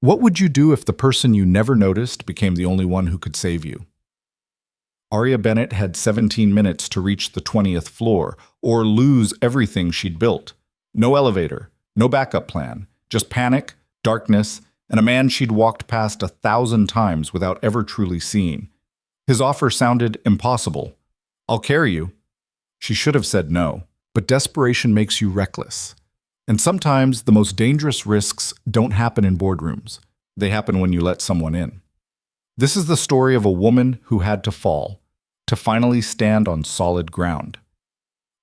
What would you do if the person you never noticed became the only one who could save you? Aria Bennett had 17 minutes to reach the 20th floor or lose everything she'd built. No elevator, no backup plan, just panic, darkness, and a man she'd walked past 1,000 times without ever truly seeing. His offer sounded impossible. "I'll carry you." She should have said no, but desperation makes you reckless. And sometimes the most dangerous risks don't happen in boardrooms. They happen when you let someone in. This is the story of a woman who had to fall, to finally stand on solid ground.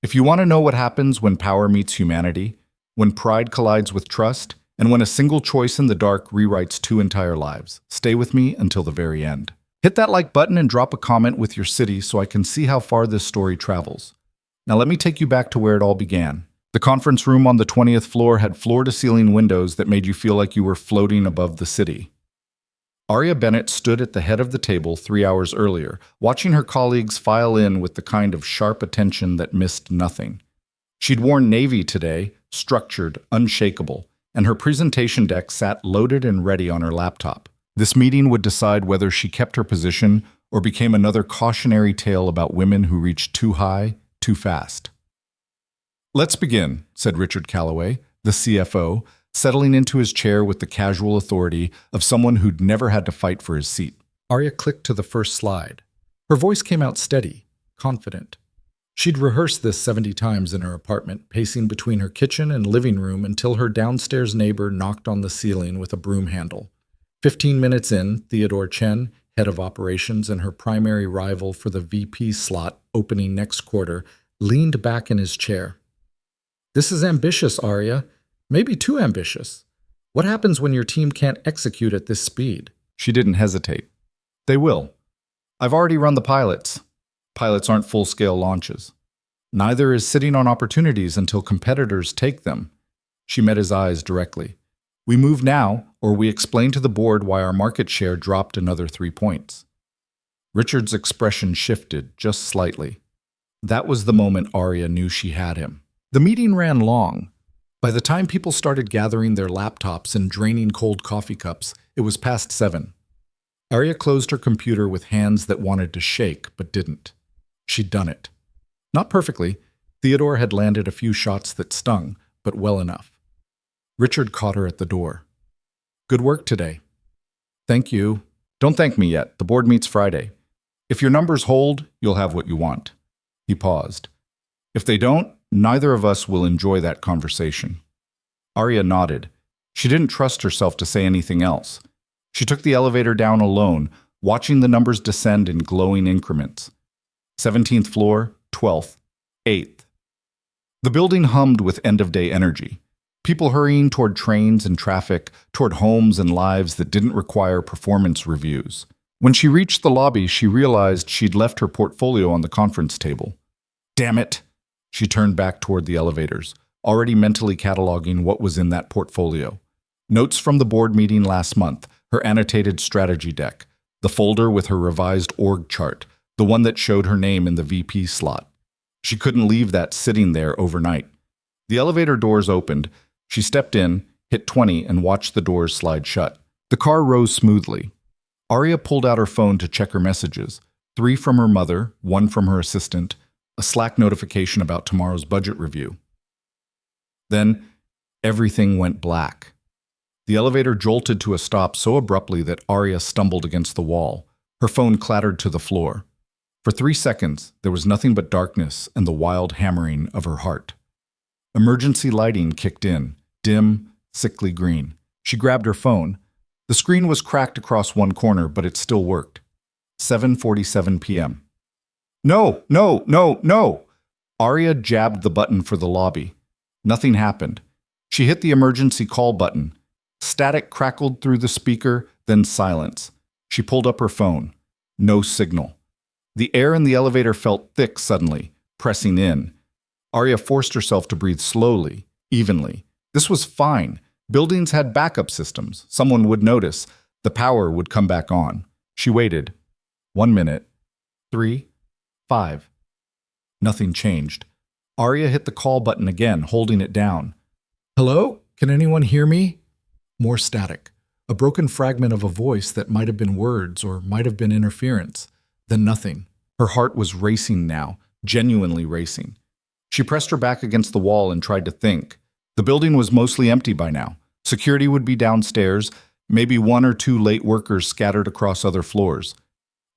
If you want to know what happens when power meets humanity, when pride collides with trust, and when a single choice in the dark rewrites two entire lives, stay with me until the very end. Hit that like button and drop a comment with your city so I can see how far this story travels. Now let me take you back to where it all began. The conference room on the 20th floor had floor-to-ceiling windows that made you feel like you were floating above the city. Aria Bennett stood at the head of the table 3 hours earlier, watching her colleagues file in with the kind of sharp attention that missed nothing. She'd worn navy today, structured, unshakable, and her presentation deck sat loaded and ready on her laptop. This meeting would decide whether she kept her position or became another cautionary tale about women who reached too high, too fast. "Let's begin," said Richard Calloway, the CFO, settling into his chair with the casual authority of someone who'd never had to fight for his seat. Aria clicked to the first slide. Her voice came out steady, confident. She'd rehearsed this 70 times in her apartment, pacing between her kitchen and living room until her downstairs neighbor knocked on the ceiling with a broom handle. 15 minutes in, Theodore Chen, head of operations and her primary rival for the VP slot opening next quarter, leaned back in his chair. "This is ambitious, Aria. Maybe too ambitious. What happens when your team can't execute at this speed?" She didn't hesitate. "They will. I've already run the pilots. Pilots aren't full-scale launches. Neither is sitting on opportunities until competitors take them." She met his eyes directly. "We move now, or we explain to the board why our market share dropped another 3 points." Richard's expression shifted just slightly. That was the moment Aria knew she had him. The meeting ran long. By the time people started gathering their laptops and draining cold coffee cups, it was past 7. Aria closed her computer with hands that wanted to shake, but didn't. She'd done it. Not perfectly. Theodore had landed a few shots that stung, but well enough. Richard caught her at the door. "Good work today." "Thank you." "Don't thank me yet. The board meets Friday. If your numbers hold, you'll have what you want." He paused. "If they don't, neither of us will enjoy that conversation." Aria nodded. She didn't trust herself to say anything else. She took the elevator down alone, watching the numbers descend in glowing increments. 17th floor, 12th, 8th. The building hummed with end-of-day energy. People hurrying toward trains and traffic, toward homes and lives that didn't require performance reviews. When she reached the lobby, she realized she'd left her portfolio on the conference table. "Damn it!" She turned back toward the elevators, already mentally cataloging what was in that portfolio. Notes from the board meeting last month, her annotated strategy deck, the folder with her revised org chart, the one that showed her name in the VP slot. She couldn't leave that sitting there overnight. The elevator doors opened. She stepped in, hit 20, and watched the doors slide shut. The car rose smoothly. Aria pulled out her phone to check her messages. 3 from her mother, 1 from her assistant, a Slack notification about tomorrow's budget review. Then, everything went black. The elevator jolted to a stop so abruptly that Aria stumbled against the wall. Her phone clattered to the floor. For 3 seconds, there was nothing but darkness and the wild hammering of her heart. Emergency lighting kicked in, dim, sickly green. She grabbed her phone. The screen was cracked across one corner, but it still worked. 7:47 p.m. "No, no, no, no!" Aria jabbed the button for the lobby. Nothing happened. She hit the emergency call button. Static crackled through the speaker, then silence. She pulled up her phone. No signal. The air in the elevator felt thick suddenly, pressing in. Aria forced herself to breathe slowly, evenly. This was fine. Buildings had backup systems. Someone would notice. The power would come back on. She waited. 1 minute. 3. 5. Nothing changed. Aria hit the call button again, holding it down. "Hello? Can anyone hear me?" More static. A broken fragment of a voice that might have been words or might have been interference. Then nothing. Her heart was racing now, genuinely racing. She pressed her back against the wall and tried to think. The building was mostly empty by now. Security would be downstairs, maybe 1 or 2 late workers scattered across other floors.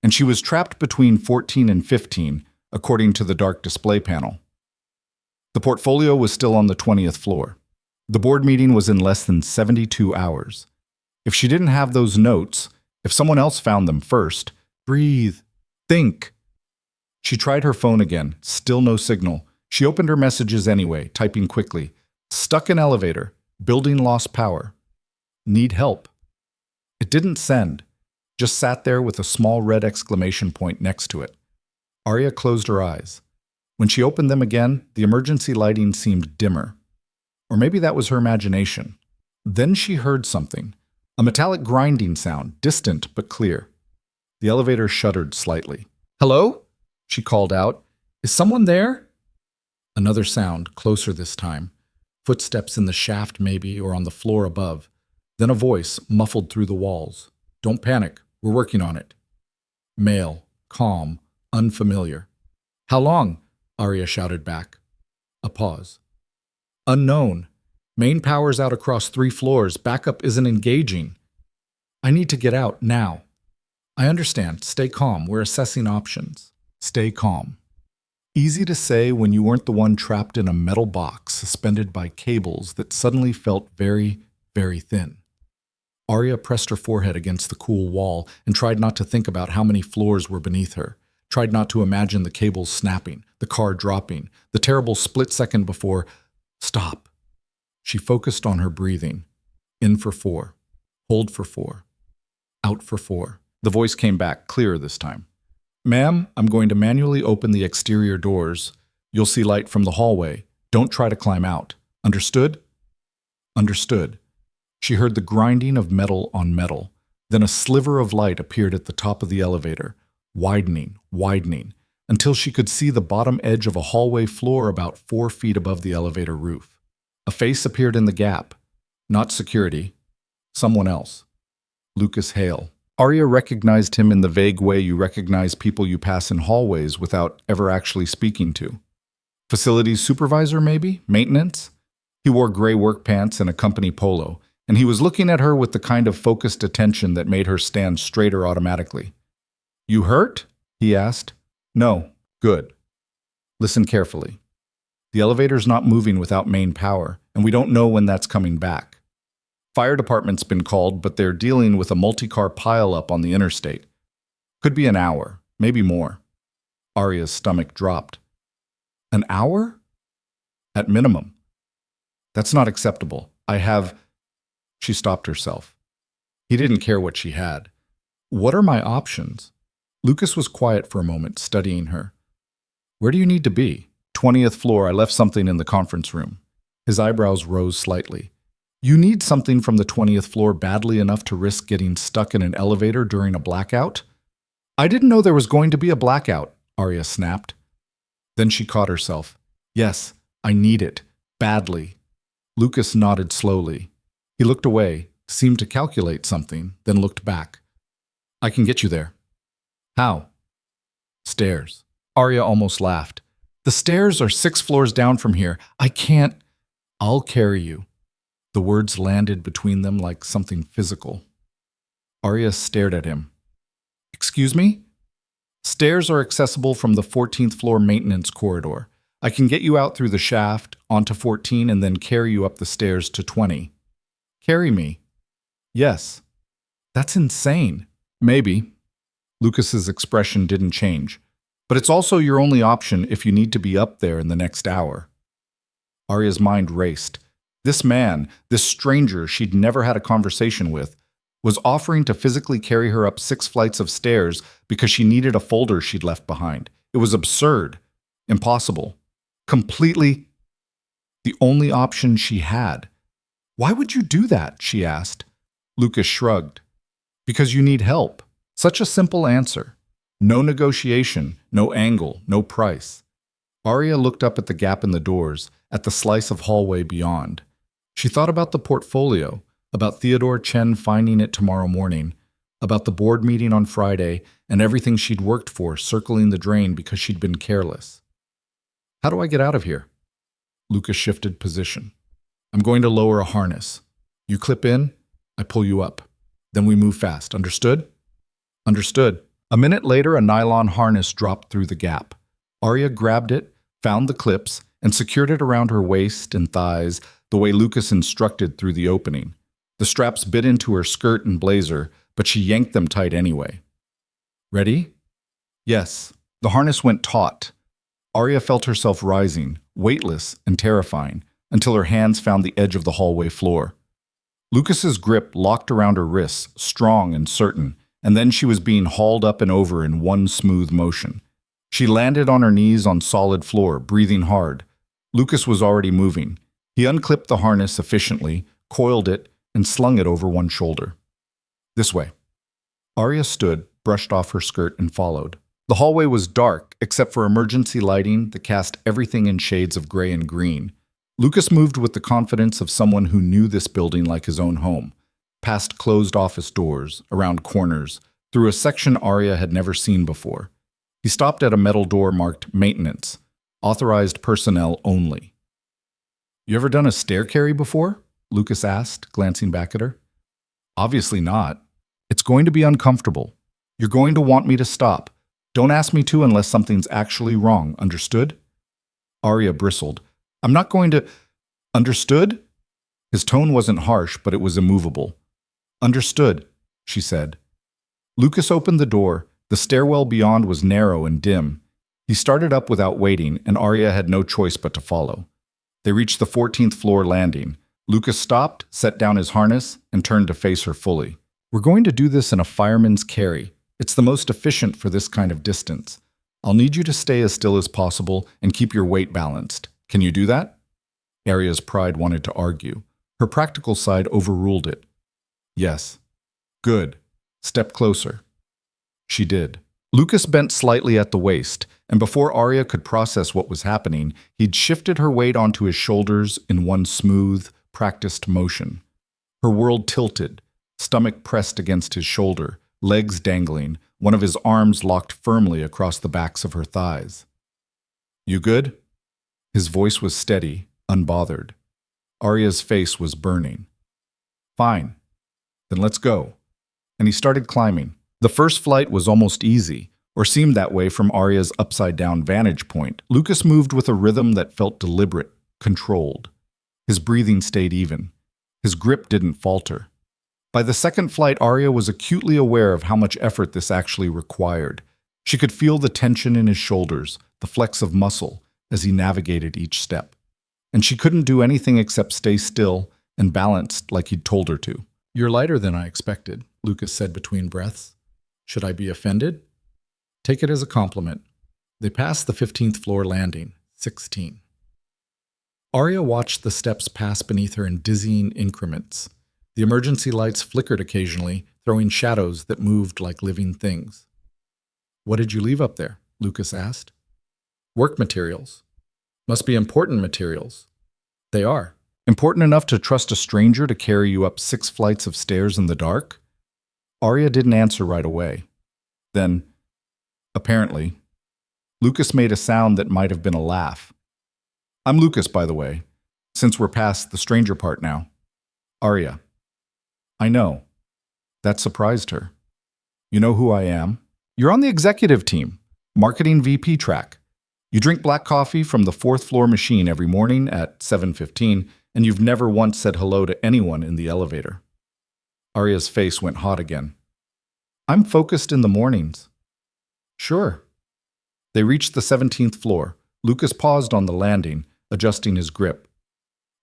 And she was trapped between 14 and 15, according to the dark display panel. The portfolio was still on the 20th floor. The board meeting was in less than 72 hours. If she didn't have those notes, if someone else found them first, breathe, think. She tried her phone again, still no signal. She opened her messages anyway, typing quickly. Stuck in elevator. Building lost power. Need help. It didn't send. Just sat there with a small red exclamation point next to it. Arya closed her eyes. When she opened them again, the emergency lighting seemed dimmer. Or maybe that was her imagination. Then she heard something. A metallic grinding sound, distant but clear. The elevator shuddered slightly. "Hello?" she called out. "Is someone there?" Another sound, closer this time. Footsteps in the shaft maybe, or on the floor above. Then a voice, muffled through the walls. "Don't panic. We're working on it." Male, calm, unfamiliar. "How long?" Arya shouted back. A pause. "Unknown. Main power's out across 3 floors. Backup isn't engaging. I need to get out, now." "I understand. Stay calm. We're assessing options." Stay calm. Easy to say when you weren't the one trapped in a metal box suspended by cables that suddenly felt very, very thin. Arya pressed her forehead against the cool wall and tried not to think about how many floors were beneath her. Tried not to imagine the cables snapping, the car dropping, the terrible split second before. Stop. She focused on her breathing. In for 4. Hold for 4. Out for 4. The voice came back, clearer this time. "Ma'am, I'm going to manually open the exterior doors. You'll see light from the hallway. Don't try to climb out. Understood?" Understood. She heard the grinding of metal on metal. Then a sliver of light appeared at the top of the elevator, widening, widening, until she could see the bottom edge of a hallway floor about 4 feet above the elevator roof. A face appeared in the gap. Not security. Someone else. Lucas Hale. Arya recognized him in the vague way you recognize people you pass in hallways without ever actually speaking to. Facilities supervisor, maybe? Maintenance? He wore gray work pants and a company polo, and he was looking at her with the kind of focused attention that made her stand straighter automatically. "You hurt?" he asked. "No. Good. Listen carefully. The elevator's not moving without main power, and we don't know when that's coming back. Fire department's been called, but they're dealing with a multi-car pileup on the interstate. Could be an hour, maybe more." Arya's stomach dropped. "An hour?" "At minimum. That's not acceptable. I have—" She stopped herself. He didn't care what she had. "What are my options?" Lucas was quiet for a moment, studying her. "Where do you need to be?" 20th floor. I left something in the conference room." His eyebrows rose slightly. "You need something from the 20th floor badly enough to risk getting stuck in an elevator during a blackout?" "I didn't know there was going to be a blackout," Arya snapped. Then she caught herself. "Yes, I need it. Badly." Lucas nodded slowly. He looked away, seemed to calculate something, then looked back. "I can get you there." "How?" "Stairs." Arya almost laughed. "The stairs are 6 floors down from here. I can't—" "I'll carry you." The words landed between them like something physical. Arya stared at him. "Excuse me?" "Stairs are accessible from the 14th floor maintenance corridor. I can get you out through the shaft, onto 14, and then carry you up the stairs to 20. "Carry me?" "Yes." "That's insane." "Maybe." Lucas's expression didn't change. "But it's also your only option if you need to be up there in the next hour." Arya's mind raced. This man, this stranger she'd never had a conversation with, was offering to physically carry her up 6 flights of stairs because she needed a folder she'd left behind. It was absurd. Impossible. Completely the only option she had. "Why would you do that?" she asked. Lucas shrugged. "Because you need help." Such a simple answer. No negotiation, no angle, no price. Arya looked up at the gap in the doors, at the slice of hallway beyond. She thought about the portfolio, about Theodore Chen finding it tomorrow morning, about the board meeting on Friday, and everything she'd worked for circling the drain because she'd been careless. How do I get out of here? Lucas shifted position. I'm going to lower a harness. You clip in, I pull you up. Then we move fast. Understood? Understood. A minute later, a nylon harness dropped through the gap. Arya grabbed it, found the clips, and secured it around her waist and thighs the way Lucas instructed through the opening. The straps bit into her skirt and blazer, but she yanked them tight anyway. Ready? Yes. The harness went taut. Arya felt herself rising, weightless and terrifying, until her hands found the edge of the hallway floor. Lucas's grip locked around her wrists, strong and certain, and then she was being hauled up and over in one smooth motion. She landed on her knees on solid floor, breathing hard. Lucas was already moving. He unclipped the harness efficiently, coiled it, and slung it over one shoulder. This way. Arya stood, brushed off her skirt, and followed. The hallway was dark, except for emergency lighting that cast everything in shades of gray and green. Lucas moved with the confidence of someone who knew this building like his own home, past closed office doors, around corners, through a section Arya had never seen before. He stopped at a metal door marked Maintenance, authorized personnel only. You ever done a stair carry before? Lucas asked, glancing back at her. Obviously not. It's going to be uncomfortable. You're going to want me to stop. Don't ask me to unless something's actually wrong, understood? Arya bristled. I'm not going to… Understood? His tone wasn't harsh, but it was immovable. Understood, she said. Lucas opened the door. The stairwell beyond was narrow and dim. He started up without waiting, and Arya had no choice but to follow. They reached the 14th floor landing. Lucas stopped, set down his harness, and turned to face her fully. We're going to do this in a fireman's carry. It's the most efficient for this kind of distance. I'll need you to stay as still as possible and keep your weight balanced. Can you do that? Arya's pride wanted to argue. Her practical side overruled it. Yes. Good. Step closer. She did. Lucas bent slightly at the waist, and before Arya could process what was happening, he'd shifted her weight onto his shoulders in one smooth, practiced motion. Her world tilted, stomach pressed against his shoulder, legs dangling, one of his arms locked firmly across the backs of her thighs. You good? His voice was steady, unbothered. Arya's face was burning. Fine. Then let's go. And he started climbing. The first flight was almost easy, or seemed that way from Arya's upside-down vantage point. Lucas moved with a rhythm that felt deliberate, controlled. His breathing stayed even. His grip didn't falter. By the second flight, Arya was acutely aware of how much effort this actually required. She could feel the tension in his shoulders, the flex of muscle, as he navigated each step. And she couldn't do anything except stay still and balanced like he'd told her to. You're lighter than I expected, Lucas said between breaths. Should I be offended? Take it as a compliment. They passed the 15th floor landing, 16. Arya watched the steps pass beneath her in dizzying increments. The emergency lights flickered occasionally, throwing shadows that moved like living things. What did you leave up there? Lucas asked. Work materials. Must be important materials. They are. Important enough to trust a stranger to carry you up 6 flights of stairs in the dark? Arya didn't answer right away. Then, apparently, Lucas made a sound that might have been a laugh. I'm Lucas, by the way, since we're past the stranger part now. Arya. I know. That surprised her. You know who I am? You're on the executive team, marketing VP track. You drink black coffee from the 4th floor machine every morning at 7:15, and you've never once said hello to anyone in the elevator. Arya's face went hot again. I'm focused in the mornings. Sure. They reached the 17th floor. Lucas paused on the landing, adjusting his grip.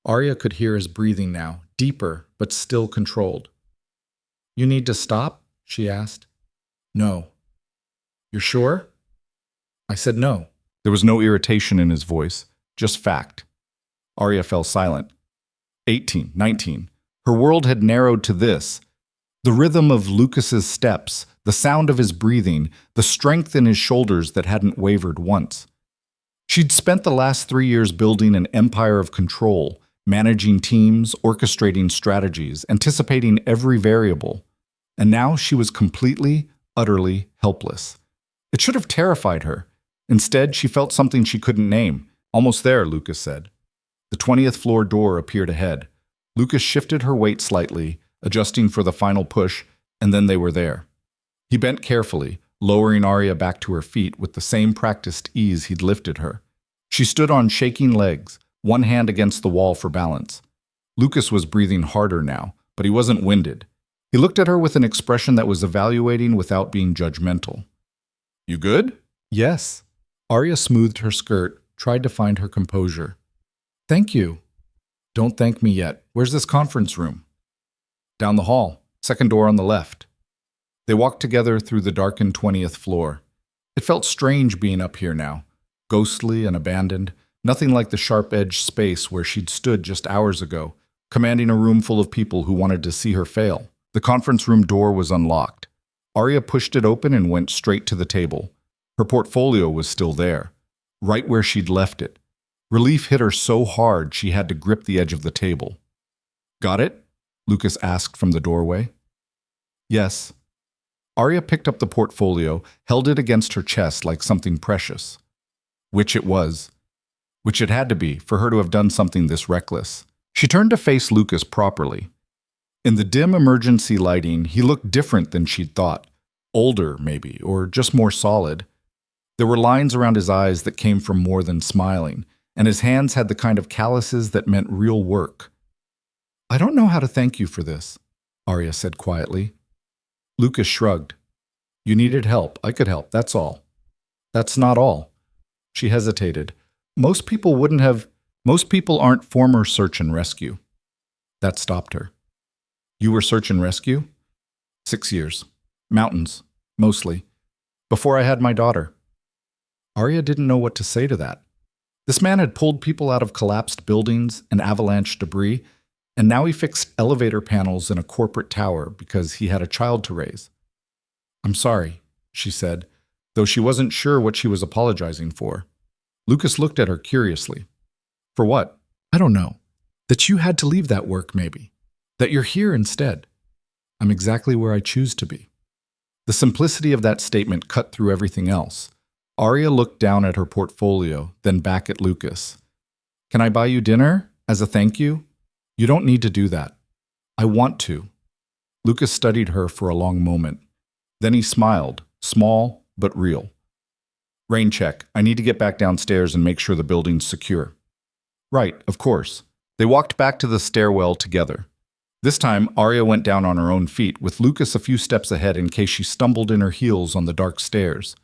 Arya could hear his breathing now, deeper but still controlled. You need to stop? She asked. No. You're sure? I said no. There was no irritation in his voice, just fact. Arya fell silent. 18, 19. Her world had narrowed to this. The rhythm of Lucas's steps, the sound of his breathing, the strength in his shoulders that hadn't wavered once. She'd spent the last 3 years building an empire of control, managing teams, orchestrating strategies, anticipating every variable. And now she was completely, utterly helpless. It should have terrified her. Instead, she felt something she couldn't name. Almost there, Lucas said. The 20th floor door appeared ahead. Lucas shifted her weight slightly, adjusting for the final push, and then they were there. He bent carefully, lowering Arya back to her feet with the same practiced ease he'd lifted her. She stood on shaking legs, one hand against the wall for balance. Lucas was breathing harder now, but he wasn't winded. He looked at her with an expression that was evaluating without being judgmental. "You good?" "Yes." Arya smoothed her skirt, tried to find her composure. "Thank you." "Don't thank me yet. Where's this conference room?" "Down the hall, second door on the left." They walked together through the darkened 20th floor. It felt strange being up here now, ghostly and abandoned, nothing like the sharp-edged space where she'd stood just hours ago, commanding a room full of people who wanted to see her fail. The conference room door was unlocked. Arya pushed it open and went straight to the table. Her portfolio was still there, right where she'd left it. Relief hit her so hard she had to grip the edge of the table. "Got it?" Lucas asked from the doorway. "Yes." Arya picked up the portfolio, held it against her chest like something precious. Which it was. Which it had to be, for her to have done something this reckless. She turned to face Lucas properly. In the dim emergency lighting, he looked different than she'd thought. Older, maybe, or just more solid. There were lines around his eyes that came from more than smiling, and his hands had the kind of calluses that meant real work. "I don't know how to thank you for this," Arya said quietly. Lucas shrugged. "You needed help. I could help, that's all." "That's not all." She hesitated. Most people aren't former search and rescue." That stopped her. "You were search and rescue?" 6 years. Mountains, mostly. Before I had my daughter." Arya didn't know what to say to that. This man had pulled people out of collapsed buildings and avalanche debris, and now he fixed elevator panels in a corporate tower because he had a child to raise. "I'm sorry," she said, though she wasn't sure what she was apologizing for. Lucas looked at her curiously. "For what?" "I don't know. That you had to leave that work, maybe. That you're here instead. I'm exactly where I choose to be." The simplicity of that statement cut through everything else. Arya looked down at her portfolio, then back at Lucas. "Can I buy you dinner as a thank you?" "You don't need to do that." "I want to." Lucas studied her for a long moment. Then he smiled, small but real. "Rain check. I need to get back downstairs and make sure the building's secure." "Right, of course." They walked back to the stairwell together. This time, Arya went down on her own feet, with Lucas a few steps ahead in case she stumbled in her heels on the dark stairs.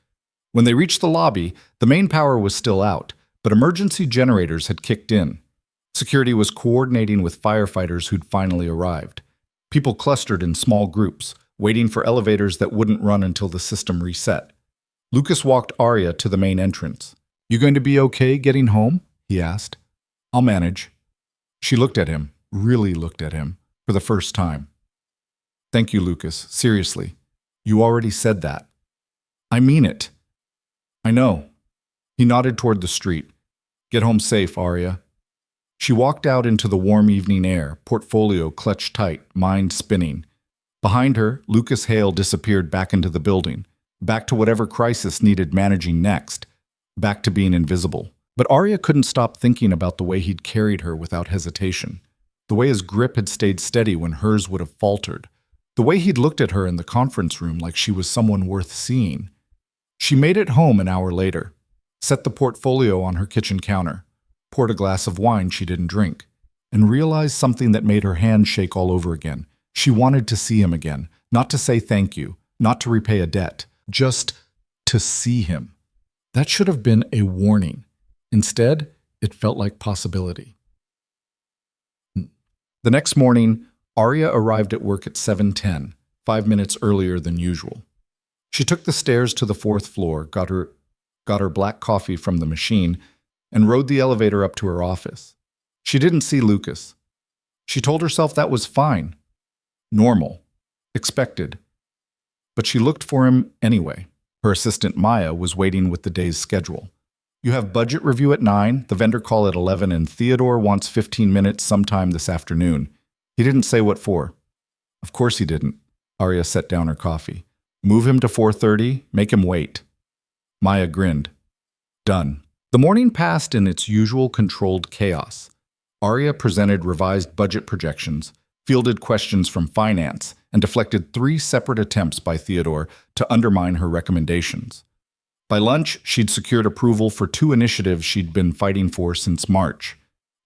When they reached the lobby, the main power was still out, but emergency generators had kicked in. Security was coordinating with firefighters who'd finally arrived. People clustered in small groups, waiting for elevators that wouldn't run until the system reset. Lucas walked Arya to the main entrance. "You going to be okay getting home?" he asked. "I'll manage." She looked at him, really looked at him, for the first time. "Thank you, Lucas. Seriously. You already said that." "I mean it." "I know." He nodded toward the street. "Get home safe, Arya." She walked out into the warm evening air, portfolio clutched tight, mind spinning. Behind her, Lucas Hale disappeared back into the building, back to whatever crisis needed managing next, back to being invisible. But Arya couldn't stop thinking about the way he'd carried her without hesitation, the way his grip had stayed steady when hers would have faltered, the way he'd looked at her in the conference room like she was someone worth seeing. She made it home an hour later, set the portfolio on her kitchen counter, poured a glass of wine she didn't drink, and realized something that made her hands shake all over again. She wanted to see him again, not to say thank you, not to repay a debt, just to see him. That should have been a warning. Instead, it felt like possibility. The next morning, Arya arrived at work at 7:10, 5 minutes earlier than usual. She took the stairs to the 4th floor, got her black coffee from the machine, and rode the elevator up to her office. She didn't see Lucas. She told herself that was fine, normal, expected. But she looked for him anyway. Her assistant Maya was waiting with the day's schedule. You have budget review at 9, the vendor call at 11, and Theodore wants 15 minutes sometime this afternoon. He didn't say what for. Of course he didn't. Arya set down her coffee. Move him to 4:30, make him wait. Maya grinned. Done. The morning passed in its usual controlled chaos. Arya presented revised budget projections, fielded questions from finance, and deflected 3 separate attempts by Theodore to undermine her recommendations. By lunch, she'd secured approval for 2 initiatives she'd been fighting for since March.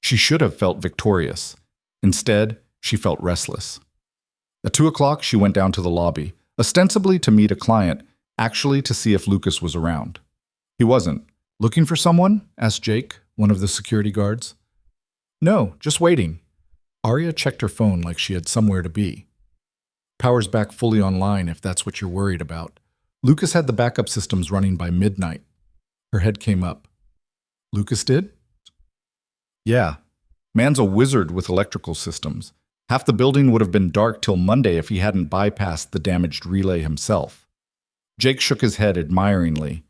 She should have felt victorious. Instead, she felt restless. At 2 o'clock, she went down to the lobby, ostensibly to meet a client, actually to see if Lucas was around. He wasn't. Looking for someone? Asked Jake, one of the security guards. No, just waiting. Arya checked her phone like she had somewhere to be. Power's back fully online if that's what you're worried about. Lucas had the backup systems running by midnight. Her head came up. Lucas did? Yeah. Man's a wizard with electrical systems. Half the building would have been dark till Monday if he hadn't bypassed the damaged relay himself. Jake shook his head admiringly.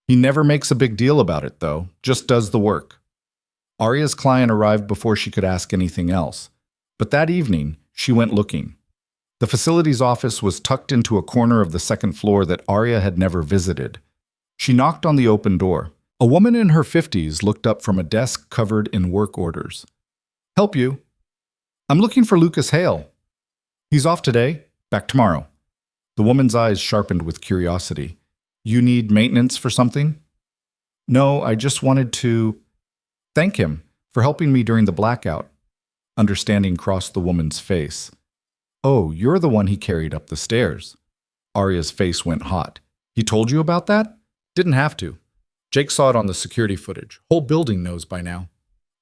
He never makes a big deal about it, though, just does the work. Arya's client arrived before she could ask anything else. But that evening, she went looking. The facilities office was tucked into a corner of the second floor that Arya had never visited. She knocked on the open door. A woman in her 50s looked up from a desk covered in work orders. Help you? I'm looking for Lucas Hale. He's off today, back tomorrow. The woman's eyes sharpened with curiosity. You need maintenance for something? No, I just wanted to thank him for helping me during the blackout. Understanding crossed the woman's face. Oh, you're the one he carried up the stairs. Arya's face went hot. He told you about that? Didn't have to. Jake saw it on the security footage. Whole building knows by now.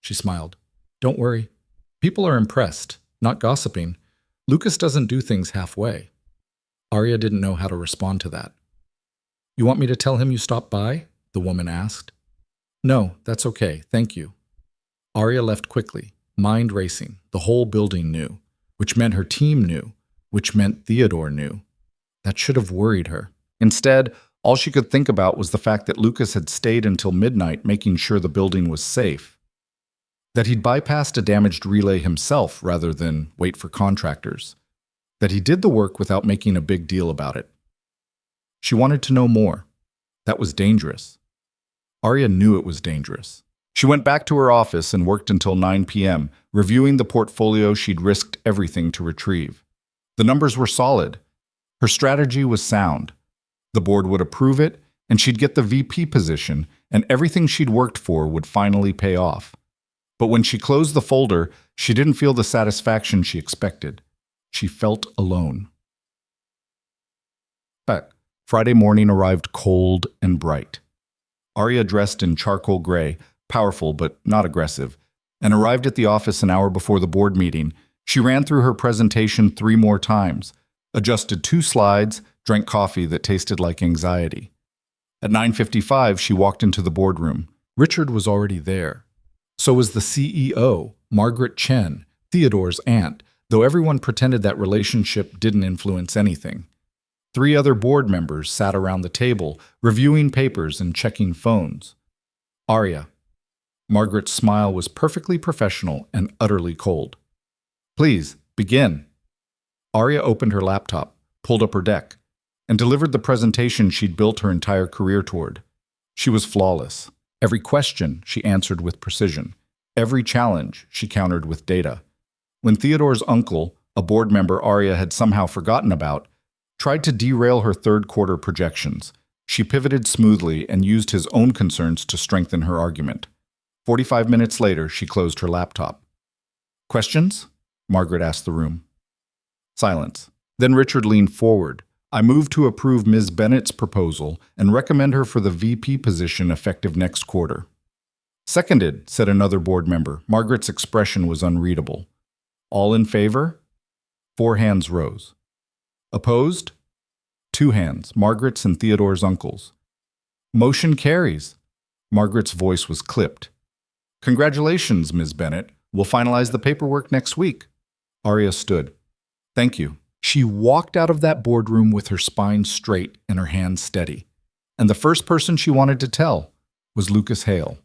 She smiled. Don't worry. People are impressed, not gossiping. Lucas doesn't do things halfway. Arya didn't know how to respond to that. You want me to tell him you stopped by? The woman asked. No, that's okay, thank you. Arya left quickly, mind racing. The whole building knew, which meant her team knew, which meant Theodore knew. That should have worried her. Instead, all she could think about was the fact that Lucas had stayed until midnight making sure the building was safe. That he'd bypassed a damaged relay himself rather than wait for contractors. That he did the work without making a big deal about it. She wanted to know more. That was dangerous. Arya knew it was dangerous. She went back to her office and worked until 9 p.m., reviewing the portfolio she'd risked everything to retrieve. The numbers were solid. Her strategy was sound. The board would approve it, and she'd get the VP position, and everything she'd worked for would finally pay off. But when she closed the folder, she didn't feel the satisfaction she expected. She felt alone. But Friday morning arrived cold and bright. Arya dressed in charcoal gray, powerful but not aggressive, and arrived at the office an hour before the board meeting. She ran through her presentation 3 more times, adjusted 2 slides, drank coffee that tasted like anxiety. At 9:55, she walked into the boardroom. Richard was already there. So was the CEO, Margaret Chen, Theodore's aunt, though everyone pretended that relationship didn't influence anything. 3 other board members sat around the table, reviewing papers and checking phones. Arya. Margaret's smile was perfectly professional and utterly cold. Please, begin. Arya opened her laptop, pulled up her deck, and delivered the presentation she'd built her entire career toward. She was flawless. Every question she answered with precision. Every challenge she countered with data. When Theodore's uncle, a board member Arya had somehow forgotten about, tried to derail her third-quarter projections, she pivoted smoothly and used his own concerns to strengthen her argument. 45 minutes later, she closed her laptop. Questions? Margaret asked the room. Silence. Then Richard leaned forward. I move to approve Ms. Bennett's proposal and recommend her for the VP position effective next quarter. Seconded, said another board member. Margaret's expression was unreadable. All in favor? 4 hands rose. Opposed? 2 hands, Margaret's and Theodore's uncles. Motion carries. Margaret's voice was clipped. Congratulations, Ms. Bennett. We'll finalize the paperwork next week. Arya stood. Thank you. She walked out of that boardroom with her spine straight and her hands steady. And the first person she wanted to tell was Lucas Hale.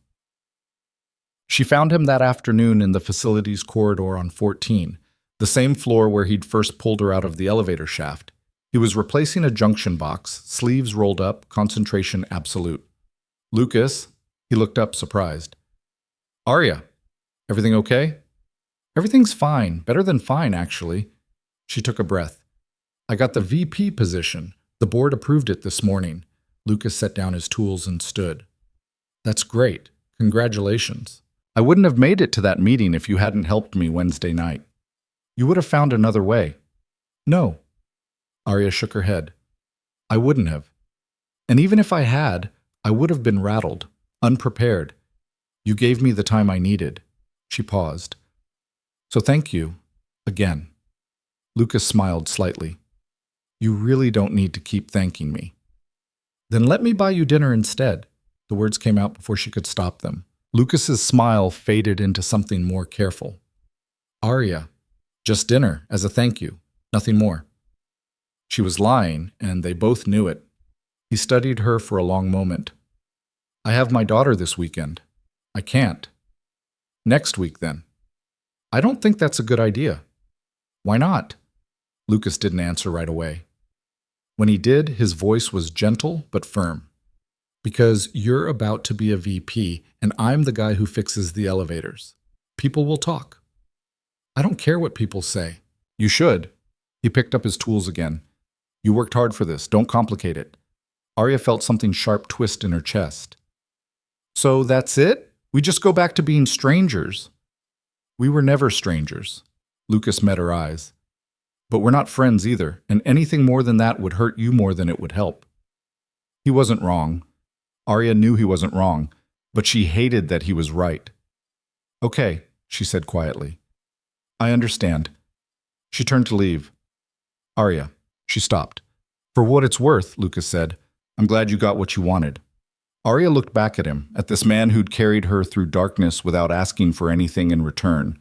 She found him that afternoon in the facilities corridor on 14, the same floor where he'd first pulled her out of the elevator shaft. He was replacing a junction box, sleeves rolled up, concentration absolute. Lucas, he looked up, surprised. Arya, everything okay? Everything's fine, better than fine, actually. She took a breath. I got the VP position. The board approved it this morning. Lucas set down his tools and stood. That's great. Congratulations. I wouldn't have made it to that meeting if you hadn't helped me Wednesday night. You would have found another way. No. Arya shook her head. I wouldn't have. And even if I had, I would have been rattled, unprepared. You gave me the time I needed. She paused. So thank you, again. Lucas smiled slightly. You really don't need to keep thanking me. Then let me buy you dinner instead. The words came out before she could stop them. Lucas's smile faded into something more careful. Arya, just dinner, as a thank you, nothing more. She was lying, and they both knew it. He studied her for a long moment. I have my daughter this weekend. I can't. Next week, then. I don't think that's a good idea. Why not? Lucas didn't answer right away. When he did, his voice was gentle but firm. Because you're about to be a VP, and I'm the guy who fixes the elevators. People will talk. I don't care what people say. You should. He picked up his tools again. You worked hard for this. Don't complicate it. Arya felt something sharp twist in her chest. So that's it? We just go back to being strangers. We were never strangers. Lucas met her eyes. But we're not friends either, and anything more than that would hurt you more than it would help. He wasn't wrong. Arya knew he wasn't wrong, but she hated that he was right. Okay, she said quietly. I understand. She turned to leave. Arya, she stopped. For what it's worth, Lucas said, I'm glad you got what you wanted. Arya looked back at him, at this man who'd carried her through darkness without asking for anything in return,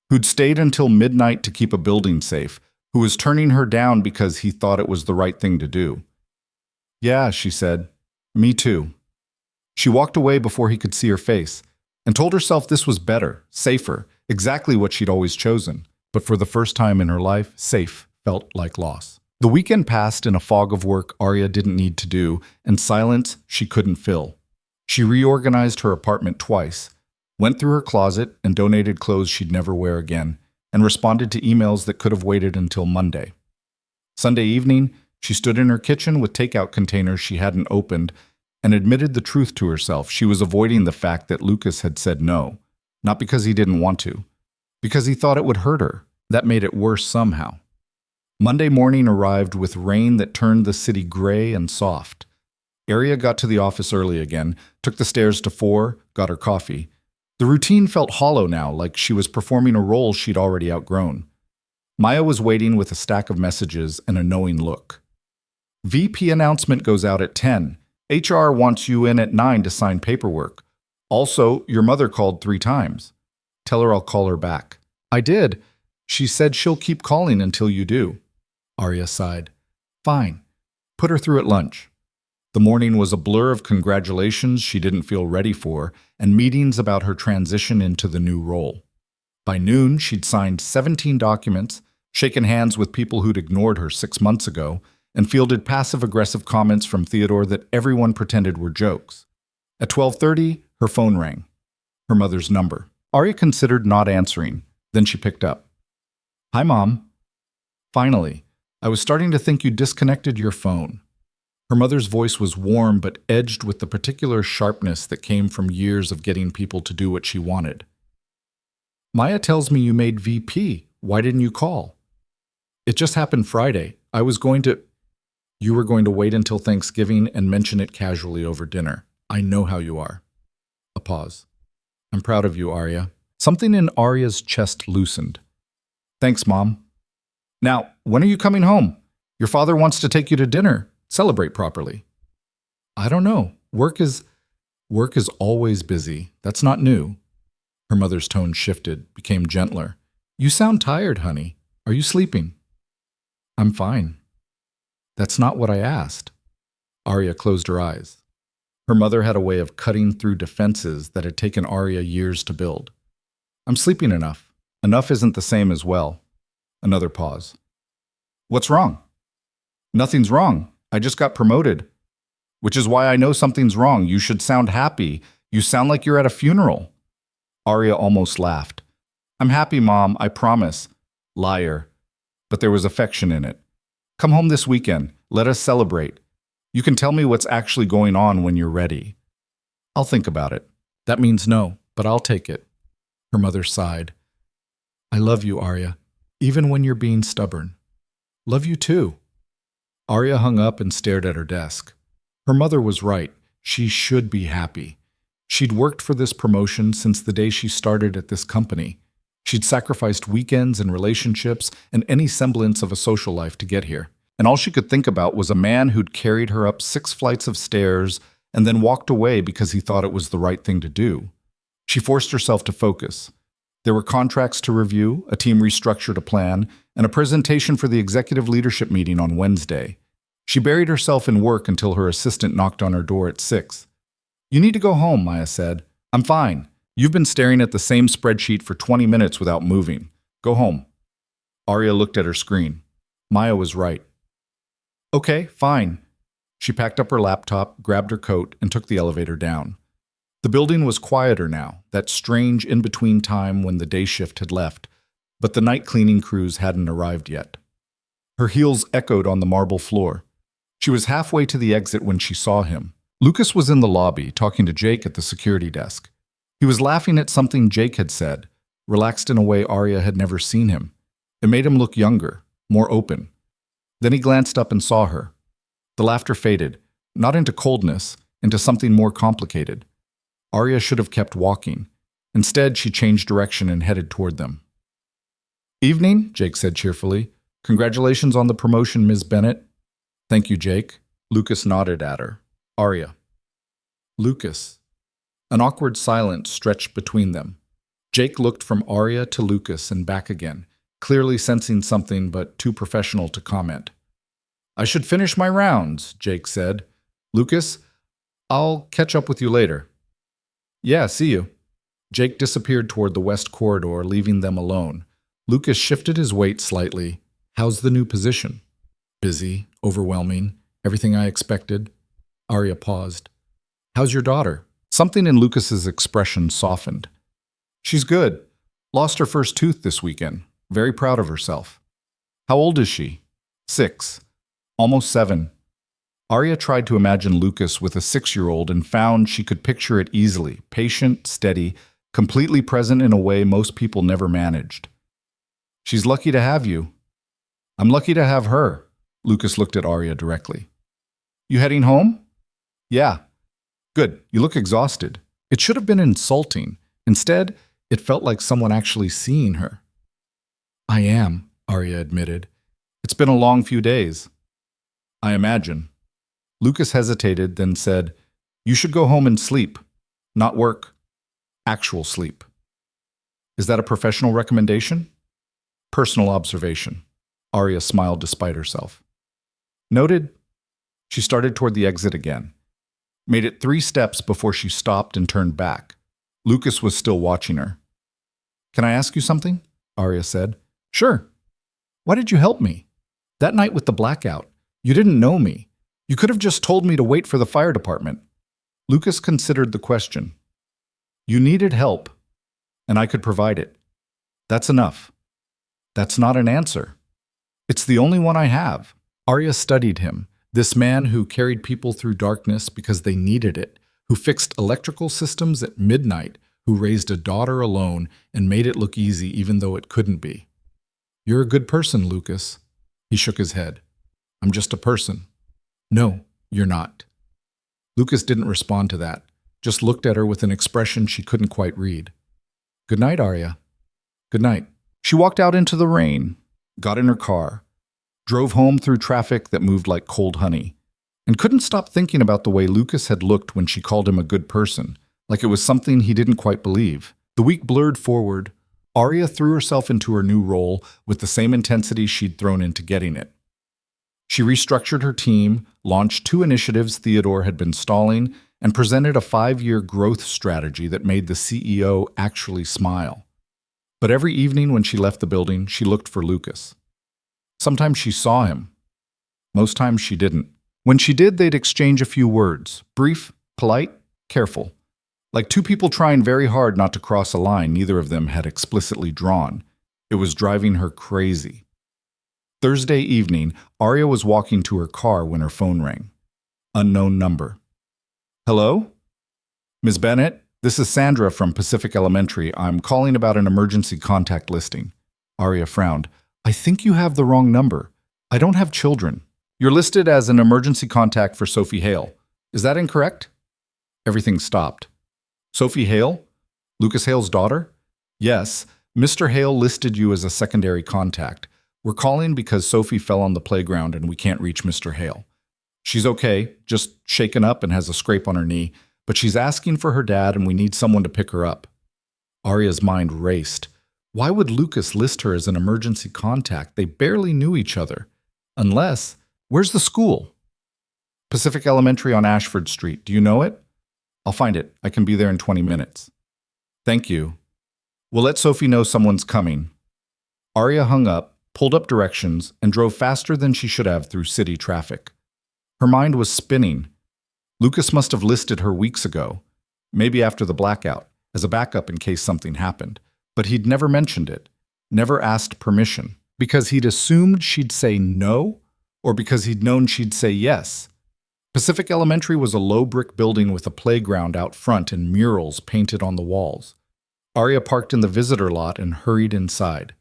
who'd stayed until midnight to keep a building safe, who was turning her down because he thought it was the right thing to do. Yeah, she said. Me too. She walked away before he could see her face, and told herself this was better, safer, exactly what she'd always chosen. But for the first time in her life, safe felt like loss. The weekend passed in a fog of work Arya didn't need to do, and silence she couldn't fill. She reorganized her apartment twice, went through her closet and donated clothes she'd never wear again, and responded to emails that could have waited until Monday. Sunday evening, she stood in her kitchen with takeout containers she hadn't opened and admitted the truth to herself. She was avoiding the fact that Lucas had said no, not because he didn't want to, because he thought it would hurt her. That made it worse somehow. Monday morning arrived with rain that turned the city gray and soft. Arya got to the office early again, took the stairs to 4, got her coffee. The routine felt hollow now, like she was performing a role she'd already outgrown. Maya was waiting with a stack of messages and a knowing look. VP announcement goes out at 10. HR wants you in at 9 to sign paperwork. Also, your mother called 3 times. Tell her I'll call her back. I did. She said she'll keep calling until you do. Arya sighed. Fine. Put her through at lunch. The morning was a blur of congratulations she didn't feel ready for and meetings about her transition into the new role. By noon, she'd signed 17 documents, shaken hands with people who'd ignored her 6 months ago, and fielded passive-aggressive comments from Theodore that everyone pretended were jokes. At 12:30, her phone rang. Her mother's number. Arya considered not answering. Then she picked up. Hi, Mom. Finally. I was starting to think you disconnected your phone. Her mother's voice was warm but edged with the particular sharpness that came from years of getting people to do what she wanted. Maya tells me you made VP. Why didn't you call? It just happened Friday. I was going to... You were going to wait until Thanksgiving and mention it casually over dinner. I know how you are. A pause. I'm proud of you, Arya. Something in Arya's chest loosened. Thanks, Mom. Now, when are you coming home? Your father wants to take you to dinner. Celebrate properly. I don't know. Work is always busy. That's not new. Her mother's tone shifted, became gentler. You sound tired, honey. Are you sleeping? I'm fine. That's not what I asked. Arya closed her eyes. Her mother had a way of cutting through defenses that had taken Arya years to build. I'm sleeping enough. Enough isn't the same as well. Another pause. What's wrong? Nothing's wrong. I just got promoted. Which is why I know something's wrong. You should sound happy. You sound like you're at a funeral. Arya almost laughed. I'm happy, Mom, I promise. Liar. But there was affection in it. Come home this weekend. Let us celebrate. You can tell me what's actually going on when you're ready. I'll think about it. That means no, but I'll take it. Her mother sighed. I love you, Arya, even when you're being stubborn. Love you too. Arya hung up and stared at her desk. Her mother was right. She should be happy. She'd worked for this promotion since the day she started at this company. She'd sacrificed weekends and relationships and any semblance of a social life to get here. And all she could think about was a man who'd carried her up 6 flights of stairs and then walked away because he thought it was the right thing to do. She forced herself to focus. There were contracts to review, a team restructured a plan, and a presentation for the executive leadership meeting on Wednesday. She buried herself in work until her assistant knocked on her door at 6. You need to go home, Maya said. I'm fine. You've been staring at the same spreadsheet for 20 minutes without moving. Go home. Arya looked at her screen. Maya was right. Okay, fine. She packed up her laptop, grabbed her coat, and took the elevator down. The building was quieter now, that strange in-between time when the day shift had left, but the night cleaning crews hadn't arrived yet. Her heels echoed on the marble floor. She was halfway to the exit when she saw him. Lucas was in the lobby, talking to Jake at the security desk. He was laughing at something Jake had said, relaxed in a way Arya had never seen him. It made him look younger, more open. Then he glanced up and saw her. The laughter faded, not into coldness, into something more complicated. Arya should have kept walking. Instead, she changed direction and headed toward them. Evening, Jake said cheerfully. Congratulations on the promotion, Ms. Bennett. Thank you, Jake. Lucas nodded at her. Arya. Lucas. An awkward silence stretched between them. Jake looked from Arya to Lucas and back again, clearly sensing something but too professional to comment. I should finish my rounds, Jake said. Lucas, I'll catch up with you later. Yeah, see you. Jake disappeared toward the west corridor, leaving them alone. Lucas shifted his weight slightly. How's the new position? Busy, overwhelming, everything I expected. Arya paused. How's your daughter? Something in Lucas's expression softened. She's good. Lost her first tooth this weekend. Very proud of herself. How old is she? 6. Almost 7. Arya tried to imagine Lucas with a 6-year-old and found she could picture it easily, patient, steady, completely present in a way most people never managed. She's lucky to have you. I'm lucky to have her. Lucas looked at Arya directly. You heading home? Yeah. Good. You look exhausted. It should have been insulting. Instead, it felt like someone actually seeing her. I am, Arya admitted. It's been a long few days. I imagine. Lucas hesitated, then said, You should go home and sleep. Not work. Actual sleep. Is that a professional recommendation? Personal observation. Arya smiled despite herself. Noted. She started toward the exit again. Made it 3 steps before she stopped and turned back. Lucas was still watching her. Can I ask you something? Arya said. Sure. Why did you help me? That night with the blackout, you didn't know me. You could have just told me to wait for the fire department. Lucas considered the question. You needed help, and I could provide it. That's enough. That's not an answer. It's the only one I have. Arya studied him, this man who carried people through darkness because they needed it, who fixed electrical systems at midnight, who raised a daughter alone and made it look easy even though it couldn't be. You're a good person, Lucas. He shook his head. I'm just a person. No, you're not. Lucas didn't respond to that, just looked at her with an expression she couldn't quite read. Good night, Arya. Good night. She walked out into the rain, got in her car, drove home through traffic that moved like cold honey, and couldn't stop thinking about the way Lucas had looked when she called him a good person, like it was something he didn't quite believe. The week blurred forward. Arya threw herself into her new role with the same intensity she'd thrown into getting it. She restructured her team, launched 2 initiatives Theodore had been stalling, and presented a 5-year growth strategy that made the CEO actually smile. But every evening when she left the building, she looked for Lucas. Sometimes she saw him. Most times she didn't. When she did, they'd exchange a few words, brief, polite, careful. Like two people trying very hard not to cross a line neither of them had explicitly drawn. It was driving her crazy. Thursday evening, Arya was walking to her car when her phone rang. Unknown number. Hello? Ms. Bennett, this is Sandra from Pacific Elementary. I'm calling about an emergency contact listing. Arya frowned. I think you have the wrong number. I don't have children. You're listed as an emergency contact for Sophie Hale. Is that incorrect? Everything stopped. Sophie Hale? Lucas Hale's daughter? Yes, Mr. Hale listed you as a secondary contact. We're calling because Sophie fell on the playground and we can't reach Mr. Hale. She's okay, just shaken up and has a scrape on her knee, but she's asking for her dad and we need someone to pick her up. Arya's mind raced. Why would Lucas list her as an emergency contact? They barely knew each other. Unless, where's the school? Pacific Elementary on Ashford Street. Do you know it? I'll find it. I can be there in 20 minutes. Thank you. We'll let Sophie know someone's coming. Arya hung up, pulled up directions, and drove faster than she should have through city traffic. Her mind was spinning. Lucas must have listed her weeks ago, maybe after the blackout, as a backup in case something happened. But he'd never mentioned it, never asked permission, because he'd assumed she'd say no, or because he'd known she'd say yes. Pacific Elementary was a low brick building with a playground out front and murals painted on the walls. Arya parked in the visitor lot and hurried inside.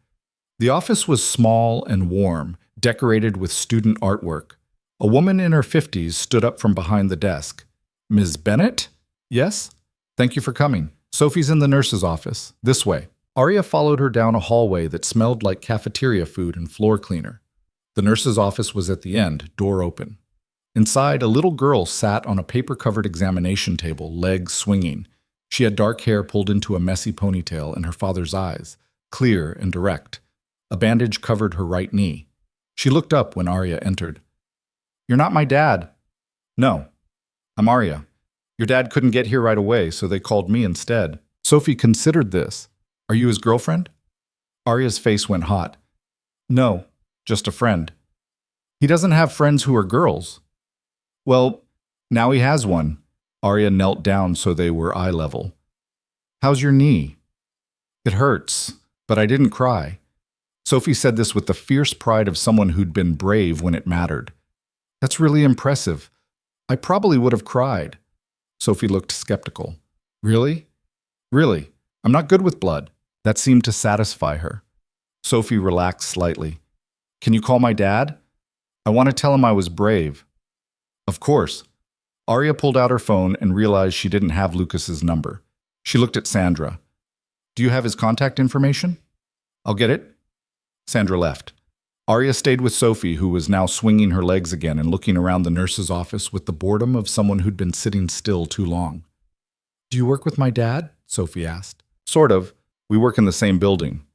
The office was small and warm, decorated with student artwork. A woman in her 50s stood up from behind the desk. Ms. Bennett? Yes? Thank you for coming. Sophie's in the nurse's office. This way. Arya followed her down a hallway that smelled like cafeteria food and floor cleaner. The nurse's office was at the end, door open. Inside, a little girl sat on a paper-covered examination table, legs swinging. She had dark hair pulled into a messy ponytail and her father's eyes, clear and direct. A bandage covered her right knee. She looked up when Arya entered. You're not my dad. No, I'm Arya. Your dad couldn't get here right away, so they called me instead. Sophie considered this. Are you his girlfriend? Arya's face went hot. No, just a friend. He doesn't have friends who are girls. Well, now he has one. Arya knelt down so they were eye level. How's your knee? It hurts, but I didn't cry. Sophie said this with the fierce pride of someone who'd been brave when it mattered. That's really impressive. I probably would have cried. Sophie looked skeptical. Really? Really? I'm not good with blood. That seemed to satisfy her. Sophie relaxed slightly. Can you call my dad? I want to tell him I was brave. Of course. Arya pulled out her phone and realized she didn't have Lucas's number. She looked at Sandra. Do you have his contact information? I'll get it. Sandra left. Arya stayed with Sophie, who was now swinging her legs again and looking around the nurse's office with the boredom of someone who'd been sitting still too long. Do you work with my dad? Sophie asked. Sort of. We work in the same building.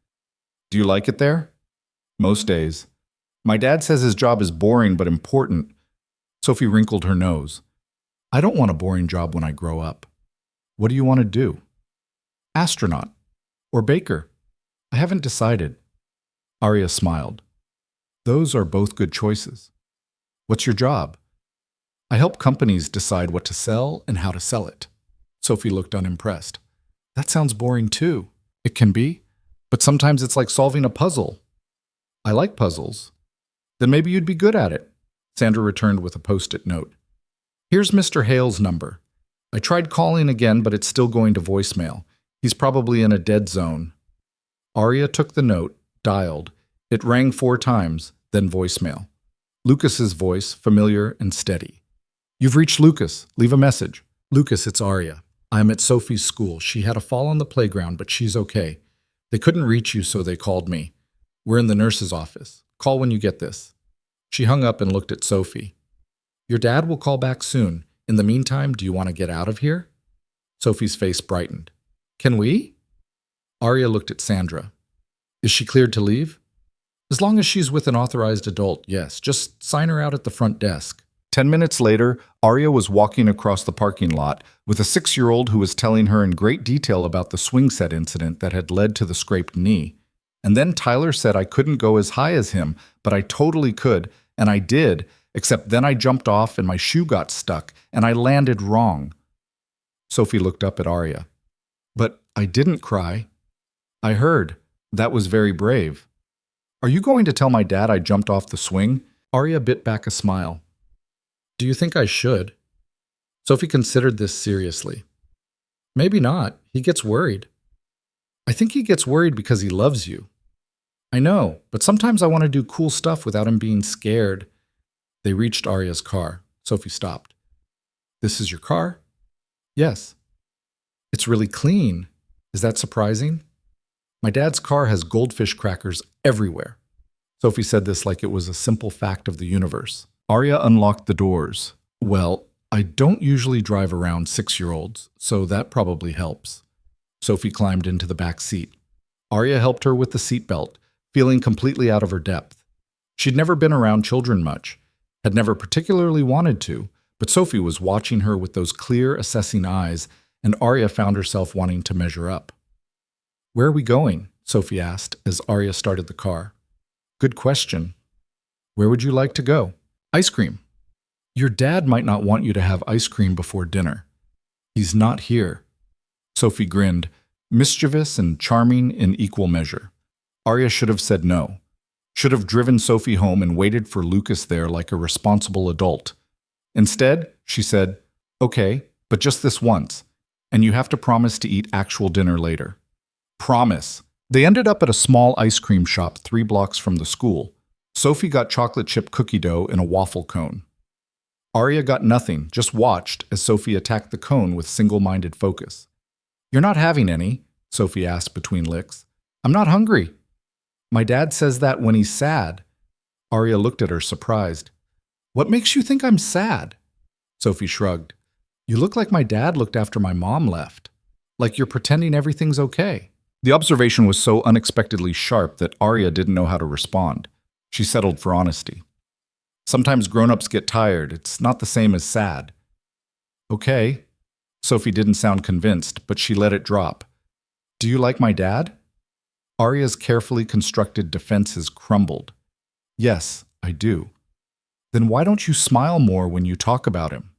Do you like it there? Most days. My dad says his job is boring but important. Sophie wrinkled her nose. I don't want a boring job when I grow up. What do you want to do? Astronaut. Or baker. I haven't decided. Arya smiled. Those are both good choices. What's your job? I help companies decide what to sell and how to sell it. Sophie looked unimpressed. That sounds boring too. It can be, but sometimes it's like solving a puzzle. I like puzzles. Then maybe you'd be good at it. Sandra returned with a post-it note. Here's Mr. Hale's number. I tried calling again, but it's still going to voicemail. He's probably in a dead zone. Arya took the note, dialed. It rang 4 times, then voicemail. Lucas's voice, familiar and steady. You've reached Lucas. Leave a message. Lucas, it's Arya. I'm at Sophie's school. She had a fall on the playground, but she's okay. They couldn't reach you, so they called me. We're in the nurse's office. Call when you get this. She hung up and looked at Sophie. Your dad will call back soon. In the meantime, do you want to get out of here? Sophie's face brightened. Can we? Arya looked at Sandra. Is she cleared to leave? As long as she's with an authorized adult, yes. Just sign her out at the front desk. 10 minutes later, Arya was walking across the parking lot with a 6-year-old who was telling her in great detail about the swing set incident that had led to the scraped knee. And then Tyler said I couldn't go as high as him, but I totally could, and I did, except then I jumped off and my shoe got stuck, and I landed wrong. Sophie looked up at Arya. But I didn't cry. I heard. That was very brave. Are you going to tell my dad I jumped off the swing? Arya bit back a smile. Do you think I should? Sophie considered this seriously. Maybe not. He gets worried. I think he gets worried because he loves you. I know, but sometimes I want to do cool stuff without him being scared. They reached Arya's car. Sophie stopped. This is your car? Yes. It's really clean. Is that surprising? My dad's car has goldfish crackers everywhere. Sophie said this like it was a simple fact of the universe. Arya unlocked the doors. Well, I don't usually drive around 6-year-olds, so that probably helps. Sophie climbed into the back seat. Arya helped her with the seatbelt, feeling completely out of her depth. She'd never been around children much, had never particularly wanted to, but Sophie was watching her with those clear, assessing eyes, and Arya found herself wanting to measure up. Where are we going? Sophie asked as Arya started the car. Good question. Where would you like to go? Ice cream. Your dad might not want you to have ice cream before dinner. He's not here. Sophie grinned, mischievous and charming in equal measure. Arya should have said no. Should have driven Sophie home and waited for Lucas there like a responsible adult. Instead, she said, okay, but just this once, and you have to promise to eat actual dinner later. Promise. They ended up at a small ice cream shop 3 blocks from the school. Sophie got chocolate chip cookie dough in a waffle cone. Arya got nothing, just watched as Sophie attacked the cone with single-minded focus. You're not having any? Sophie asked between licks. I'm not hungry. My dad says that when he's sad. Arya looked at her, surprised. What makes you think I'm sad? Sophie shrugged. You look like my dad looked after my mom left. Like you're pretending everything's okay. The observation was so unexpectedly sharp that Arya didn't know how to respond. She settled for honesty. Sometimes grown-ups get tired. It's not the same as sad. Okay. Sophie didn't sound convinced, but she let it drop. Do you like my dad? Arya's carefully constructed defenses crumbled. Yes, I do. Then why don't you smile more when you talk about him?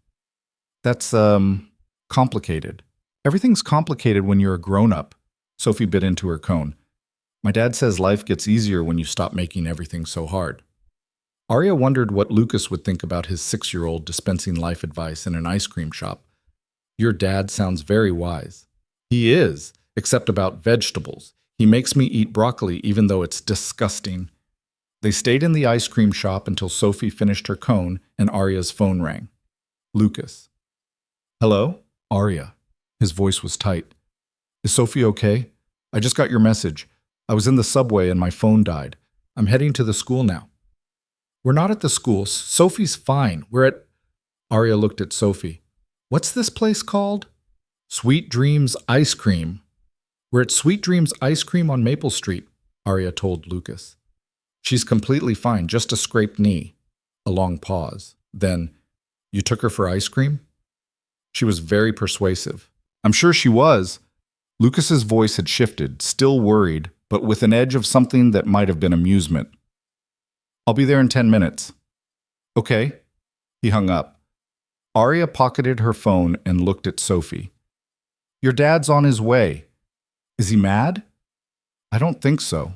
That's, complicated. Everything's complicated when you're a grown-up. Sophie bit into her cone. My dad says life gets easier when you stop making everything so hard. Arya wondered what Lucas would think about his 6-year-old dispensing life advice in an ice cream shop. Your dad sounds very wise. He is, except about vegetables. He makes me eat broccoli even though it's disgusting. They stayed in the ice cream shop until Sophie finished her cone and Arya's phone rang. Lucas. Hello? Arya. His voice was tight. Is Sophie okay? I just got your message. I was in the subway and my phone died. I'm heading to the school now. We're not at the school. Sophie's fine. We're at... Arya looked at Sophie. What's this place called? Sweet Dreams Ice Cream. We're at Sweet Dreams Ice Cream on Maple Street, Arya told Lucas. She's completely fine, just a scraped knee. A long pause. Then, you took her for ice cream? She was very persuasive. I'm sure she was. Lucas's voice had shifted, still worried, but with an edge of something that might have been amusement. I'll be there in 10 minutes. Okay. He hung up. Arya pocketed her phone and looked at Sophie. Your dad's on his way. Is he mad? I don't think so.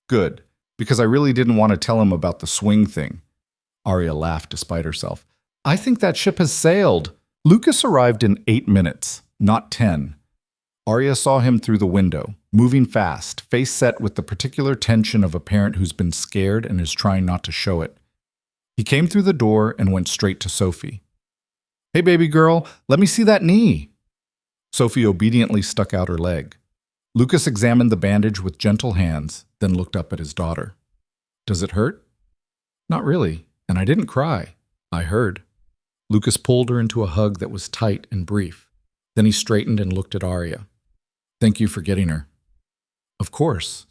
Good, because I really didn't want to tell him about the swing thing. Arya laughed despite herself. I think that ship has sailed. Lucas arrived in 8 minutes, not 10. Arya saw him through the window, moving fast, face set with the particular tension of a parent who's been scared and is trying not to show it. He came through the door and went straight to Sophie. Hey, baby girl, let me see that knee. Sophie obediently stuck out her leg. Lucas examined the bandage with gentle hands, then looked up at his daughter. Does it hurt? Not really, and I didn't cry. I heard. Lucas pulled her into a hug that was tight and brief. Then he straightened and looked at Arya. Thank you for getting her. Of course.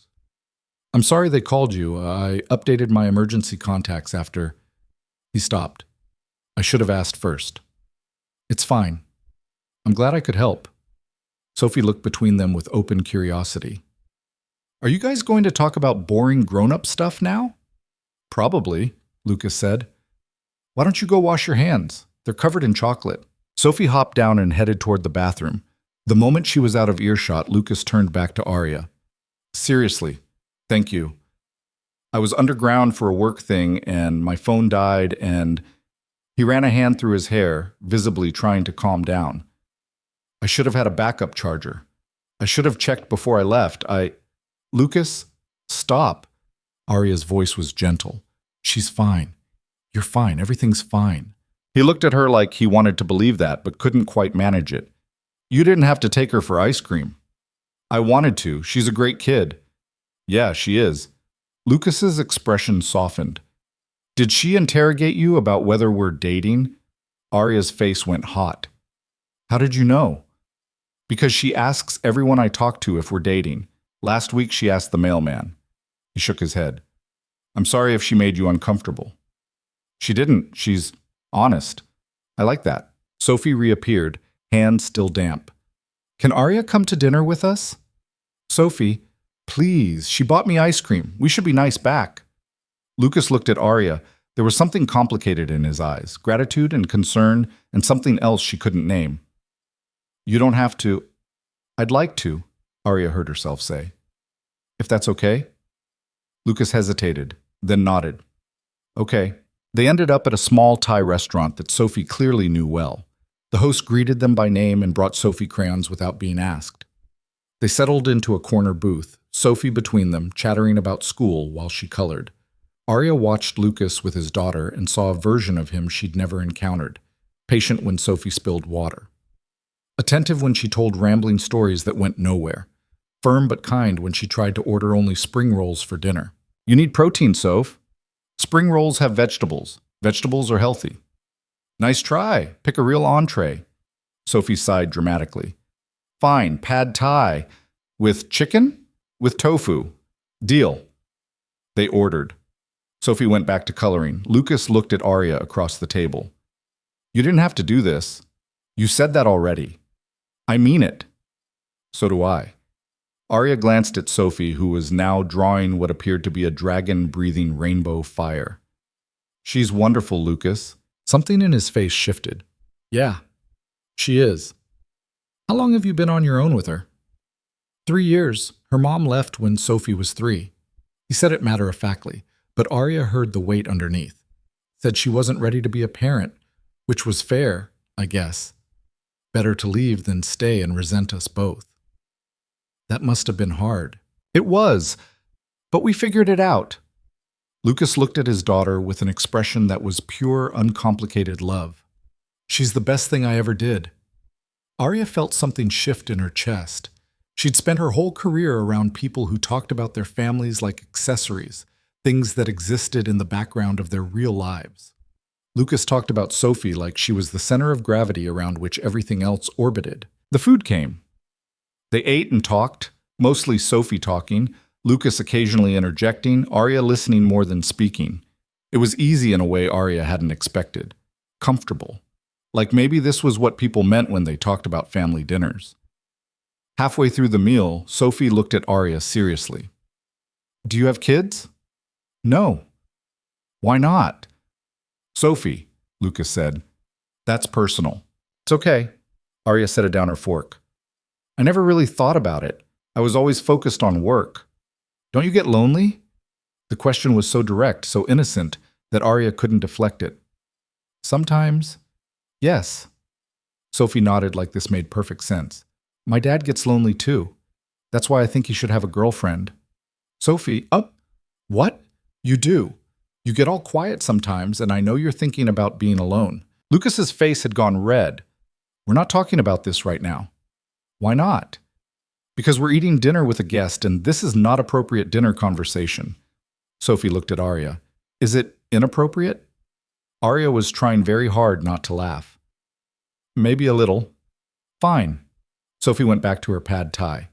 I'm sorry they called you. I updated my emergency contacts after... He stopped. I should have asked first. It's fine. I'm glad I could help. Sophie looked between them with open curiosity. Are you guys going to talk about boring grown-up stuff now? Probably, Lucas said. Why don't you go wash your hands? They're covered in chocolate. Sophie hopped down and headed toward the bathroom. The moment she was out of earshot, Lucas turned back to Arya. Seriously, thank you. I was underground for a work thing and my phone died and… He ran a hand through his hair, visibly trying to calm down. I should have had a backup charger. I should have checked before I left. Lucas, stop. Arya's voice was gentle. She's fine. You're fine. Everything's fine. He looked at her like he wanted to believe that, but couldn't quite manage it. You didn't have to take her for ice cream. I wanted to. She's a great kid. Yeah, she is. Lucas's expression softened. Did she interrogate you about whether we're dating? Arya's face went hot. How did you know? Because she asks everyone I talk to if we're dating. Last week she asked the mailman. He shook his head. I'm sorry if she made you uncomfortable. She didn't. She's honest. I like that. Sophie reappeared, hands still damp. Can Arya come to dinner with us? Sophie, please. She bought me ice cream. We should be nice back. Lucas looked at Arya. There was something complicated in his eyes, gratitude and concern, and something else she couldn't name. You don't have to. I'd like to, Arya heard herself say. If that's okay? Lucas hesitated, then nodded. Okay. They ended up at a small Thai restaurant that Sophie clearly knew well. The host greeted them by name and brought Sophie crayons without being asked. They settled into a corner booth, Sophie between them, chattering about school while she colored. Arya watched Lucas with his daughter and saw a version of him she'd never encountered, patient when Sophie spilled water. Attentive when she told rambling stories that went nowhere. Firm but kind when she tried to order only spring rolls for dinner. You need protein, Soph. Spring rolls have vegetables. Vegetables are healthy. Nice try. Pick a real entree. Sophie sighed dramatically. Fine, pad thai. With chicken? With tofu. Deal. They ordered. Sophie went back to coloring. Lucas looked at Arya across the table. You didn't have to do this. You said that already. I mean it. So do I. Arya glanced at Sophie, who was now drawing what appeared to be a dragon-breathing rainbow fire. She's wonderful, Lucas. Something in his face shifted. Yeah, she is. How long have you been on your own with her? 3 years. Her mom left when Sophie was 3. He said it matter-of-factly, but Arya heard the weight underneath. Said she wasn't ready to be a parent, which was fair, I guess. Better to leave than stay and resent us both. That must have been hard. It was, but we figured it out. Lucas looked at his daughter with an expression that was pure, uncomplicated love. She's the best thing I ever did. Arya felt something shift in her chest. She'd spent her whole career around people who talked about their families like accessories, things that existed in the background of their real lives. Lucas talked about Sophie like she was the center of gravity around which everything else orbited. The food came. They ate and talked, mostly Sophie talking, Lucas occasionally interjecting, Arya listening more than speaking. It was easy in a way Arya hadn't expected. Comfortable. Like maybe this was what people meant when they talked about family dinners. Halfway through the meal, Sophie looked at Arya seriously. Do you have kids? No. Why not? Sophie, Lucas said. That's personal. It's okay. Arya set it down her fork. I never really thought about it. I was always focused on work. Don't you get lonely? The question was so direct, so innocent, that Arya couldn't deflect it. Sometimes, yes. Sophie nodded like this made perfect sense. My dad gets lonely too. That's why I think he should have a girlfriend. Sophie, what? You do. You get all quiet sometimes, and I know you're thinking about being alone. Lucas's face had gone red. We're not talking about this right now. Why not? Because we're eating dinner with a guest, and this is not appropriate dinner conversation. Sophie looked at Arya. Is it inappropriate? Arya was trying very hard not to laugh. Maybe a little. Fine. Sophie went back to her pad thai.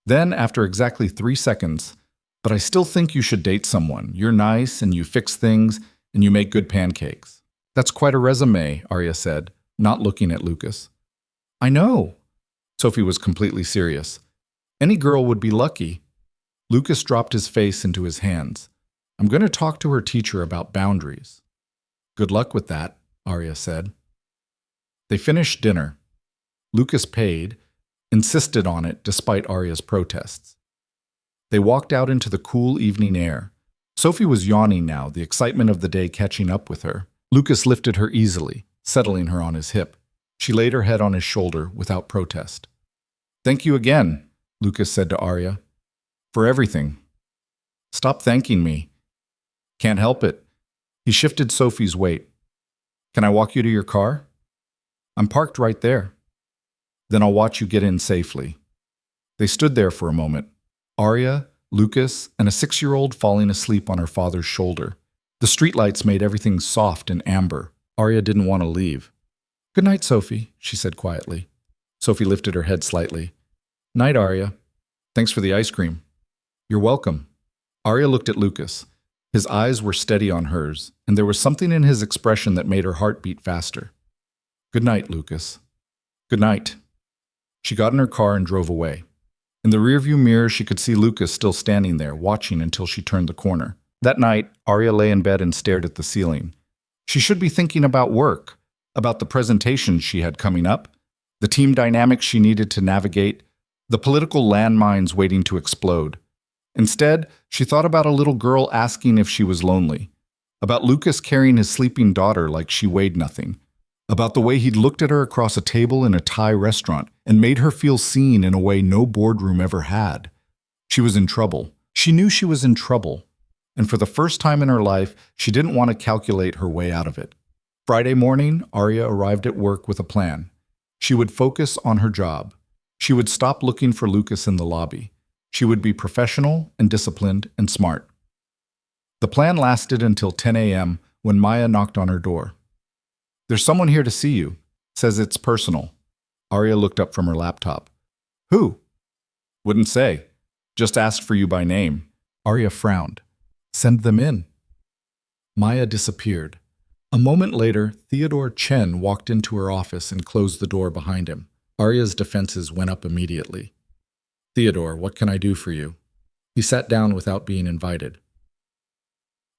Then, after exactly 3 seconds, but I still think you should date someone. You're nice, and you fix things, and you make good pancakes. That's quite a resume, Arya said, not looking at Lucas. I know. Sophie was completely serious. Any girl would be lucky. Lucas dropped his face into his hands. I'm going to talk to her teacher about boundaries. Good luck with that, Arya said. They finished dinner. Lucas paid, insisted on it despite Arya's protests. They walked out into the cool evening air. Sophie was yawning now, the excitement of the day catching up with her. Lucas lifted her easily, settling her on his hip. She laid her head on his shoulder without protest. Thank you again, Lucas said to Arya. For everything. Stop thanking me. Can't help it. He shifted Sophie's weight. Can I walk you to your car? I'm parked right there. Then I'll watch you get in safely. They stood there for a moment. Arya, Lucas, and a 6-year-old falling asleep on her father's shoulder. The streetlights made everything soft and amber. Arya didn't want to leave. Good night, Sophie, she said quietly. Sophie lifted her head slightly. Night, Arya. Thanks for the ice cream. You're welcome. Arya looked at Lucas. His eyes were steady on hers, and there was something in his expression that made her heart beat faster. Good night, Lucas. Good night. She got in her car and drove away. In the rearview mirror, she could see Lucas still standing there, watching until she turned the corner. That night, Arya lay in bed and stared at the ceiling. She should be thinking about work, about the presentations she had coming up, the team dynamics she needed to navigate, the political landmines waiting to explode. Instead, she thought about a little girl asking if she was lonely, about Lucas carrying his sleeping daughter like she weighed nothing, about the way he'd looked at her across a table in a Thai restaurant and made her feel seen in a way no boardroom ever had. She was in trouble. She knew she was in trouble. And for the first time in her life, she didn't want to calculate her way out of it. Friday morning, Arya arrived at work with a plan. She would focus on her job. She would stop looking for Lucas in the lobby. She would be professional and disciplined and smart. The plan lasted until 10 a.m. when Maya knocked on her door. There's someone here to see you. Says it's personal. Arya looked up from her laptop. Who? Wouldn't say. Just asked for you by name. Arya frowned. Send them in. Maya disappeared. A moment later, Theodore Chen walked into her office and closed the door behind him. Arya's defenses went up immediately. Theodore, what can I do for you? He sat down without being invited.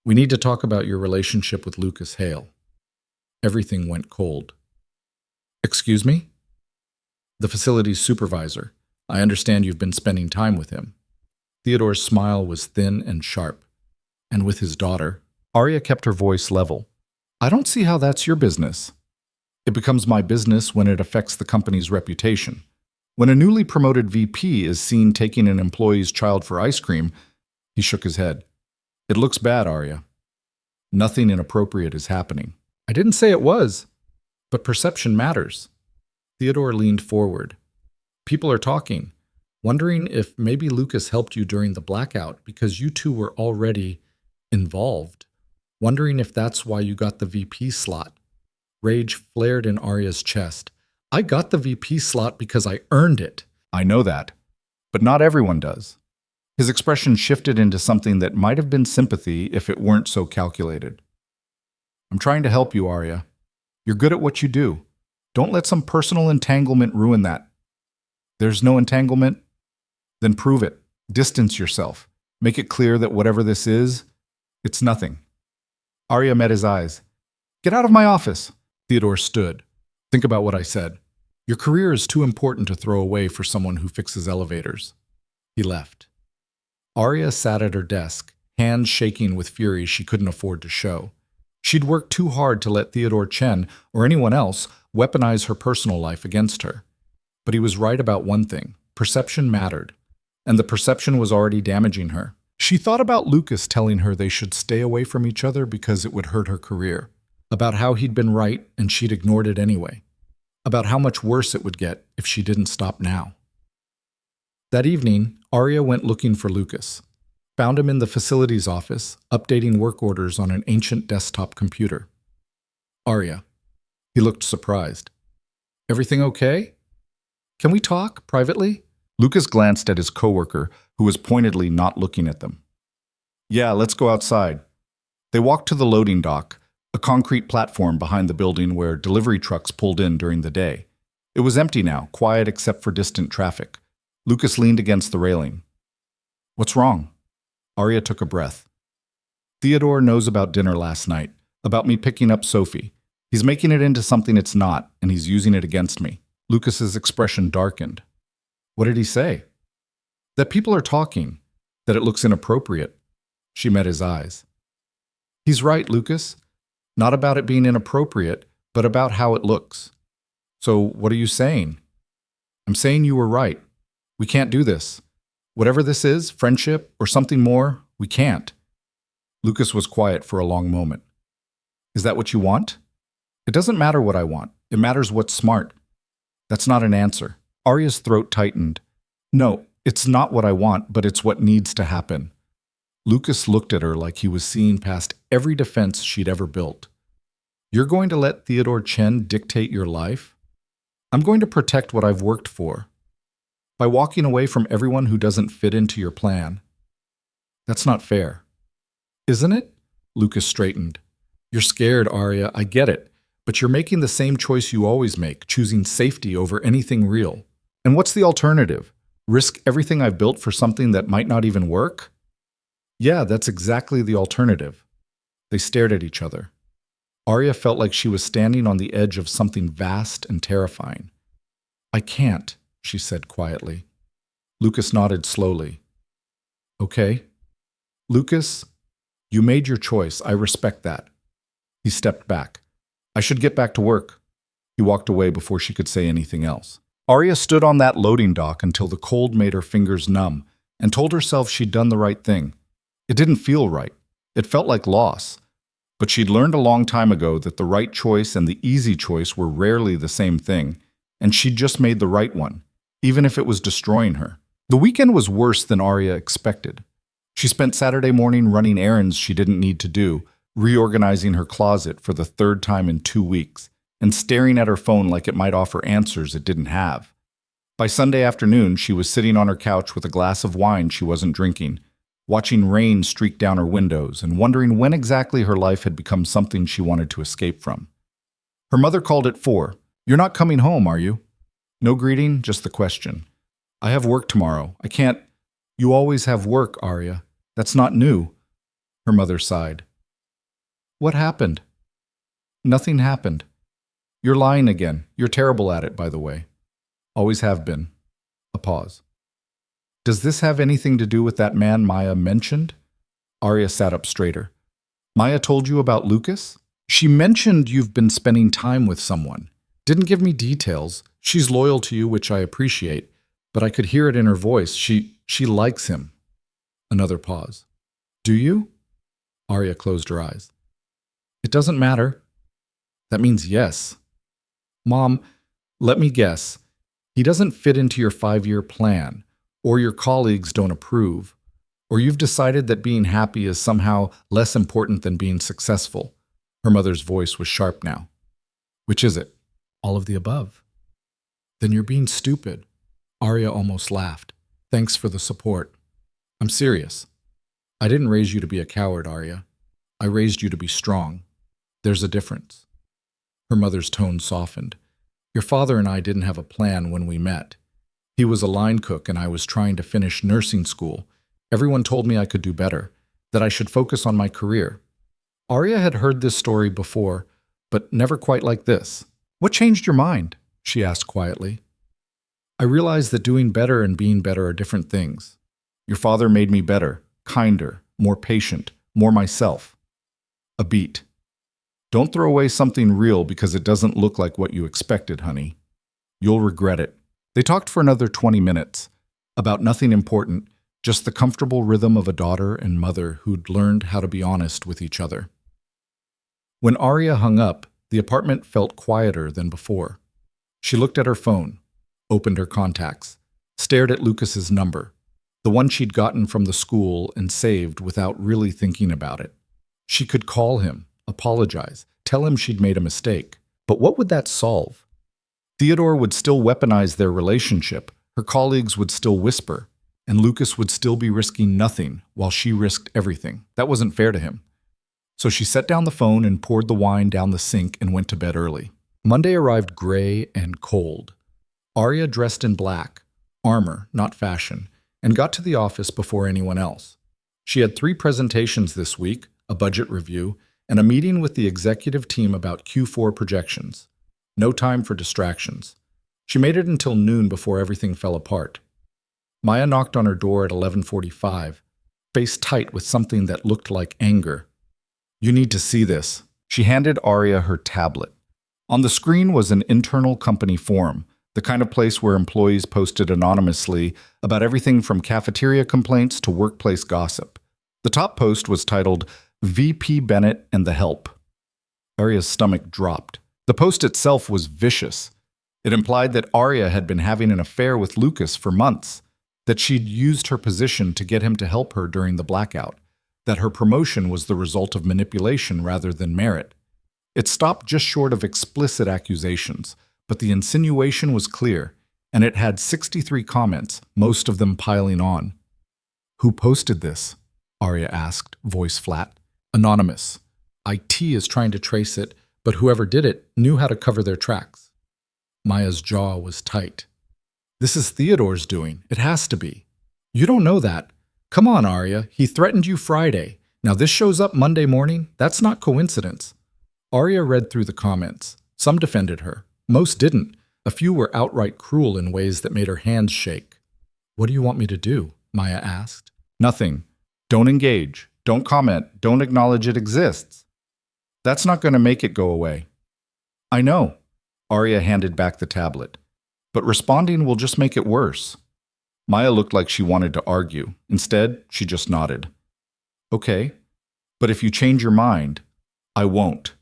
We need to talk about your relationship with Lucas Hale. Everything went cold. Excuse me? The facility's supervisor. I understand you've been spending time with him. Theodore's smile was thin and sharp. And with his daughter, Arya kept her voice level. I don't see how that's your business. It becomes my business when it affects the company's reputation. When a newly promoted VP is seen taking an employee's child for ice cream, he shook his head. It looks bad, Arya. Nothing inappropriate is happening. I didn't say it was, but perception matters. Theodore leaned forward. People are talking, wondering if maybe Lucas helped you during the blackout because you two were already involved. Wondering if that's why you got the VP slot. Rage flared in Arya's chest. I got the VP slot because I earned it. I know that, but not everyone does. His expression shifted into something that might have been sympathy if it weren't so calculated. I'm trying to help you, Arya. You're good at what you do. Don't let some personal entanglement ruin that. There's no entanglement? Then prove it. Distance yourself. Make it clear that whatever this is, it's nothing. Arya met his eyes. Get out of my office. Theodore stood. Think about what I said. Your career is too important to throw away for someone who fixes elevators. He left. Arya sat at her desk, hands shaking with fury she couldn't afford to show. She'd worked too hard to let Theodore Chen or anyone else weaponize her personal life against her. But he was right about one thing. Perception mattered. And the perception was already damaging her. She thought about Lucas telling her they should stay away from each other because it would hurt her career. About how he'd been right and she'd ignored it anyway. About how much worse it would get if she didn't stop now. That evening, Arya went looking for Lucas. Found him in the facilities office, updating work orders on an ancient desktop computer. Arya. He looked surprised. Everything okay? Can we talk privately? Lucas glanced at his coworker, who was pointedly not looking at them. Yeah, let's go outside. They walked to the loading dock. a concrete platform behind the building where delivery trucks pulled in during the day. It was empty now, quiet except for distant traffic. Lucas leaned against the railing. What's wrong? Arya took a breath. Theodore knows about dinner last night, about me picking up Sophie. He's making it into something it's not, and he's using it against me. Lucas's expression darkened. What did he say? That people are talking, that it looks inappropriate. She met his eyes. He's right, Lucas. Not about it being inappropriate, but about how it looks. So what are you saying? I'm saying you were right. We can't do this. Whatever this is, friendship or something more, we can't. Lucas was quiet for a long moment. Is that what you want? It doesn't matter what I want. It matters what's smart. That's not an answer. Arya's throat tightened. No, it's not what I want, but it's what needs to happen. Lucas looked at her like he was seeing past every defense she'd ever built. You're going to let Theodore Chen dictate your life? I'm going to protect what I've worked for. By walking away from everyone who doesn't fit into your plan. That's not fair. Isn't it? Lucas straightened. You're scared, Arya, I get it. But you're making the same choice you always make, choosing safety over anything real. And what's the alternative? Risk everything I've built for something that might not even work? Yeah, that's exactly the alternative. They stared at each other. Arya felt like she was standing on the edge of something vast and terrifying. I can't, she said quietly. Lucas nodded slowly. Okay. Lucas, you made your choice. I respect that. He stepped back. I should get back to work. He walked away before she could say anything else. Arya stood on that loading dock until the cold made her fingers numb and told herself she'd done the right thing. It didn't feel right. It felt like loss. But she'd learned a long time ago that the right choice and the easy choice were rarely the same thing, and she'd just made the right one, even if it was destroying her. The weekend was worse than Arya expected. She spent Saturday morning running errands she didn't need to do, reorganizing her closet for the third time in 2 weeks, and staring at her phone like it might offer answers it didn't have. By Sunday afternoon, she was sitting on her couch with a glass of wine she wasn't drinking, watching rain streak down her windows and wondering when exactly her life had become something she wanted to escape from. Her mother called at 4. You're not coming home, are you? No greeting, just the question. I have work tomorrow. I can't. You always have work, Arya. That's not new. Her mother sighed. What happened? Nothing happened. You're lying again. You're terrible at it, by the way. Always have been. A pause. Does this have anything to do with that man Maya mentioned? Arya sat up straighter. Maya told you about Lucas? She mentioned you've been spending time with someone. Didn't give me details. She's loyal to you, which I appreciate, but I could hear it in her voice. She likes him. Another pause. Do you? Arya closed her eyes. It doesn't matter. That means yes. Mom, let me guess. He doesn't fit into your 5-year plan. Or your colleagues don't approve, or you've decided that being happy is somehow less important than being successful. Her mother's voice was sharp now. Which is it? All of the above. Then you're being stupid. Arya almost laughed. Thanks for the support. I'm serious. I didn't raise you to be a coward, Arya. I raised you to be strong. There's a difference. Her mother's tone softened. Your father and I didn't have a plan when we met. He was a line cook and I was trying to finish nursing school. Everyone told me I could do better, that I should focus on my career. Arya had heard this story before, but never quite like this. What changed your mind? She asked quietly. I realized that doing better and being better are different things. Your father made me better, kinder, more patient, more myself. A beat. Don't throw away something real because it doesn't look like what you expected, honey. You'll regret it. They talked for another 20 minutes, about nothing important, just the comfortable rhythm of a daughter and mother who'd learned how to be honest with each other. When Arya hung up, the apartment felt quieter than before. She looked at her phone, opened her contacts, stared at Lucas's number, the one she'd gotten from the school and saved without really thinking about it. She could call him, apologize, tell him she'd made a mistake. But what would that solve? Theodore would still weaponize their relationship, her colleagues would still whisper, and Lucas would still be risking nothing while she risked everything. That wasn't fair to him. So she set down the phone and poured the wine down the sink and went to bed early. Monday arrived gray and cold. Arya dressed in black, armor, not fashion, and got to the office before anyone else. She had 3 presentations this week, a budget review, and a meeting with the executive team about Q4 projections. No time for distractions. She made it until noon before everything fell apart. Maya knocked on her door at 11:45, face tight with something that looked like anger. "You need to see this." She handed Arya her tablet. On the screen was an internal company forum, the kind of place where employees posted anonymously about everything from cafeteria complaints to workplace gossip. The top post was titled, "VP Bennett and the Help." Arya's stomach dropped. The post itself was vicious. It implied that Arya had been having an affair with Lucas for months, that she'd used her position to get him to help her during the blackout, that her promotion was the result of manipulation rather than merit. It stopped just short of explicit accusations, but the insinuation was clear, and it had 63 comments, most of them piling on. "Who posted this?" Arya asked, voice flat. "Anonymous. IT is trying to trace it, but whoever did it knew how to cover their tracks." Maya's jaw was tight. "This is Theodore's doing. It has to be." "You don't know that. Come on, Arya. He threatened you Friday. Now this shows up Monday morning? That's not coincidence." Arya read through the comments. Some defended her. Most didn't. A few were outright cruel in ways that made her hands shake. "What do you want me to do?" Maya asked. "Nothing. Don't engage. Don't comment. Don't acknowledge it exists. That's not going to make it go away." "I know." Arya handed back the tablet. "But responding will just make it worse." Maya looked like she wanted to argue. Instead, she just nodded. "Okay, but if you change your mind, I won't."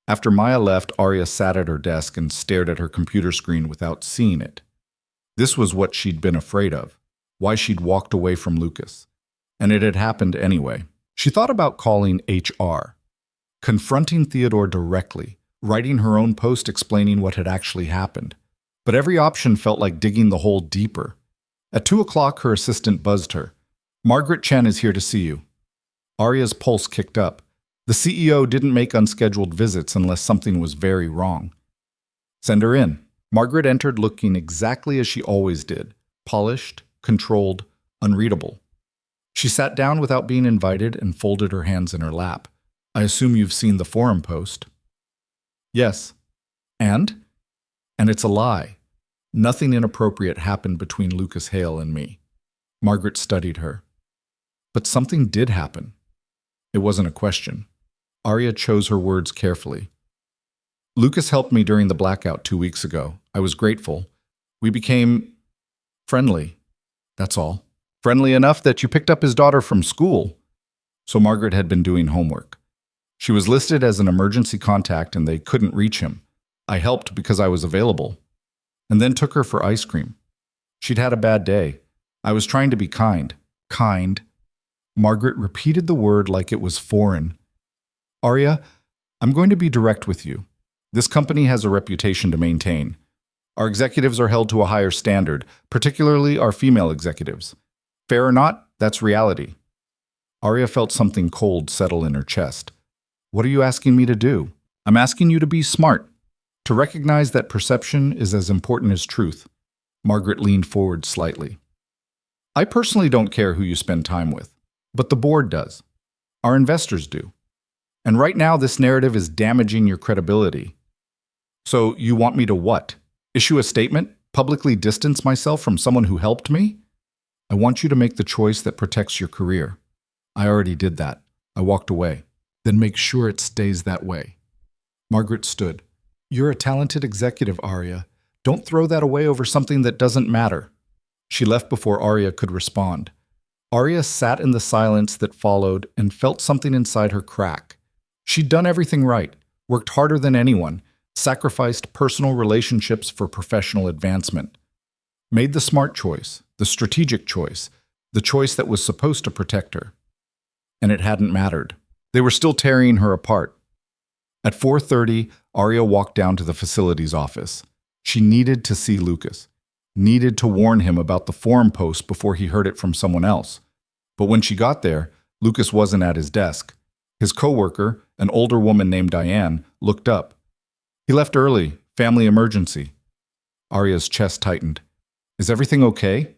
After Maya left, Arya sat at her desk and stared at her computer screen without seeing it. This was what she'd been afraid of, why she'd walked away from Lucas. And it had happened anyway. She thought about calling HR, confronting Theodore directly, writing her own post explaining what had actually happened. But every option felt like digging the hole deeper. At 2 o'clock, her assistant buzzed her. "Margaret Chen is here to see you." Arya's pulse kicked up. The CEO didn't make unscheduled visits unless something was very wrong. "Send her in." Margaret entered looking exactly as she always did, polished, controlled, unreadable. She sat down without being invited and folded her hands in her lap. "I assume you've seen the forum post." "Yes." And it's a lie. Nothing inappropriate happened between Lucas Hale and me. Margaret studied her. But something did happen. It wasn't a question. Arya chose her words carefully. "Lucas helped me during the blackout 2 weeks ago. I was grateful. We became friendly. That's all. Friendly enough that you picked up his daughter from school." So Margaret had been doing homework. She was listed as an emergency contact and they couldn't reach him. I helped because I was available. And then took her for ice cream. She'd had a bad day. I was trying to be kind. Kind. Margaret repeated the word like it was foreign. "Arya, I'm going to be direct with you. This company has a reputation to maintain. Our executives are held to a higher standard, particularly our female executives. Fair or not, that's reality." Arya felt something cold settle in her chest. "What are you asking me to do?" "I'm asking you to be smart, to recognize that perception is as important as truth." Margaret leaned forward slightly. "I personally don't care who you spend time with, but the board does. Our investors do. And right now, this narrative is damaging your credibility. So you want me to what? Issue a statement? Publicly distance myself from someone who helped me? I want you to make the choice that protects your career. I already did that. I walked away. Then make sure it stays that way." Margaret stood. "You're a talented executive, Arya. Don't throw that away over something that doesn't matter." She left before Arya could respond. Arya sat in the silence that followed and felt something inside her crack. She'd done everything right, worked harder than anyone, sacrificed personal relationships for professional advancement. Made the smart choice, the strategic choice, the choice that was supposed to protect her. And it hadn't mattered. They were still tearing her apart. At 4:30, Arya walked down to the facilities office. She needed to see Lucas, needed to warn him about the forum post before he heard it from someone else. But when she got there, Lucas wasn't at his desk. His coworker, an older woman named Diane, looked up. He left early, family emergency. Arya's chest tightened. Is everything okay?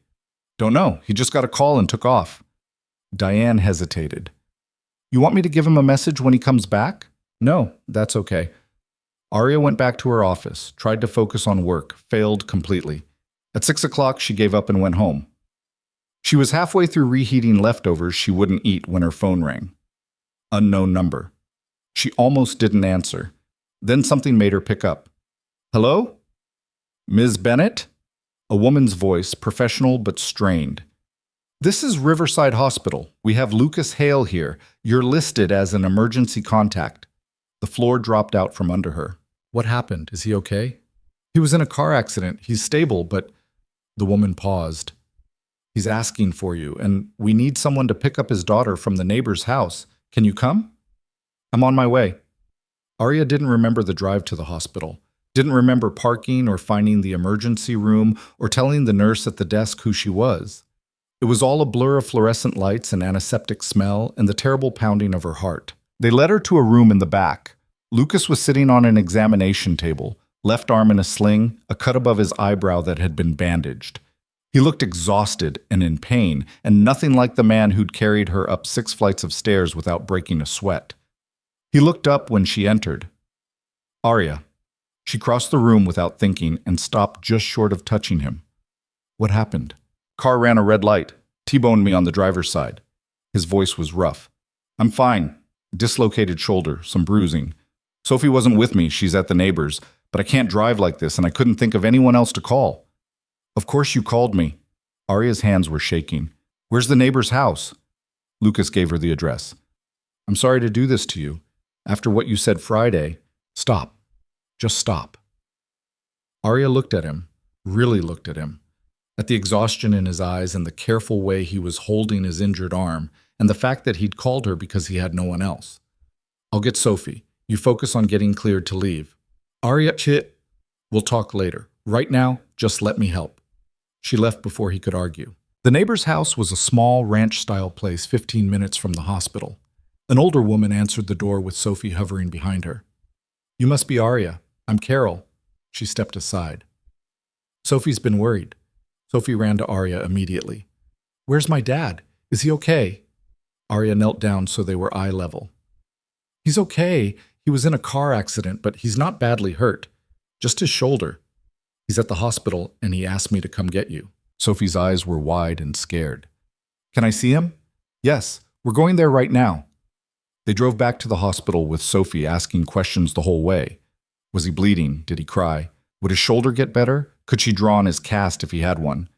Don't know. He just got a call and took off. Diane hesitated. You want me to give him a message when he comes back? No, that's okay. Arya went back to her office, tried to focus on work, failed completely. At 6 o'clock, she gave up and went home. She was halfway through reheating leftovers she wouldn't eat when her phone rang. Unknown number. She almost didn't answer. Then something made her pick up. Hello? Ms. Bennett? A woman's voice, professional but strained. This is Riverside Hospital. We have Lucas Hale here. You're listed as an emergency contact. The floor dropped out from under her. What happened? Is he okay? He was in a car accident. He's stable, but... The woman paused. He's asking for you, and we need someone to pick up his daughter from the neighbor's house. Can you come? I'm on my way. Arya didn't remember the drive to the hospital, didn't remember parking or finding the emergency room or telling the nurse at the desk who she was. It was all a blur of fluorescent lights and antiseptic smell and the terrible pounding of her heart. They led her to a room in the back. Lucas was sitting on an examination table, left arm in a sling, a cut above his eyebrow that had been bandaged. He looked exhausted and in pain, and nothing like the man who'd carried her up 6 flights of stairs without breaking a sweat. He looked up when she entered. Arya. She crossed the room without thinking and stopped just short of touching him. What happened? Car ran a red light, T-boned me on the driver's side. His voice was rough. I'm fine. Dislocated shoulder, some bruising. Sophie wasn't with me, she's at the neighbor's, but I can't drive like this and I couldn't think of anyone else to call. Of course you called me. Arya's hands were shaking. Where's the neighbor's house? Lucas gave her the address. I'm sorry to do this to you. After what you said Friday, stop. Just stop. Arya looked at him, really looked at him, at the exhaustion in his eyes and the careful way he was holding his injured arm, and the fact that he'd called her because he had no one else. I'll get Sophie. You focus on getting cleared to leave. Arya, we'll talk later. Right now, just let me help. She left before he could argue. The neighbor's house was a small ranch-style place 15 minutes from the hospital. An older woman answered the door with Sophie hovering behind her. You must be Arya. I'm Carol. She stepped aside. Sophie's been worried. Sophie ran to Arya immediately. Where's my dad? Is he okay? Arya knelt down so they were eye level. He's okay. He was in a car accident, but he's not badly hurt. Just his shoulder. He's at the hospital, and he asked me to come get you. Sophie's eyes were wide and scared. Can I see him? Yes, we're going there right now. They drove back to the hospital with Sophie asking questions the whole way. Was he bleeding? Did he cry? Would his shoulder get better? Could she draw on his cast if he had one?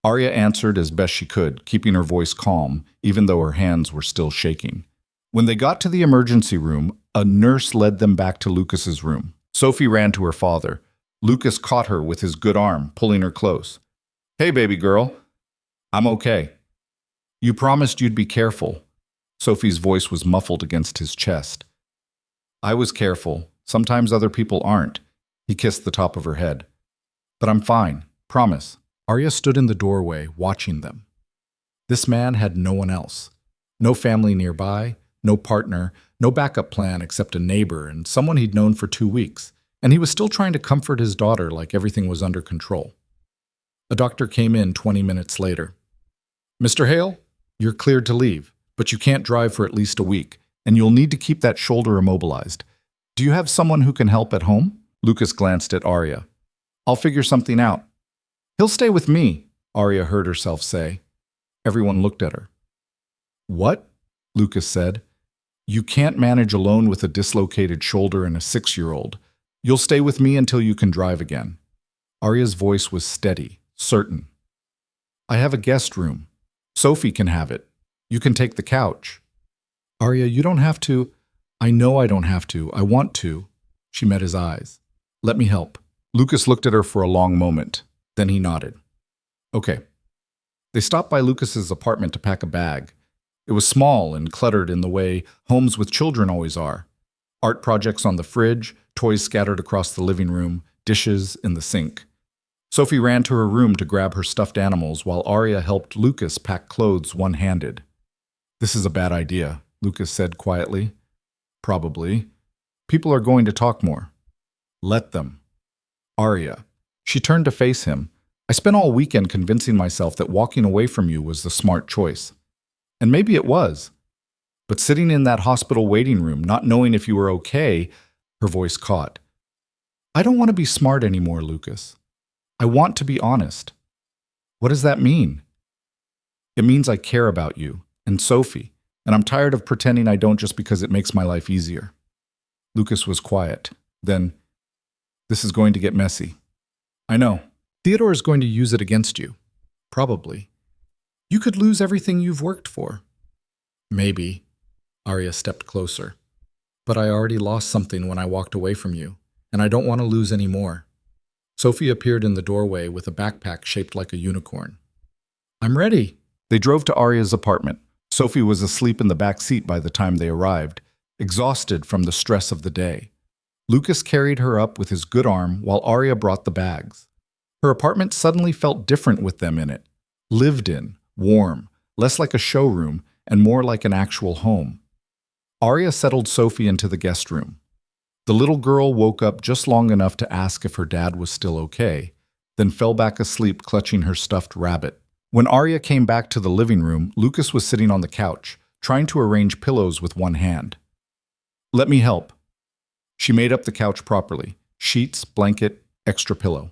Arya answered as best she could, keeping her voice calm, even though her hands were still shaking. When they got to the emergency room, a nurse led them back to Lucas's room. Sophie ran to her father. Lucas caught her with his good arm, pulling her close. Hey, baby girl. I'm okay. You promised you'd be careful. Sophie's voice was muffled against his chest. I was careful. Sometimes other people aren't. He kissed the top of her head. But I'm fine. Promise. Arya stood in the doorway, watching them. This man had no one else. No family nearby, no partner, no backup plan except a neighbor and someone he'd known for 2 weeks. And he was still trying to comfort his daughter like everything was under control. A doctor came in 20 minutes later. Mr. Hale, you're cleared to leave, but you can't drive for at least a week, and you'll need to keep that shoulder immobilized. Do you have someone who can help at home? Lucas glanced at Arya. I'll figure something out. He'll stay with me, Arya heard herself say. Everyone looked at her. What? Lucas said. You can't manage alone with a dislocated shoulder and a 6-year-old. You'll stay with me until you can drive again. Arya's voice was steady, certain. I have a guest room. Sophie can have it. You can take the couch. Arya, you don't have to. I know I don't have to. I want to. She met his eyes. Let me help. Lucas looked at her for a long moment. Then he nodded. Okay. They stopped by Lucas's apartment to pack a bag. It was small and cluttered in the way homes with children always are. Art projects on the fridge, toys scattered across the living room, dishes in the sink. Sophie ran to her room to grab her stuffed animals while Arya helped Lucas pack clothes one-handed. This is a bad idea, Lucas said quietly. Probably. People are going to talk more. Let them. Arya. She turned to face him. I spent all weekend convincing myself that walking away from you was the smart choice. And maybe it was. But sitting in that hospital waiting room, not knowing if you were okay, her voice caught. I don't want to be smart anymore, Lucas. I want to be honest. What does that mean? It means I care about you and Sophie, and I'm tired of pretending I don't just because it makes my life easier. Lucas was quiet. Then, this is going to get messy. I know. Theodore is going to use it against you. Probably. You could lose everything you've worked for. Maybe. Arya stepped closer. But I already lost something when I walked away from you, and I don't want to lose any more. Sophie appeared in the doorway with a backpack shaped like a unicorn. I'm ready. They drove to Arya's apartment. Sophie was asleep in the back seat by the time they arrived, exhausted from the stress of the day. Lucas carried her up with his good arm while Arya brought the bags. Her apartment suddenly felt different with them in it. Lived in, warm, less like a showroom, and more like an actual home. Arya settled Sophie into the guest room. The little girl woke up just long enough to ask if her dad was still okay, then fell back asleep clutching her stuffed rabbit. When Arya came back to the living room, Lucas was sitting on the couch, trying to arrange pillows with one hand. Let me help. She made up the couch properly. Sheets, blanket, extra pillow.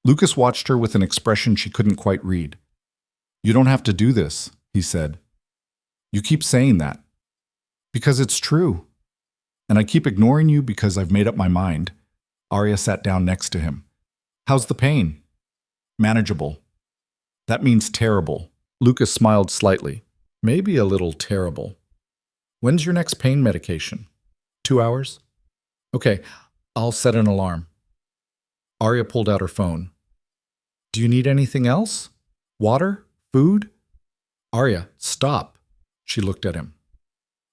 Lucas watched her with an expression she couldn't quite read. You don't have to do this, he said. You keep saying that. Because it's true. And I keep ignoring you because I've made up my mind. Arya sat down next to him. How's the pain? Manageable. That means terrible. Lucas smiled slightly. Maybe a little terrible. When's your next pain medication? 2 hours? Okay, I'll set an alarm. Arya pulled out her phone. Do you need anything else? Water? Food? Arya, stop. She looked at him.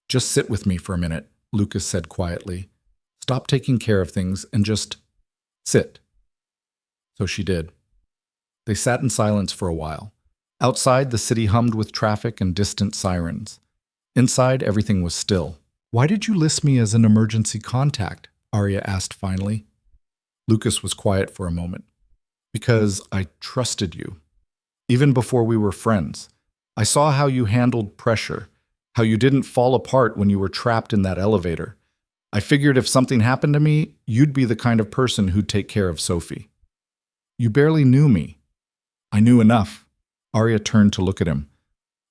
Just sit with me for a minute, Lucas said quietly. Stop taking care of things and just sit. So she did. They sat in silence for a while. Outside, the city hummed with traffic and distant sirens. Inside, everything was still. Why did you list me as an emergency contact? Arya asked finally. Lucas was quiet for a moment. Because I trusted you. Even before we were friends. I saw how you handled pressure, how you didn't fall apart when you were trapped in that elevator. I figured if something happened to me, you'd be the kind of person who'd take care of Sophie. You barely knew me. I knew enough. Arya turned to look at him.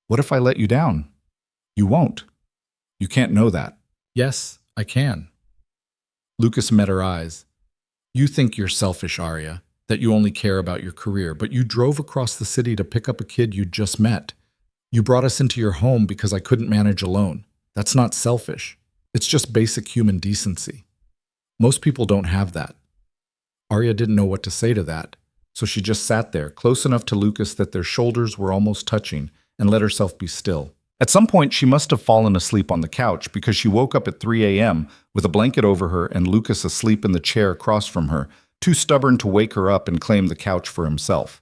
What if I let you down? You won't. You can't know that. Yes, I can. Lucas met her eyes. You think you're selfish, Arya, that you only care about your career, but you drove across the city to pick up a kid you'd just met. You brought us into your home because I couldn't manage alone. That's not selfish. It's just basic human decency. Most people don't have that. Arya didn't know what to say to that, so she just sat there, close enough to Lucas that their shoulders were almost touching, and let herself be still. At some point, she must have fallen asleep on the couch because she woke up at 3 a.m. with a blanket over her and Lucas asleep in the chair across from her, too stubborn to wake her up and claim the couch for himself.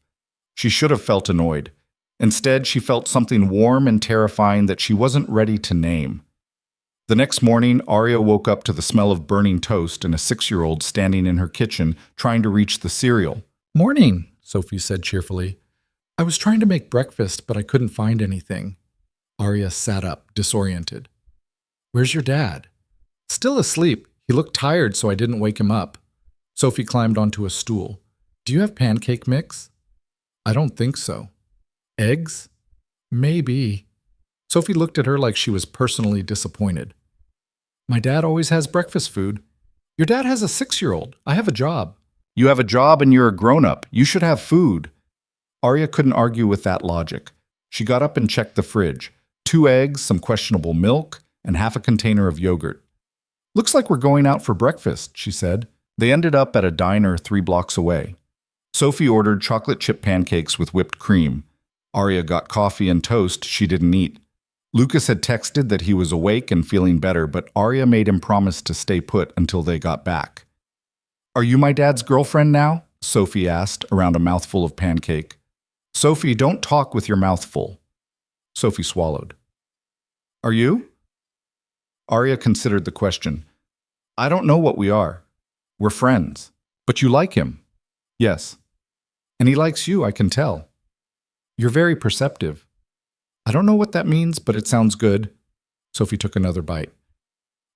She should have felt annoyed. Instead, she felt something warm and terrifying that she wasn't ready to name. The next morning, Arya woke up to the smell of burning toast and a 6-year-old standing in her kitchen trying to reach the cereal. Morning, Sophie said cheerfully. I was trying to make breakfast, but I couldn't find anything. Arya sat up, disoriented. Where's your dad? Still asleep. He looked tired, so I didn't wake him up. Sophie climbed onto a stool. Do you have pancake mix? I don't think so. Eggs? Maybe. Sophie looked at her like she was personally disappointed. My dad always has breakfast food. Your dad has a 6-year-old. I have a job. You have a job and you're a grown-up. You should have food. Arya couldn't argue with that logic. She got up and checked the fridge. 2 eggs, some questionable milk, and half a container of yogurt. Looks like we're going out for breakfast, she said. They ended up at a diner 3 blocks away. Sophie ordered chocolate chip pancakes with whipped cream. Arya got coffee and toast she didn't eat. Lucas had texted that he was awake and feeling better, but Arya made him promise to stay put until they got back. Are you my dad's girlfriend now? Sophie asked, around a mouthful of pancake. Sophie, don't talk with your mouth full. Sophie swallowed. Are you? Arya considered the question. I don't know what we are. We're friends. But you like him. Yes. And he likes you, I can tell. You're very perceptive. I don't know what that means, but it sounds good. Sophie took another bite.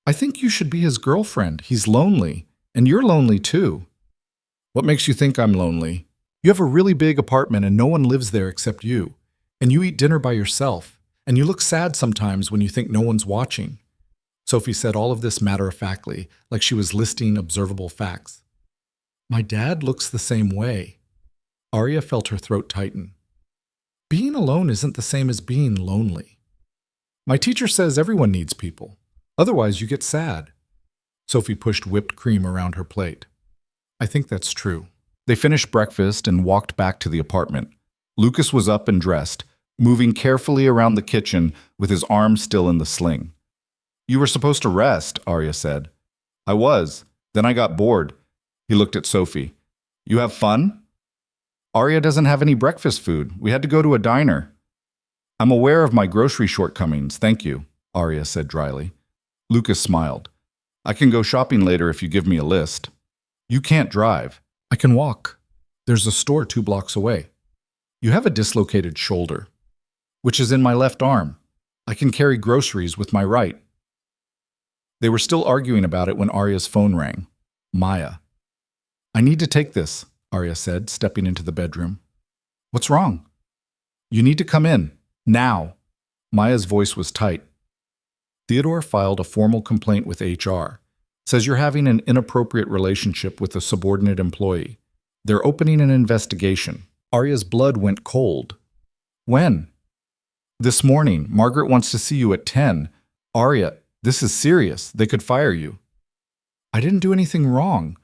I think you should be his girlfriend. He's lonely. And you're lonely too. What makes you think I'm lonely? You have a really big apartment and no one lives there except you. And you eat dinner by yourself. And you look sad sometimes when you think no one's watching. Sophie said all of this matter-of-factly, like she was listing observable facts. My dad looks the same way. Arya felt her throat tighten. Being alone isn't the same as being lonely. My teacher says everyone needs people. Otherwise, you get sad. Sophie pushed whipped cream around her plate. I think that's true. They finished breakfast and walked back to the apartment. Lucas was up and dressed, moving carefully around the kitchen with his arm still in the sling. You were supposed to rest, Arya said. I was. Then I got bored. He looked at Sophie. You have fun? Arya doesn't have any breakfast food. We had to go to a diner. I'm aware of my grocery shortcomings, thank you, Arya said dryly. Lucas smiled. I can go shopping later if you give me a list. You can't drive. I can walk. There's a store 2 blocks away. You have a dislocated shoulder, which is in my left arm. I can carry groceries with my right. They were still arguing about it when Arya's phone rang. Maya. I need to take this, Arya said, stepping into the bedroom. What's wrong? You need to come in. Now. Maya's voice was tight. Theodore filed a formal complaint with HR. Says you're having an inappropriate relationship with a subordinate employee. They're opening an investigation. Arya's blood went cold. When? This morning. Margaret wants to see you at 10. Arya, this is serious. They could fire you. I didn't do anything wrong.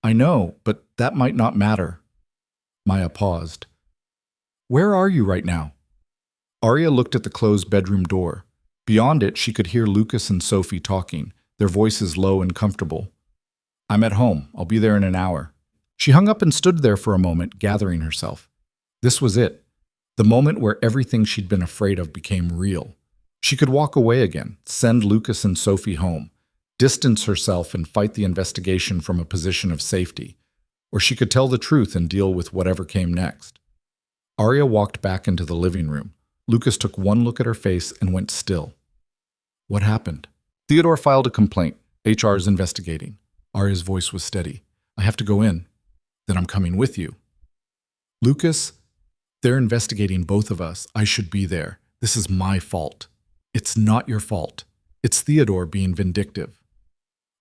I know, but that might not matter. Maya paused. Where are you right now? Arya looked at the closed bedroom door. Beyond it, she could hear Lucas and Sophie talking, their voices low and comfortable. I'm at home. I'll be there in an hour. She hung up and stood there for a moment, gathering herself. This was it. The moment where everything she'd been afraid of became real. She could walk away again, send Lucas and Sophie home, distance herself and fight the investigation from a position of safety. Or she could tell the truth and deal with whatever came next. Arya walked back into the living room. Lucas took one look at her face and went still. What happened? Theodore filed a complaint. HR is investigating. Arya's voice was steady. I have to go in. Then I'm coming with you. Lucas, they're investigating both of us. I should be there. This is my fault. It's not your fault. It's Theodore being vindictive.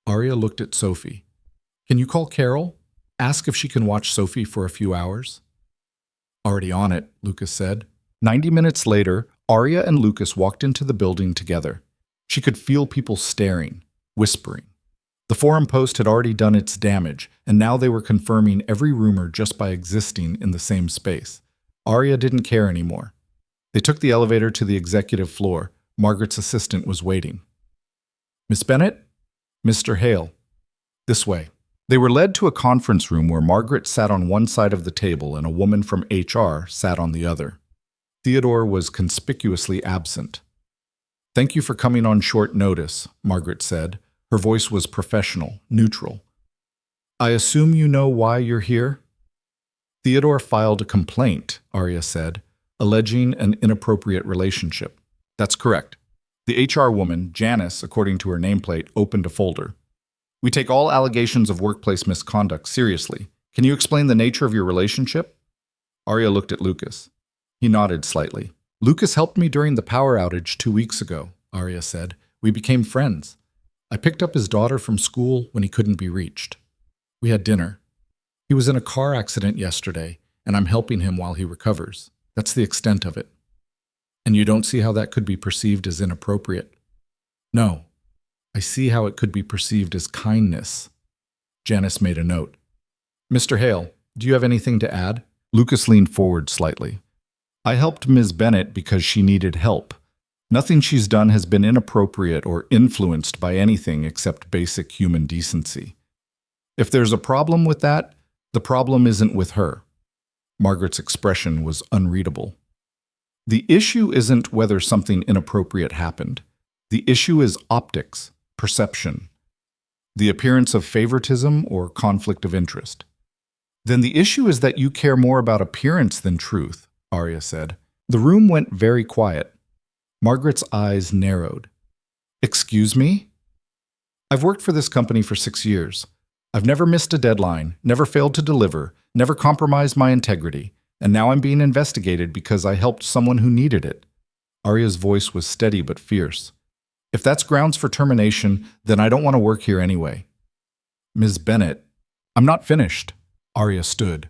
Arya looked at Sophie. Can you call Carol? Ask if she can watch Sophie for a few hours. Already on it, Lucas said. 90 minutes later, Arya and Lucas walked into the building together. She could feel people staring, whispering. The Forum Post had already done its damage, and now they were confirming every rumor just by existing in the same space. Arya didn't care anymore. They took the elevator to the executive floor. Margaret's assistant was waiting. Miss Bennett? Mr. Hale. This way. They were led to a conference room where Margaret sat on one side of the table and a woman from HR sat on the other. Theodore was conspicuously absent. Thank you for coming on short notice, Margaret said. Her voice was professional, neutral. I assume you know why you're here? Theodore filed a complaint, Arya said, alleging an inappropriate relationship. That's correct. The HR woman, Janice, according to her nameplate, opened a folder. We take all allegations of workplace misconduct seriously. Can you explain the nature of your relationship? Arya looked at Lucas. He nodded slightly. Lucas helped me during the power outage 2 weeks ago, Arya said. We became friends. I picked up his daughter from school when he couldn't be reached. We had dinner. He was in a car accident yesterday, and I'm helping him while he recovers. That's the extent of it. And you don't see how that could be perceived as inappropriate? No. I see how it could be perceived as kindness. Janice made a note. Mr. Hale, do you have anything to add? Lucas leaned forward slightly. I helped Ms. Bennett because she needed help. Nothing she's done has been inappropriate or influenced by anything except basic human decency. If there's a problem with that, the problem isn't with her. Margaret's expression was unreadable. The issue isn't whether something inappropriate happened. The issue is optics, perception, the appearance of favoritism or conflict of interest. Then the issue is that you care more about appearance than truth, Arya said. The room went very quiet. Margaret's eyes narrowed. Excuse me? I've worked for this company for 6 years. I've never missed a deadline, never failed to deliver, never compromised my integrity, and now I'm being investigated because I helped someone who needed it. Arya's voice was steady but fierce. If that's grounds for termination, then I don't want to work here anyway. Ms. Bennett, I'm not finished. Arya stood.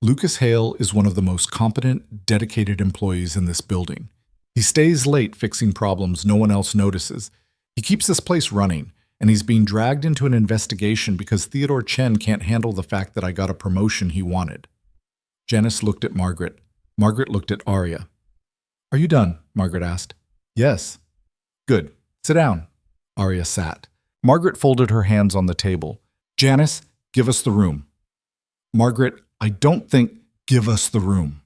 Lucas Hale is one of the most competent, dedicated employees in this building. He stays late fixing problems no one else notices. He keeps this place running, and he's being dragged into an investigation because Theodore Chen can't handle the fact that I got a promotion he wanted. Janice looked at Margaret. Margaret looked at Arya. Are you done? Margaret asked. Yes. Good. Sit down. Arya sat. Margaret folded her hands on the table. Janice, give us the room. Margaret, I don't think, give us the room.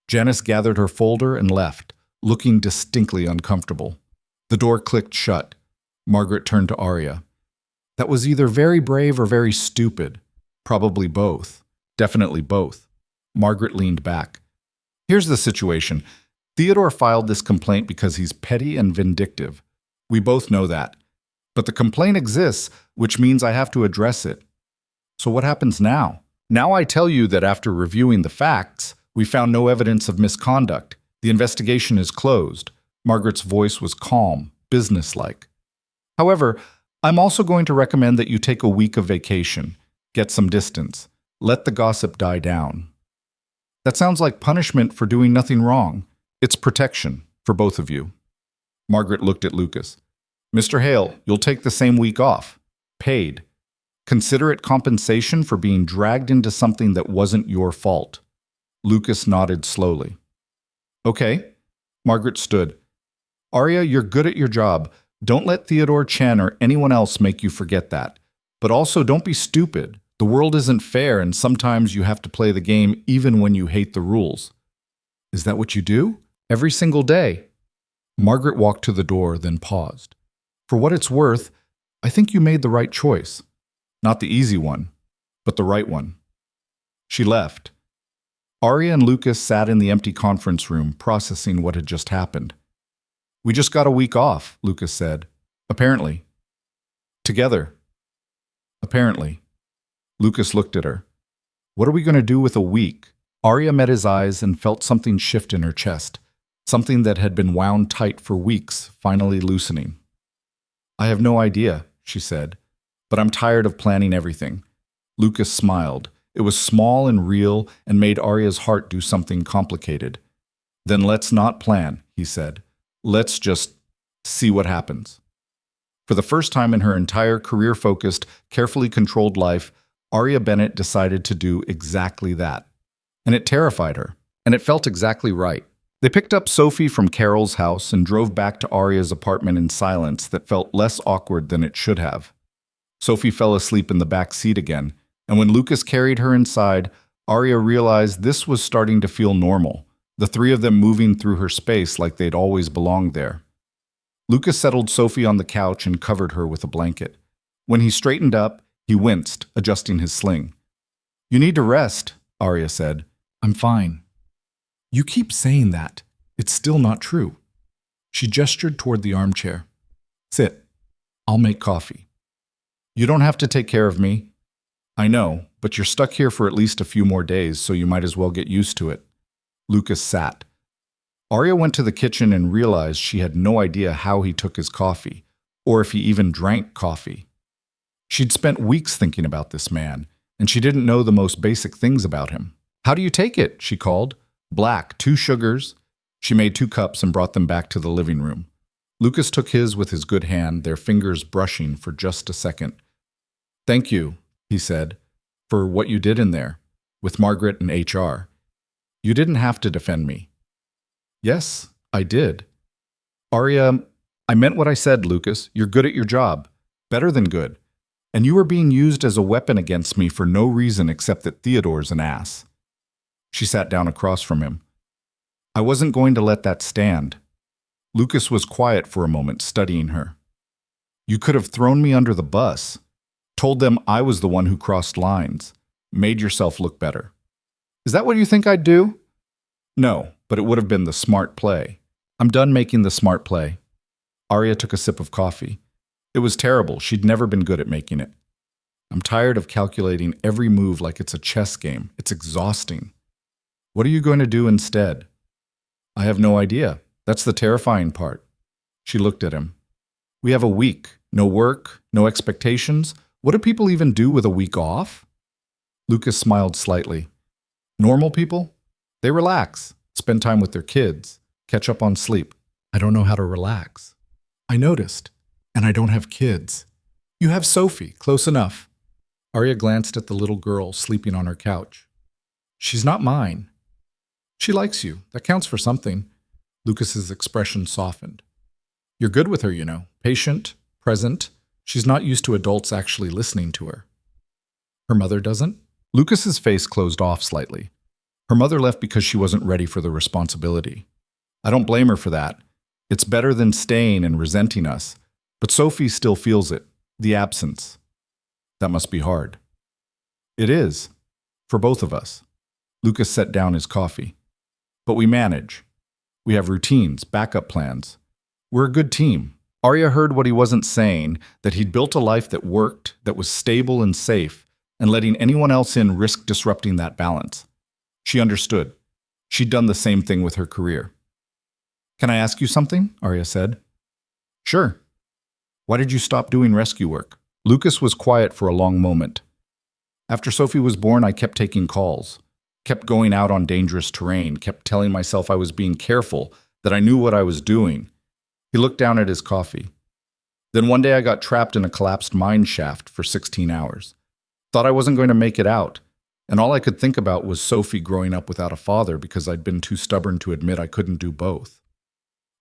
Janice gathered her folder and left, looking distinctly uncomfortable. The door clicked shut. Margaret turned to Arya. That was either very brave or very stupid. Probably both. Definitely both. Margaret leaned back. Here's the situation. Theodore filed this complaint because he's petty and vindictive. We both know that. But the complaint exists, which means I have to address it. So what happens now? Now I tell you that after reviewing the facts, we found no evidence of misconduct. The investigation is closed. Margaret's voice was calm, businesslike. However, I'm also going to recommend that you take a week of vacation, get some distance, let the gossip die down. That sounds like punishment for doing nothing wrong. It's protection for both of you. Margaret looked at Lucas. Mr. Hale, you'll take the same week off. Paid. Consider it compensation for being dragged into something that wasn't your fault. Lucas nodded slowly. Okay. Margaret stood. Arya, you're good at your job. Don't let Theodore Chen or anyone else make you forget that. But also don't be stupid. The world isn't fair and sometimes you have to play the game even when you hate the rules. Is that what you do? Every single day. Margaret walked to the door, then paused. For what it's worth, I think you made the right choice. Not the easy one, but the right one. She left. Arya and Lucas sat in the empty conference room, processing what had just happened. We just got a week off, Lucas said. Apparently. Together. Apparently. Lucas looked at her. What are we going to do with a week? Arya met his eyes and felt something shift in her chest, something that had been wound tight for weeks, finally loosening. I have no idea, she said, but I'm tired of planning everything. Lucas smiled. It was small and real and made Arya's heart do something complicated. Then let's not plan, he said. Let's just see what happens. For the first time in her entire career-focused, carefully controlled life, Arya Bennett decided to do exactly that. And it terrified her, and it felt exactly right. They picked up Sophie from Carol's house and drove back to Arya's apartment in silence that felt less awkward than it should have. Sophie fell asleep in the back seat again, and when Lucas carried her inside, Arya realized this was starting to feel normal, the three of them moving through her space like they'd always belonged there. Lucas settled Sophie on the couch and covered her with a blanket. When he straightened up, he winced, adjusting his sling. You need to rest, Arya said. I'm fine. You keep saying that. It's still not true. She gestured toward the armchair. Sit. I'll make coffee. You don't have to take care of me. I know, but you're stuck here for at least a few more days, so you might as well get used to it. Lucas sat. Arya went to the kitchen and realized she had no idea how he took his coffee, or if he even drank coffee. She'd spent weeks thinking about this man, and she didn't know the most basic things about him. How do you take it? She called. Black, 2 sugars. She made 2 cups and brought them back to the living room. Lucas took his with his good hand, their fingers brushing for just a second. Thank you, he said, for what you did in there, with Margaret and HR. You didn't have to defend me. Yes, I did. Arya, I meant what I said, Lucas. You're good at your job. Better than good. And you were being used as a weapon against me for no reason except that Theodore's an ass. She sat down across from him. I wasn't going to let that stand. Lucas was quiet for a moment, studying her. You could have thrown me under the bus, told them I was the one who crossed lines, made yourself look better. Is that what you think I'd do? No, but it would have been the smart play. I'm done making the smart play. Arya took a sip of coffee. It was terrible. She'd never been good at making it. I'm tired of calculating every move like it's a chess game. It's exhausting. What are you going to do instead? I have no idea. That's the terrifying part. She looked at him. We have a week. No work, no expectations. What do people even do with a week off? Lucas smiled slightly. Normal people? They relax, spend time with their kids, catch up on sleep. I don't know how to relax. I noticed. And I don't have kids. You have Sophie, close enough. Arya glanced at the little girl sleeping on her couch. She's not mine. She likes you. That counts for something. Lucas's expression softened. You're good with her, you know. Patient, present. She's not used to adults actually listening to her. Her mother doesn't? Lucas's face closed off slightly. Her mother left because she wasn't ready for the responsibility. I don't blame her for that. It's better than staying and resenting us. But Sophie still feels it. The absence. That must be hard. It is. For both of us. Lucas set down his coffee. But we manage. We have routines, backup plans. We're a good team. Arya heard what he wasn't saying, that he'd built a life that worked, that was stable and safe, and letting anyone else in risked disrupting that balance. She understood. She'd done the same thing with her career. Can I ask you something? Arya said. Sure. Why did you stop doing rescue work? Lucas was quiet for a long moment. After Sophie was born, I kept taking calls, kept going out on dangerous terrain, kept telling myself I was being careful, that I knew what I was doing. He looked down at his coffee. Then one day I got trapped in a collapsed mine shaft for 16 hours. Thought I wasn't going to make it out, and all I could think about was Sophie growing up without a father because I'd been too stubborn to admit I couldn't do both.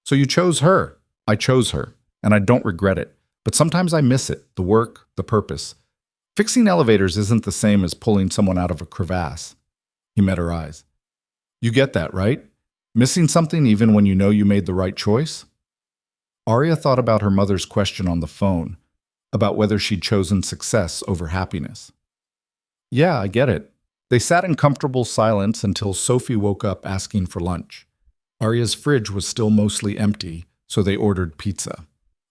So you chose her. I chose her, and I don't regret it. But sometimes I miss it, the work, the purpose. Fixing elevators isn't the same as pulling someone out of a crevasse. He met her eyes. You get that, right? Missing something even when you know you made the right choice? Arya thought about her mother's question on the phone, about whether she'd chosen success over happiness. Yeah, I get it. They sat in comfortable silence until Sophie woke up asking for lunch. Arya's fridge was still mostly empty, so they ordered pizza.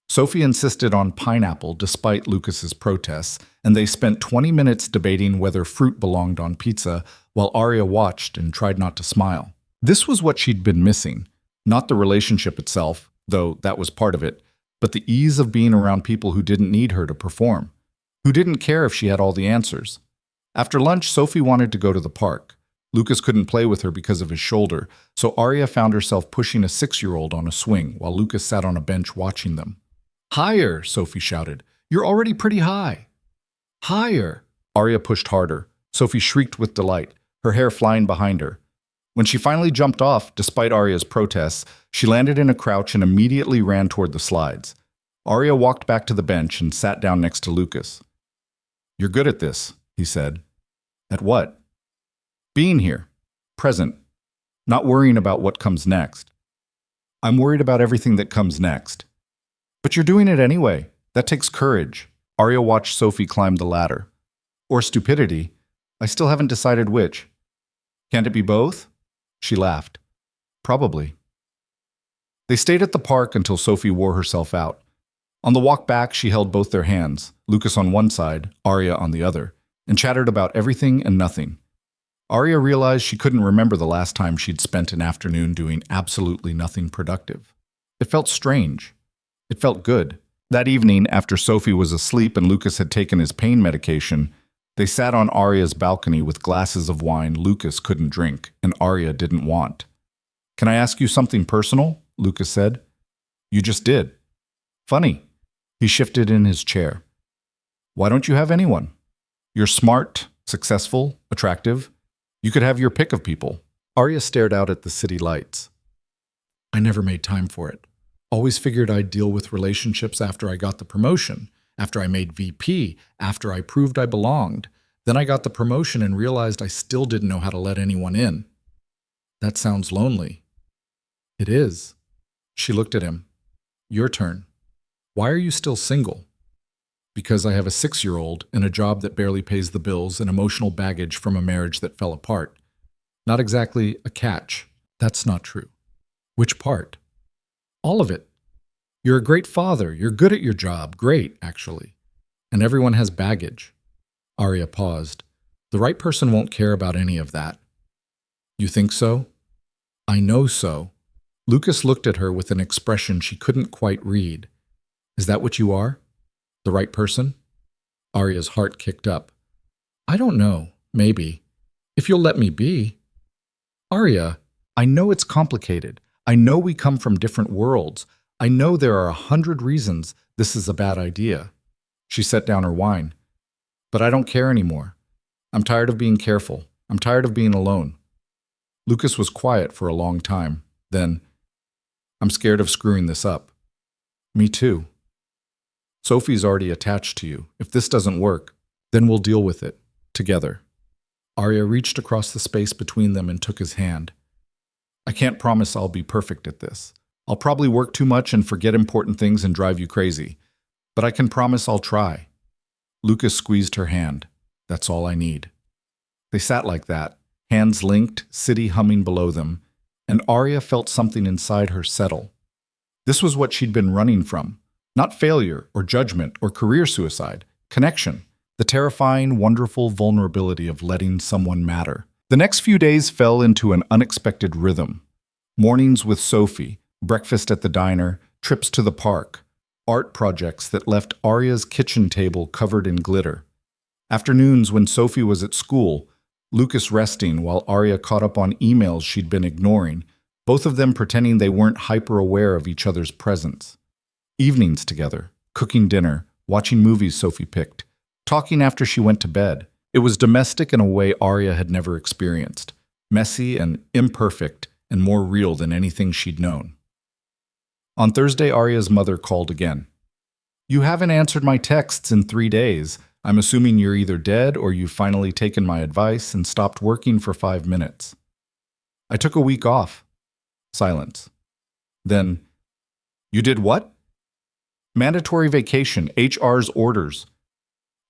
Sophie insisted on pineapple despite Lucas's protests, and they spent 20 minutes debating whether fruit belonged on pizza while Arya watched and tried not to smile. This was what she'd been missing, not the relationship itself, though that was part of it, but the ease of being around people who didn't need her to perform, who didn't care if she had all the answers. After lunch, Sophie wanted to go to the park. Lucas couldn't play with her because of his shoulder, so Arya found herself pushing a 6-year-old on a swing while Lucas sat on a bench watching them. Higher, Sophie shouted. You're already pretty high. Higher. Arya pushed harder. Sophie shrieked with delight, her hair flying behind her. When she finally jumped off, despite Arya's protests, she landed in a crouch and immediately ran toward the slides. Arya walked back to the bench and sat down next to Lucas. You're good at this, he said. At what? Being here. Present. Not worrying about what comes next. I'm worried about everything that comes next. But you're doing it anyway. That takes courage. Arya watched Sophie climb the ladder. Or stupidity. I still haven't decided which. Can't it be both? She laughed. Probably. They stayed at the park until Sophie wore herself out. On the walk back, she held both their hands, Lucas on one side, Arya on the other, and chattered about everything and nothing. Arya realized she couldn't remember the last time she'd spent an afternoon doing absolutely nothing productive. It felt strange. It felt good. That evening, after Sophie was asleep and Lucas had taken his pain medication, they sat on Arya's balcony with glasses of wine Lucas couldn't drink and Arya didn't want. Can I ask you something personal? Lucas said. You just did. Funny. He shifted in his chair. Why don't you have anyone? You're smart, successful, attractive. You could have your pick of people. Arya stared out at the city lights. I never made time for it. Always figured I'd deal with relationships after I got the promotion, after I made VP, after I proved I belonged. Then I got the promotion and realized I still didn't know how to let anyone in. That sounds lonely. It is. She looked at him. Your turn. Why are you still single? Because I have a 6-year-old and a job that barely pays the bills and emotional baggage from a marriage that fell apart. Not exactly a catch. That's not true. Which part? All of it. You're a great father. You're good at your job. Great, actually. And everyone has baggage. Arya paused. The right person won't care about any of that. You think so? I know so. Lucas looked at her with an expression she couldn't quite read. Is that what you are? The right person? Arya's heart kicked up. I don't know. Maybe. If you'll let me be. Arya, I know it's complicated. I know we come from different worlds. I know there are 100 reasons this is a bad idea. She set down her wine. But I don't care anymore. I'm tired of being careful. I'm tired of being alone. Lucas was quiet for a long time. Then, I'm scared of screwing this up. Me too. Sophie's already attached to you. If this doesn't work, then we'll deal with it, together. Arya reached across the space between them and took his hand. I can't promise I'll be perfect at this. I'll probably work too much and forget important things and drive you crazy. But I can promise I'll try. Lucas squeezed her hand. That's all I need. They sat like that, hands linked, city humming below them, and Arya felt something inside her settle. This was what she'd been running from. Not failure or judgment or career suicide. Connection. The terrifying, wonderful vulnerability of letting someone matter. The next few days fell into an unexpected rhythm. Mornings with Sophie, breakfast at the diner, trips to the park, art projects that left Arya's kitchen table covered in glitter. Afternoons when Sophie was at school, Lucas resting while Arya caught up on emails she'd been ignoring, both of them pretending they weren't hyper-aware of each other's presence. Evenings together, cooking dinner, watching movies Sophie picked, talking after she went to bed. It was domestic in a way Arya had never experienced, messy and imperfect and more real than anything she'd known. On Thursday, Arya's mother called again. You haven't answered my texts in 3 days. I'm assuming you're either dead or you've finally taken my advice and stopped working for 5 minutes. I took a week off. Silence. Then, you did what? Mandatory vacation, HR's orders.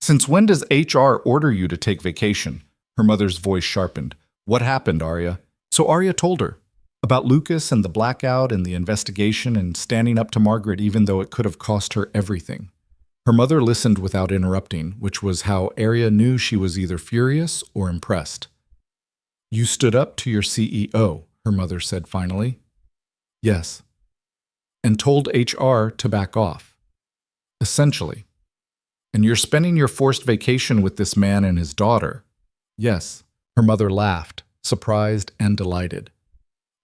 Since when does HR order you to take vacation? Her mother's voice sharpened. What happened, Arya? So Arya told her. About Lucas and the blackout and the investigation and standing up to Margaret even though it could have cost her everything. Her mother listened without interrupting, which was how Arya knew she was either furious or impressed. You stood up to your CEO, her mother said finally. Yes. And told HR to back off. Essentially. And you're spending your forced vacation with this man and his daughter. Yes. Her mother laughed, surprised and delighted.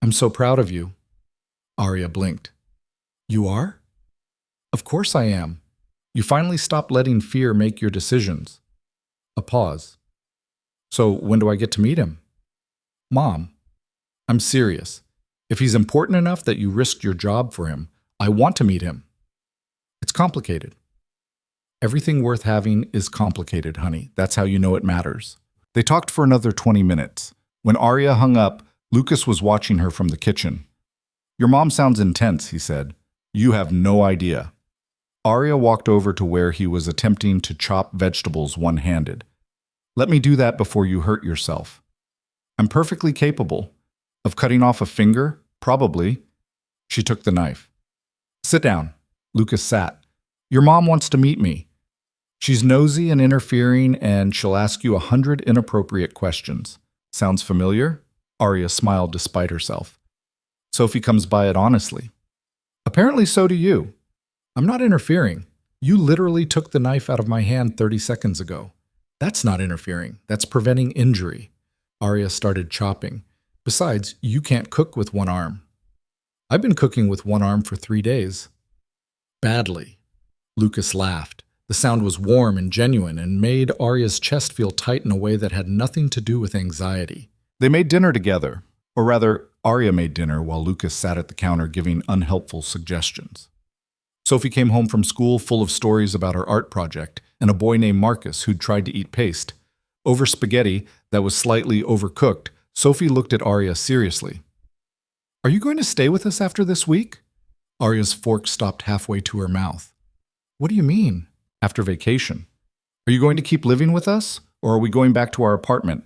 I'm so proud of you. Arya blinked. You are? Of course I am. You finally stopped letting fear make your decisions. A pause. So when do I get to meet him? Mom, I'm serious. If he's important enough that you risked your job for him, I want to meet him. It's complicated. Everything worth having is complicated, honey. That's how you know it matters. They talked for another 20 minutes. When Arya hung up, Lucas was watching her from the kitchen. Your mom sounds intense, he said. You have no idea. Arya walked over to where he was attempting to chop vegetables one-handed. Let me do that before you hurt yourself. I'm perfectly capable. Of cutting off a finger? Probably. She took the knife. Sit down. Lucas sat. Your mom wants to meet me. She's nosy and interfering, and she'll ask you 100 inappropriate questions. Sounds familiar? Arya smiled despite herself. Sophie comes by it honestly. Apparently so do you. I'm not interfering. You literally took the knife out of my hand 30 seconds ago. That's not interfering. That's preventing injury. Arya started chopping. Besides, you can't cook with one arm. I've been cooking with one arm for 3 days. Badly. Lucas laughed. The sound was warm and genuine and made Arya's chest feel tight in a way that had nothing to do with anxiety. They made dinner together. Or rather, Arya made dinner while Lucas sat at the counter giving unhelpful suggestions. Sophie came home from school full of stories about her art project and a boy named Marcus who'd tried to eat paste. Over spaghetti that was slightly overcooked, Sophie looked at Arya seriously. Are you going to stay with us after this week? Arya's fork stopped halfway to her mouth. What do you mean? After vacation. Are you going to keep living with us, or are we going back to our apartment?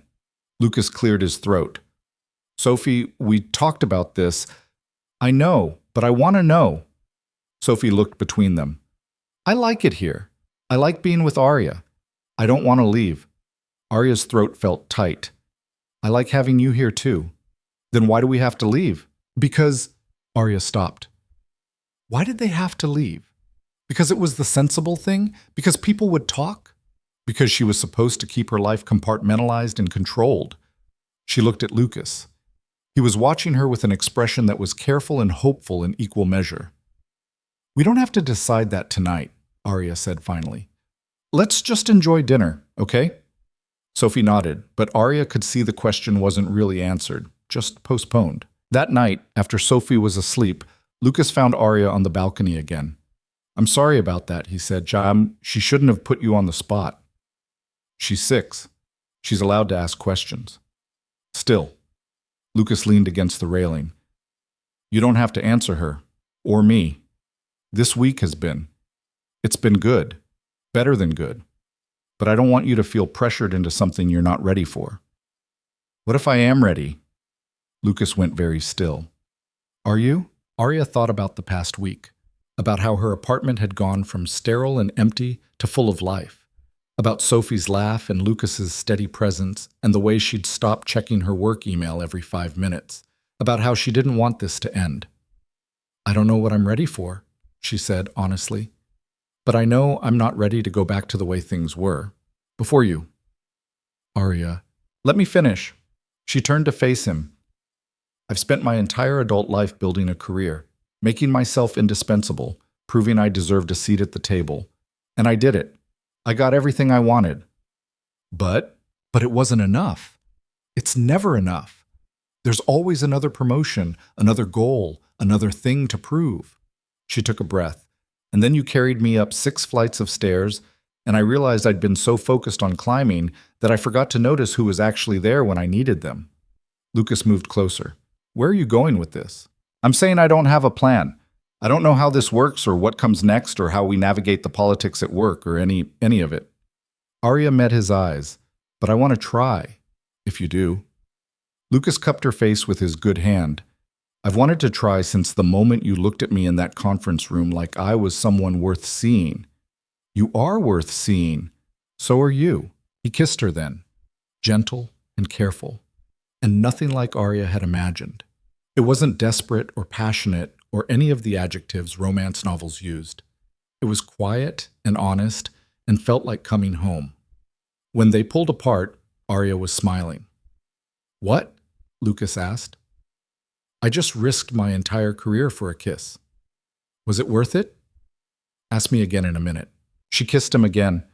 Lucas cleared his throat. Sophie, we talked about this. I know, but I want to know. Sophie looked between them. I like it here. I like being with Arya. I don't want to leave. Arya's throat felt tight. I like having you here too. Then why do we have to leave? Because… Arya stopped. Why did they have to leave? Because it was the sensible thing? Because people would talk? Because she was supposed to keep her life compartmentalized and controlled? She looked at Lucas. He was watching her with an expression that was careful and hopeful in equal measure. We don't have to decide that tonight, Arya said finally. Let's just enjoy dinner, okay? Sophie nodded, but Arya could see the question wasn't really answered, just postponed. That night, after Sophie was asleep, Lucas found Arya on the balcony again. I'm sorry about that, he said. She shouldn't have put you on the spot. She's 6. She's allowed to ask questions. Still, Lucas leaned against the railing. You don't have to answer her, or me. This week has been. It's been good, better than good. But I don't want you to feel pressured into something you're not ready for. What if I am ready? Lucas went very still. Are you? Arya thought about the past week, about how her apartment had gone from sterile and empty to full of life, about Sophie's laugh and Lucas's steady presence and the way she'd stop checking her work email every 5 minutes, about how she didn't want this to end. I don't know what I'm ready for, she said honestly, but I know I'm not ready to go back to the way things were. Before you. Arya, let me finish. She turned to face him. I've spent my entire adult life building a career, making myself indispensable, proving I deserved a seat at the table. And I did it. I got everything I wanted. But it wasn't enough. It's never enough. There's always another promotion, another goal, another thing to prove. She took a breath. And then you carried me up 6 flights of stairs, and I realized I'd been so focused on climbing that I forgot to notice who was actually there when I needed them. Lucas moved closer. Where are you going with this? I'm saying I don't have a plan. I don't know how this works or what comes next or how we navigate the politics at work or any of it. Arya met his eyes. But I want to try, if you do. Lucas cupped her face with his good hand. I've wanted to try since the moment you looked at me in that conference room like I was someone worth seeing. You are worth seeing. So are you. He kissed her then, gentle and careful, and nothing like Arya had imagined. It wasn't desperate or passionate or any of the adjectives romance novels used. It was quiet and honest and felt like coming home. When they pulled apart, Arya was smiling. What? Lucas asked. I just risked my entire career for a kiss. Was it worth it? Ask me again in a minute. She kissed him again.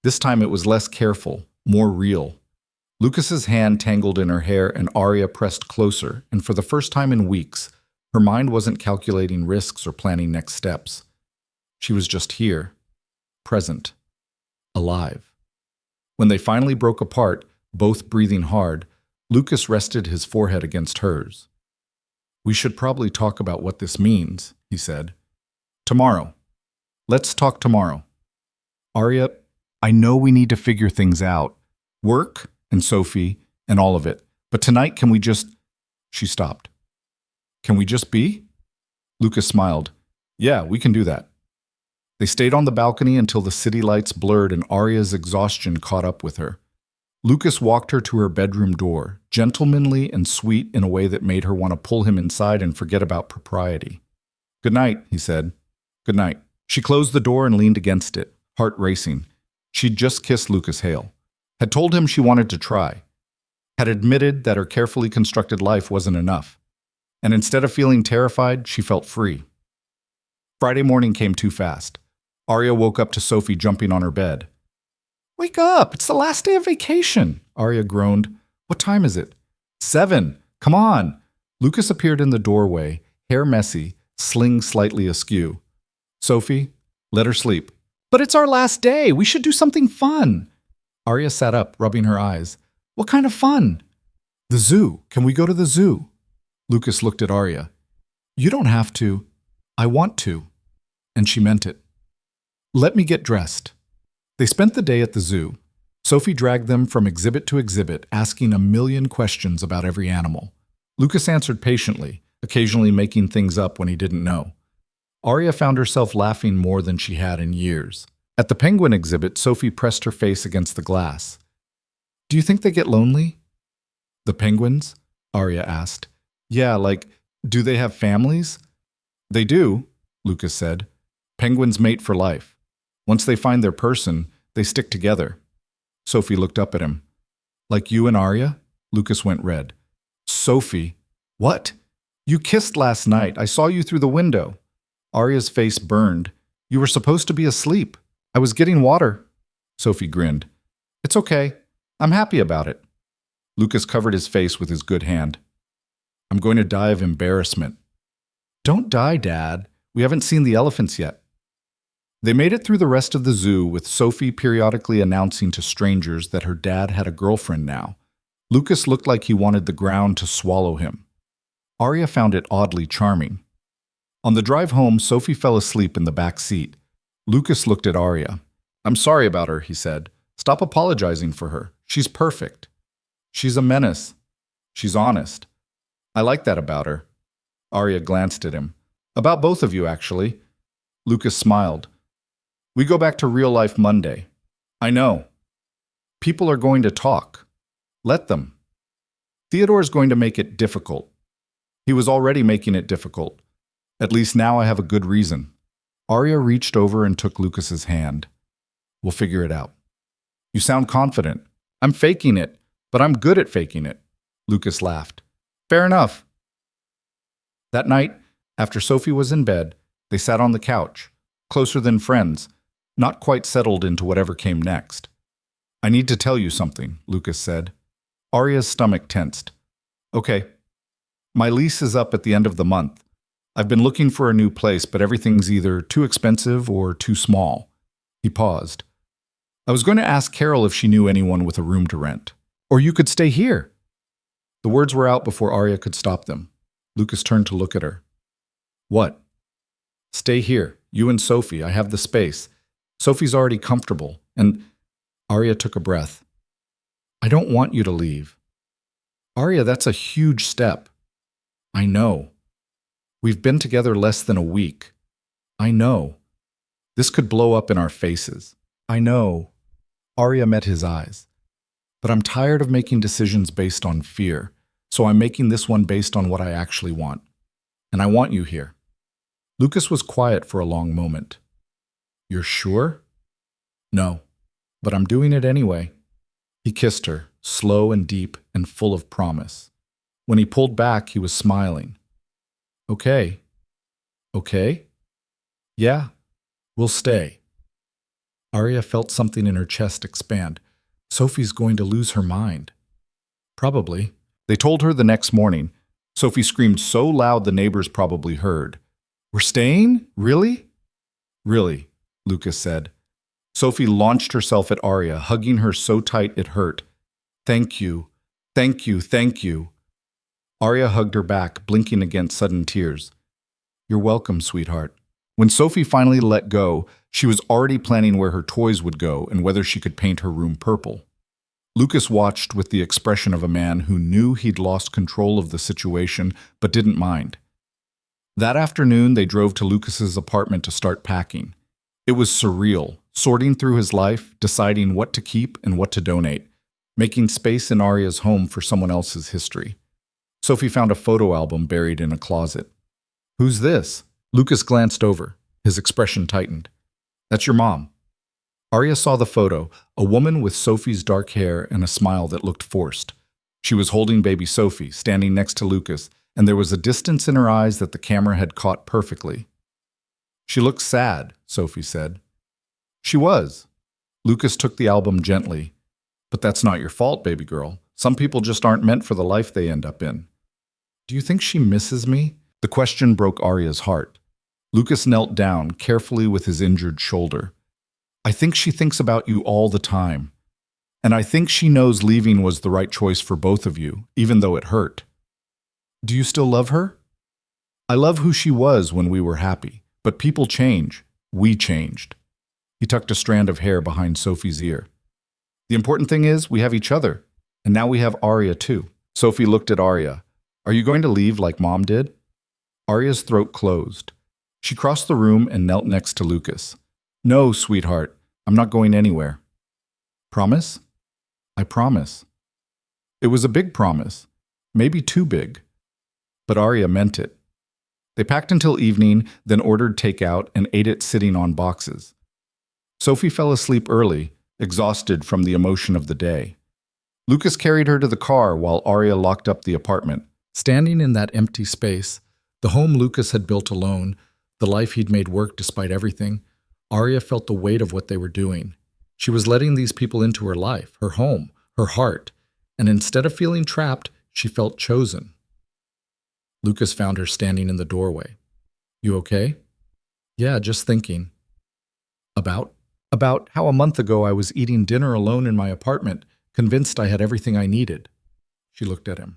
This time it was less careful, more real. Lucas's hand tangled in her hair and Arya pressed closer, and for the first time in weeks, her mind wasn't calculating risks or planning next steps. She was just here, present, alive. When they finally broke apart, both breathing hard, Lucas rested his forehead against hers. We should probably talk about what this means, he said. Tomorrow. Let's talk tomorrow. Arya, I know we need to figure things out. Work and Sophie and all of it. But tonight, can we just… She stopped. Can we just be? Lucas smiled. Yeah, we can do that. They stayed on the balcony until the city lights blurred and Arya's exhaustion caught up with her. Lucas walked her to her bedroom door, gentlemanly and sweet in a way that made her want to pull him inside and forget about propriety. Good night, he said. Good night. She closed the door and leaned against it, heart racing. She'd just kissed Lucas Hale, had told him she wanted to try, had admitted that her carefully constructed life wasn't enough. And instead of feeling terrified, she felt free. Friday morning came too fast. Arya woke up to Sophie jumping on her bed. Wake up! It's the last day of vacation! Arya groaned. What time is it? 7. Come on! Lucas appeared in the doorway, hair messy, sling slightly askew. Sophie, let her sleep. But it's our last day! We should do something fun! Arya sat up, rubbing her eyes. What kind of fun? The zoo. Can we go to the zoo? Lucas looked at Arya. You don't have to. I want to. And she meant it. Let me get dressed. They spent the day at the zoo. Sophie dragged them from exhibit to exhibit, asking a million questions about every animal. Lucas answered patiently, occasionally making things up when he didn't know. Arya found herself laughing more than she had in years. At the penguin exhibit, Sophie pressed her face against the glass. Do you think they get lonely? The penguins? Arya asked. Yeah, do they have families? They do, Lucas said. Penguins mate for life. Once they find their person, they stick together. Sophie looked up at him. Like you and Arya? Lucas went red. Sophie, what? You kissed last night. I saw you through the window. Arya's face burned. You were supposed to be asleep. I was getting water. Sophie grinned. It's okay. I'm happy about it. Lucas covered his face with his good hand. I'm going to die of embarrassment. Don't die, Dad. We haven't seen the elephants yet. They made it through the rest of the zoo with Sophie periodically announcing to strangers that her dad had a girlfriend now. Lucas looked like he wanted the ground to swallow him. Arya found it oddly charming. On the drive home, Sophie fell asleep in the back seat. Lucas looked at Arya. I'm sorry about her, he said. Stop apologizing for her. She's perfect. She's a menace. She's honest. I like that about her. Arya glanced at him. About both of you, actually. Lucas smiled. We go back to real life Monday. I know. People are going to talk. Let them. Theodore's going to make it difficult. He was already making it difficult. At least now I have a good reason. Arya reached over and took Lucas's hand. We'll figure it out. You sound confident. I'm faking it, but I'm good at faking it. Lucas laughed. Fair enough. That night, after Sophie was in bed, they sat on the couch, closer than friends, not quite settled into whatever came next. I need to tell you something, Lucas said. Arya's stomach tensed. Okay. My lease is up at the end of the month. I've been looking for a new place, but everything's either too expensive or too small. He paused. I was going to ask Carol if she knew anyone with a room to rent. Or you could stay here. The words were out before Arya could stop them. Lucas turned to look at her. What? Stay here. You and Sophie. I have the space. Sophie's already comfortable. And Arya took a breath. I don't want you to leave. Arya, that's a huge step. I know. We've been together less than a week. I know. This could blow up in our faces. I know. Arya met his eyes. But I'm tired of making decisions based on fear, so I'm making this one based on what I actually want. And I want you here. Lucas was quiet for a long moment. You're sure? No, but I'm doing it anyway. He kissed her, slow and deep and full of promise. When he pulled back, he was smiling. Okay. Okay? Yeah, we'll stay. Arya felt something in her chest expand. Sophie's going to lose her mind. Probably. They told her the next morning. Sophie screamed so loud the neighbors probably heard. We're staying? Really? Really, Lucas said. Sophie launched herself at Arya, hugging her so tight it hurt. Thank you. Thank you. Thank you. Arya hugged her back, blinking against sudden tears. You're welcome, sweetheart. When Sophie finally let go, she was already planning where her toys would go and whether she could paint her room purple. Lucas watched with the expression of a man who knew he'd lost control of the situation but didn't mind. That afternoon, they drove to Lucas's apartment to start packing. It was surreal, sorting through his life, deciding what to keep and what to donate, making space in Arya's home for someone else's history. Sophie found a photo album buried in a closet. Who's this? Lucas glanced over. His expression tightened. That's your mom. Arya saw the photo, a woman with Sophie's dark hair and a smile that looked forced. She was holding baby Sophie, standing next to Lucas, and there was a distance in her eyes that the camera had caught perfectly. She looked sad, Sophie said. She was. Lucas took the album gently. But that's not your fault, baby girl. Some people just aren't meant for the life they end up in. Do you think she misses me? The question broke Arya's heart. Lucas knelt down, carefully with his injured shoulder. I think she thinks about you all the time. And I think she knows leaving was the right choice for both of you, even though it hurt. Do you still love her? I love who she was when we were happy, but people change. We changed. He tucked a strand of hair behind Sophie's ear. The important thing is we have each other, and now we have Arya too. Sophie looked at Arya. Are you going to leave like Mom did? Arya's throat closed. She crossed the room and knelt next to Lucas. No, sweetheart, I'm not going anywhere. Promise? I promise. It was a big promise, maybe too big. But Arya meant it. They packed until evening, then ordered takeout and ate it sitting on boxes. Sophie fell asleep early, exhausted from the emotion of the day. Lucas carried her to the car while Arya locked up the apartment. Standing in that empty space, the home Lucas had built alone, the life he'd made work despite everything, Arya felt the weight of what they were doing. She was letting these people into her life, her home, her heart, and instead of feeling trapped, she felt chosen. Lucas found her standing in the doorway. You okay? Yeah, just thinking. About how a month ago I was eating dinner alone in my apartment, convinced I had everything I needed. She looked at him.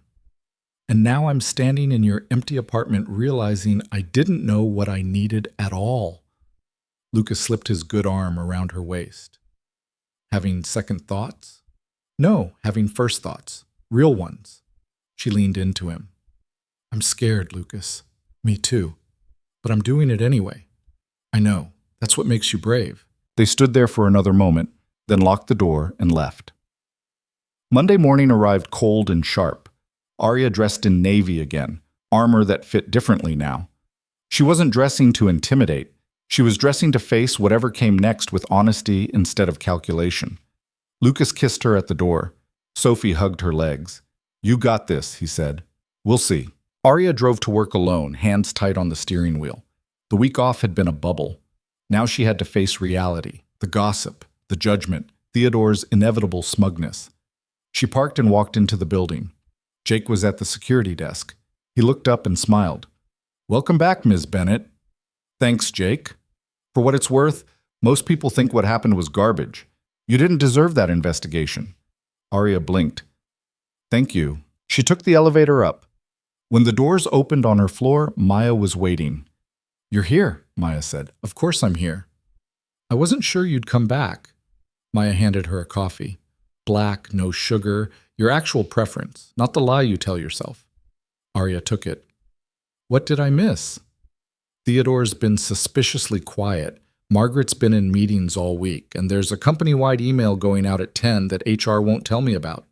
And now I'm standing in your empty apartment realizing I didn't know what I needed at all. Lucas slipped his good arm around her waist. Having second thoughts? No, having first thoughts. Real ones. She leaned into him. I'm scared, Lucas. Me too. But I'm doing it anyway. I know. That's what makes you brave. They stood there for another moment, then locked the door and left. Monday morning arrived cold and sharp. Arya dressed in navy again, armor that fit differently now. She wasn't dressing to intimidate. She was dressing to face whatever came next with honesty instead of calculation. Lucas kissed her at the door. Sophie hugged her legs. You got this, he said. We'll see. Arya drove to work alone, hands tight on the steering wheel. The week off had been a bubble. Now she had to face reality, the gossip, the judgment, Theodore's inevitable smugness. She parked and walked into the building. Jake was at the security desk. He looked up and smiled. Welcome back, Ms. Bennett. Thanks, Jake. For what it's worth, most people think what happened was garbage. You didn't deserve that investigation. Arya blinked. Thank you. She took the elevator up. When the doors opened on her floor, Maya was waiting. You're here, Maya said. Of course I'm here. I wasn't sure you'd come back. Maya handed her a coffee. Black, no sugar, your actual preference, not the lie you tell yourself. Arya took it. What did I miss? Theodore's been suspiciously quiet. Margaret's been in meetings all week, and there's a company-wide email going out at 10 that HR won't tell me about.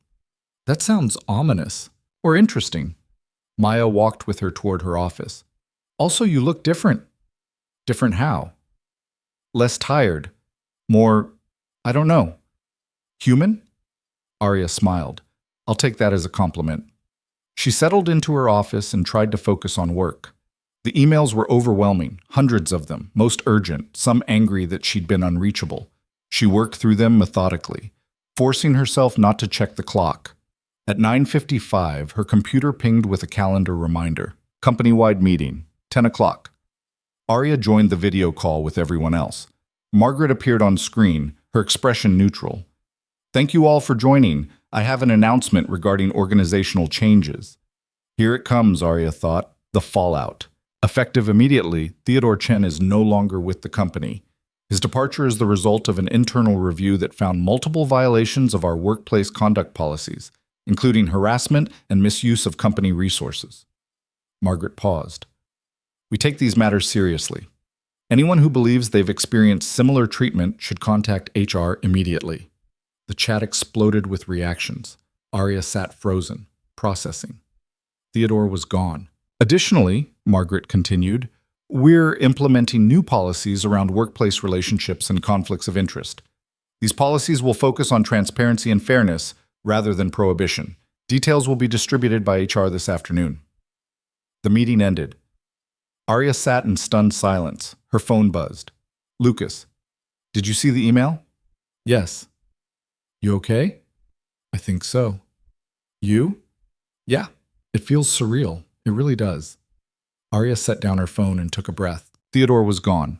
That sounds ominous, or interesting. Maya walked with her toward her office. Also, you look different. Different how? Less tired. More, I don't know. Human? Arya smiled. I'll take that as a compliment. She settled into her office and tried to focus on work. The emails were overwhelming, hundreds of them, most urgent, some angry that she'd been unreachable. She worked through them methodically, forcing herself not to check the clock. At 9:55, her computer pinged with a calendar reminder. Company-wide meeting, 10 o'clock. Arya joined the video call with everyone else. Margaret appeared on screen, her expression neutral. Thank you all for joining. I have an announcement regarding organizational changes. Here it comes, Arya thought, the fallout. Effective immediately, Theodore Chen is no longer with the company. His departure is the result of an internal review that found multiple violations of our workplace conduct policies, including harassment and misuse of company resources. Margaret paused. We take these matters seriously. Anyone who believes they've experienced similar treatment should contact HR immediately. The chat exploded with reactions. Arya sat frozen, processing. Theodore was gone. Additionally, Margaret continued, we're implementing new policies around workplace relationships and conflicts of interest. These policies will focus on transparency and fairness rather than prohibition. Details will be distributed by HR this afternoon. The meeting ended. Arya sat in stunned silence. Her phone buzzed. Lucas, did you see the email? Yes. You okay? I think so. You? Yeah. It feels surreal. It really does. Arya set down her phone and took a breath. Theodore was gone.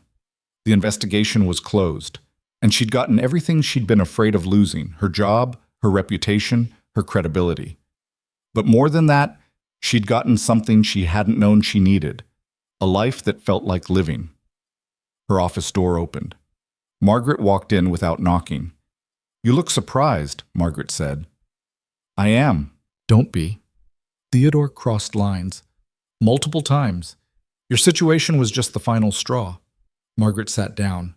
The investigation was closed, and she'd gotten everything she'd been afraid of losing, her job, her reputation, her credibility. But more than that, she'd gotten something she hadn't known she needed, a life that felt like living. Her office door opened. Margaret walked in without knocking. "You look surprised," Margaret said. "I am." "Don't be." Theodore crossed lines. "Multiple times. Your situation was just the final straw." Margaret sat down.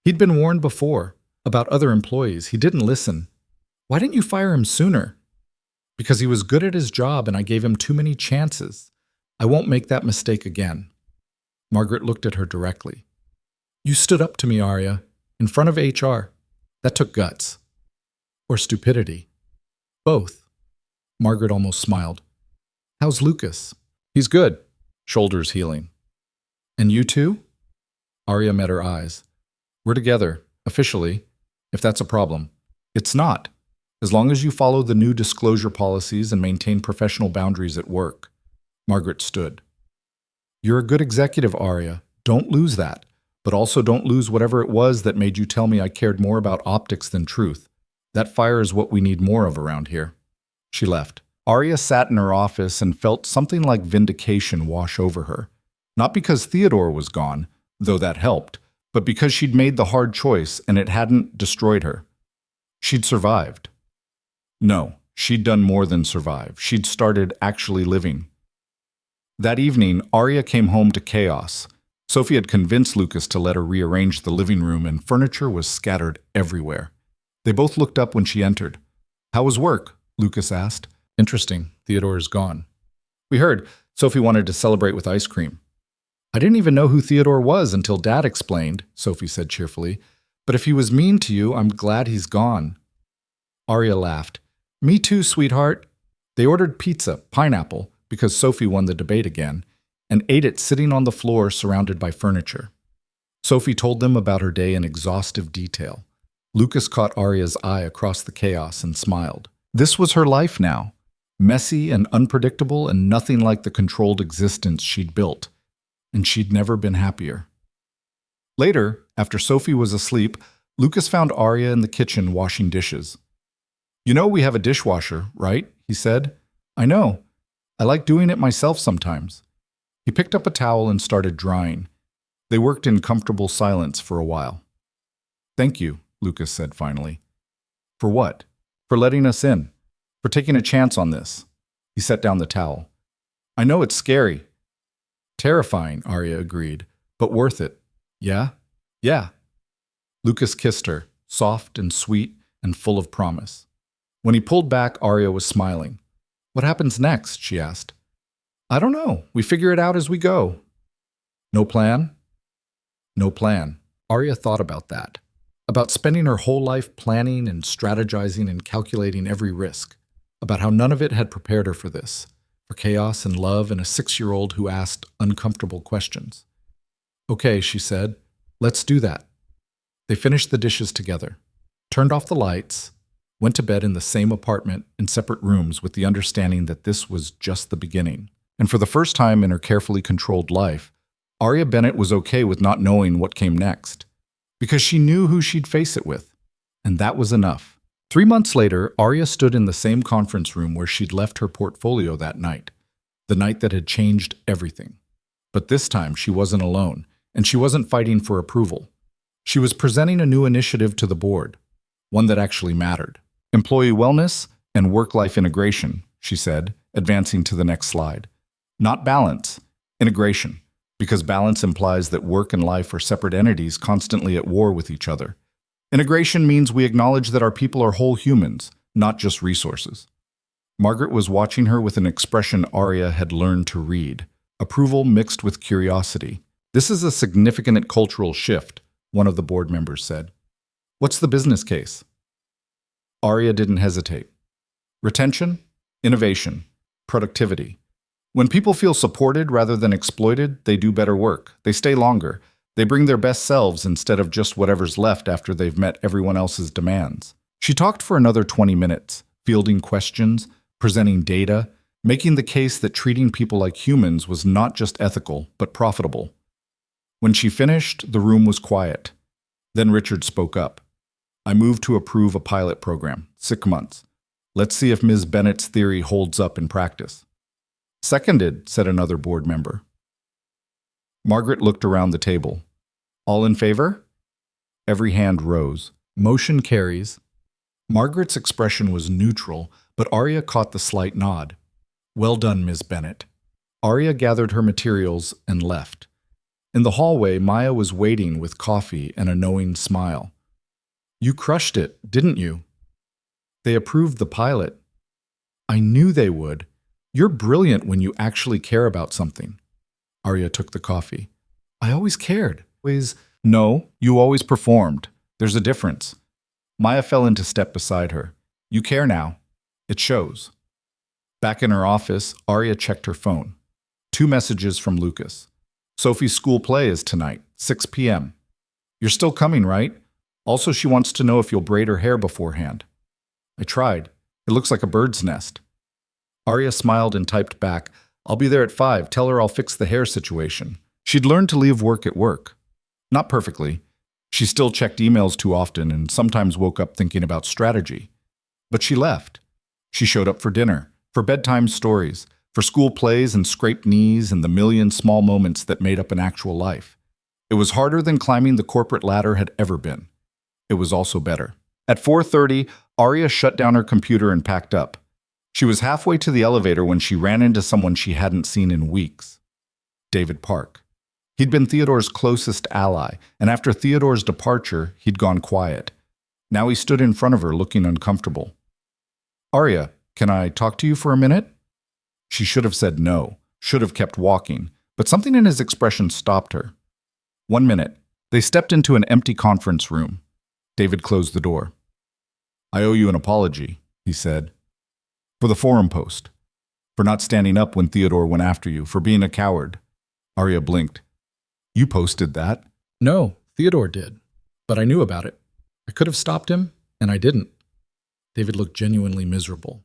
"He'd been warned before, about other employees. He didn't listen. Why didn't you fire him sooner?" "Because he was good at his job and I gave him too many chances. I won't make that mistake again." Margaret looked at her directly. "You stood up to me, Arya, in front of HR. That took guts. Or stupidity. Both." Margaret almost smiled. "How's Lucas?" "He's good. Shoulders healing." "And you too?" Arya met her eyes. "We're together, officially, if that's a problem." "It's not, as long as you follow the new disclosure policies and maintain professional boundaries at work." Margaret stood. "You're a good executive, Arya. Don't lose that. But also don't lose whatever it was that made you tell me I cared more about optics than truth. That fire is what we need more of around here." She left. Arya sat in her office and felt something like vindication wash over her. Not because Theodore was gone, though that helped, but because she'd made the hard choice and it hadn't destroyed her. She'd survived. No, she'd done more than survive. She'd started actually living. That evening, Arya came home to chaos. Sophie had convinced Lucas to let her rearrange the living room, and furniture was scattered everywhere. They both looked up when she entered. "How was work?" Lucas asked. "Interesting. Theodore is gone." "We heard. Sophie wanted to celebrate with ice cream." "I didn't even know who Theodore was until Dad explained," Sophie said cheerfully. "But if he was mean to you, I'm glad he's gone." Arya laughed. "Me too, sweetheart." They ordered pizza, pineapple, because Sophie won the debate again, and ate it sitting on the floor surrounded by furniture. Sophie told them about her day in exhaustive detail. Lucas caught Arya's eye across the chaos and smiled. This was her life now. Messy and unpredictable and nothing like the controlled existence she'd built. And she'd never been happier. Later, after Sophie was asleep, Lucas found Arya in the kitchen washing dishes. "You know we have a dishwasher, right?" he said. "I know. I like doing it myself sometimes." He picked up a towel and started drying. They worked in comfortable silence for a while. "Thank you," Lucas said finally. "For what?" "For letting us in. For taking a chance on this." He set down the towel. "I know it's scary." "Terrifying," Arya agreed, "but worth it. Yeah?" "Yeah." Lucas kissed her, soft and sweet and full of promise. When he pulled back, Arya was smiling. "What happens next?" she asked. "I don't know. We figure it out as we go." "No plan?" "No plan." Arya thought about that. About spending her whole life planning and strategizing and calculating every risk. About how none of it had prepared her for this. For chaos and love and a 6-year-old who asked uncomfortable questions. "Okay," she said. "Let's do that." They finished the dishes together. Turned off the lights. Went to bed in the same apartment in separate rooms with the understanding that this was just the beginning. And for the first time in her carefully controlled life, Arya Bennett was okay with not knowing what came next. Because she knew who she'd face it with. And that was enough. 3 months later, Arya stood in the same conference room where she'd left her portfolio that night. The night that had changed everything. But this time she wasn't alone, and she wasn't fighting for approval. She was presenting a new initiative to the board. One that actually mattered. Employee wellness and work-life integration, she said, advancing to the next slide. Not balance, integration. Because balance implies that work and life are separate entities constantly at war with each other. Integration means we acknowledge that our people are whole humans, not just resources. Margaret was watching her with an expression Arya had learned to read, approval mixed with curiosity. "This is a significant cultural shift," one of the board members said. "What's the business case?" Arya didn't hesitate. "Retention, innovation, productivity. When people feel supported rather than exploited, they do better work. They stay longer. They bring their best selves instead of just whatever's left after they've met everyone else's demands." She talked for another 20 minutes, fielding questions, presenting data, making the case that treating people like humans was not just ethical, but profitable. When she finished, the room was quiet. Then Richard spoke up. "I move to approve a pilot program, 6 months. Let's see if Ms. Bennett's theory holds up in practice." "Seconded," said another board member. Margaret looked around the table. All in favor? Every hand rose. Motion carries. Margaret's expression was neutral, but Arya caught the slight nod. Well done, Ms. Bennett. Arya gathered her materials and left. In the hallway, Maya was waiting with coffee and a knowing smile. You crushed it, didn't you? They approved the pilot. I knew they would. You're brilliant when you actually care about something. Arya took the coffee. I always cared. No, you always performed. There's a difference. Maya fell into step beside her. You care now. It shows. Back in her office, Arya checked her phone. 2 messages from Lucas. Sophie's school play is tonight, 6 p.m. You're still coming, right? Also, she wants to know if you'll braid her hair beforehand. I tried. It looks like a bird's nest. Arya smiled and typed back, I'll be there at 5. Tell her I'll fix the hair situation. She'd learned to leave work at work. Not perfectly. She still checked emails too often and sometimes woke up thinking about strategy. But she left. She showed up for dinner, for bedtime stories, for school plays and scraped knees and the million small moments that made up an actual life. It was harder than climbing the corporate ladder had ever been. It was also better. At 4:30, Arya shut down her computer and packed up. She was halfway to the elevator when she ran into someone she hadn't seen in weeks. David Park. He'd been Theodore's closest ally, and after Theodore's departure, he'd gone quiet. Now he stood in front of her, looking uncomfortable. Arya, can I talk to you for a minute? She should have said no, should have kept walking, but something in his expression stopped her. 1 minute. They stepped into an empty conference room. David closed the door. I owe you an apology, he said. For the forum post. For not standing up when Theodore went after you, for being a coward. Arya blinked. You posted that? No, Theodore did. But I knew about it. I could have stopped him, and I didn't. David looked genuinely miserable.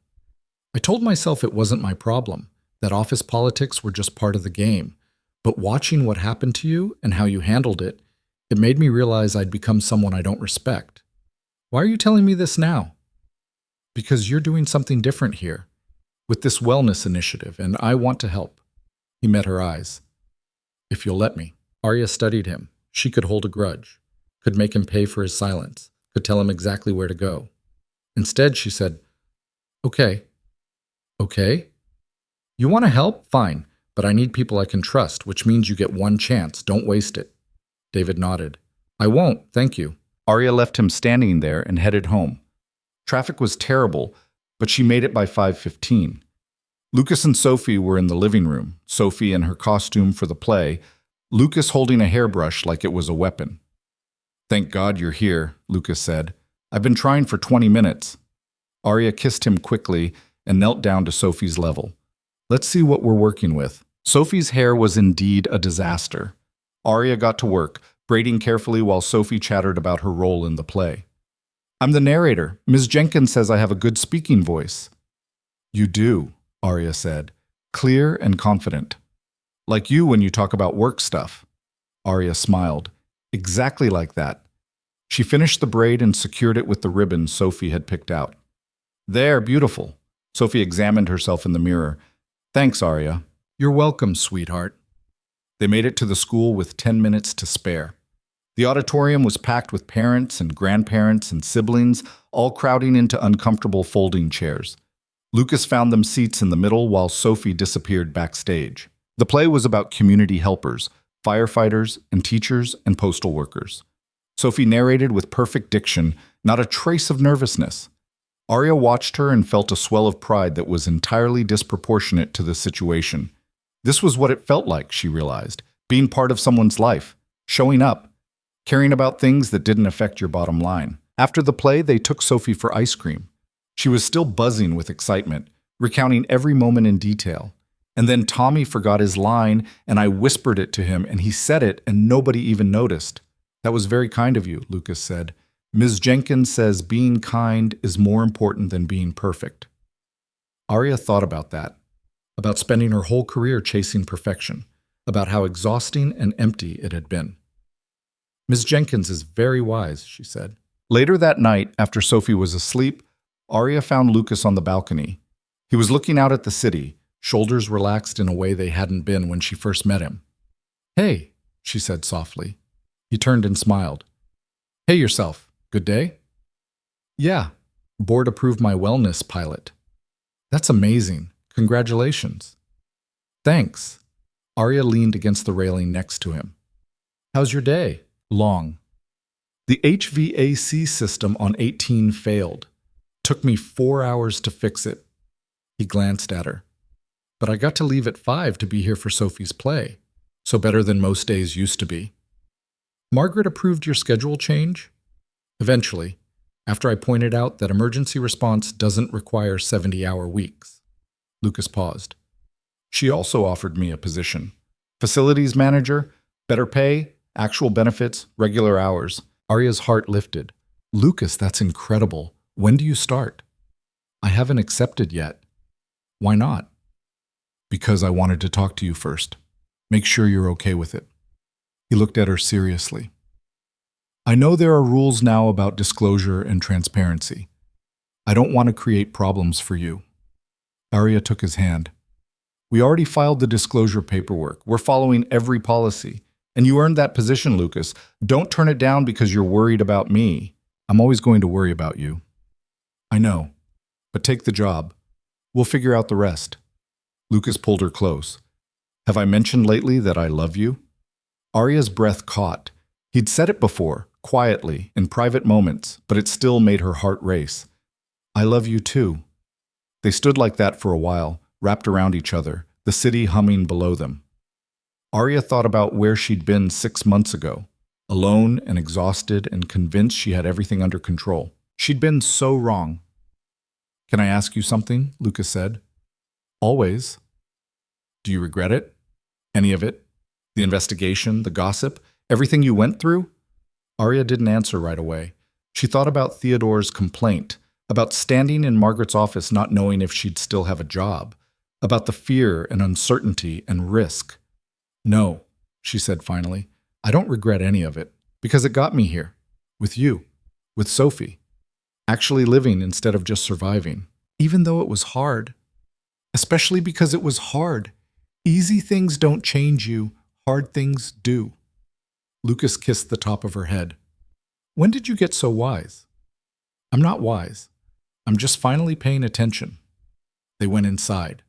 I told myself it wasn't my problem, that office politics were just part of the game. But watching what happened to you and how you handled it, it made me realize I'd become someone I don't respect. Why are you telling me this now? Because you're doing something different here, with this wellness initiative, and I want to help. He met her eyes. If you'll let me. Arya studied him. She could hold a grudge, could make him pay for his silence, could tell him exactly where to go. Instead, she said, Okay. Okay? You want to help? Fine, but I need people I can trust, which means you get one chance. Don't waste it. David nodded. I won't, thank you. Arya left him standing there and headed home. Traffic was terrible, but she made it by 5:15. Lucas and Sophie were in the living room, Sophie in her costume for the play, Lucas holding a hairbrush like it was a weapon. Thank God you're here, Lucas said. I've been trying for 20 minutes. Arya kissed him quickly and knelt down to Sophie's level. Let's see what we're working with. Sophie's hair was indeed a disaster. Arya got to work, braiding carefully while Sophie chattered about her role in the play. I'm the narrator. Ms. Jenkins says I have a good speaking voice. You do, Arya said, clear and confident. Like you when you talk about work stuff. Arya smiled. Exactly like that. She finished the braid and secured it with the ribbon Sophie had picked out. There, beautiful. Sophie examined herself in the mirror. Thanks, Arya. You're welcome, sweetheart. They made it to the school with 10 minutes to spare. The auditorium was packed with parents and grandparents and siblings, all crowding into uncomfortable folding chairs. Lucas found them seats in the middle while Sophie disappeared backstage. The play was about community helpers, firefighters and teachers and postal workers. Sophie narrated with perfect diction, not a trace of nervousness. Arya watched her and felt a swell of pride that was entirely disproportionate to the situation. This was what it felt like, she realized, being part of someone's life, showing up, caring about things that didn't affect your bottom line. After the play, they took Sophie for ice cream. She was still buzzing with excitement, recounting every moment in detail. And then Tommy forgot his line, and I whispered it to him, and he said it, and nobody even noticed. That was very kind of you, Lucas said. Ms. Jenkins says being kind is more important than being perfect. Arya thought about that, about spending her whole career chasing perfection, about how exhausting and empty it had been. Ms. Jenkins is very wise, she said. Later that night, after Sophie was asleep, Arya found Lucas on the balcony. He was looking out at the city, shoulders relaxed in a way they hadn't been when she first met him. Hey, she said softly. He turned and smiled. Hey yourself, good day? Yeah, board approved my wellness pilot. That's amazing. Congratulations. Thanks. Arya leaned against the railing next to him. How's your day? Long. The HVAC system on 18 failed. Took me 4 hours to fix it. He glanced at her. But I got to leave at 5 to be here for Sophie's play, so better than most days used to be. Margaret approved your schedule change? Eventually, after I pointed out that emergency response doesn't require 70-hour weeks. Lucas paused. She also offered me a position. Facilities manager, better pay, actual benefits, regular hours. Arya's heart lifted. Lucas, that's incredible. When do you start? I haven't accepted yet. Why not? Because I wanted to talk to you first. Make sure you're okay with it. He looked at her seriously. I know there are rules now about disclosure and transparency. I don't want to create problems for you. Arya took his hand. We already filed the disclosure paperwork. We're following every policy. And you earned that position, Lucas. Don't turn it down because you're worried about me. I'm always going to worry about you. I know. But take the job. We'll figure out the rest. Lucas pulled her close. Have I mentioned lately that I love you? Arya's breath caught. He'd said it before, quietly, in private moments, but it still made her heart race. I love you too. They stood like that for a while, wrapped around each other, the city humming below them. Arya thought about where she'd been 6 months ago, alone and exhausted and convinced she had everything under control. She'd been so wrong. Can I ask you something? Lucas said. Always. Do you regret it? Any of it? The investigation, the gossip, everything you went through? Arya didn't answer right away. She thought about Theodore's complaint, about standing in Margaret's office not knowing if she'd still have a job, about the fear and uncertainty and risk. No, she said finally, I don't regret any of it, because it got me here, with you, with Sophie, actually living instead of just surviving, even though it was hard. Especially because it was hard. Easy things don't change you, hard things do. Lucas kissed the top of her head. When did you get so wise? I'm not wise. I'm just finally paying attention. They went inside.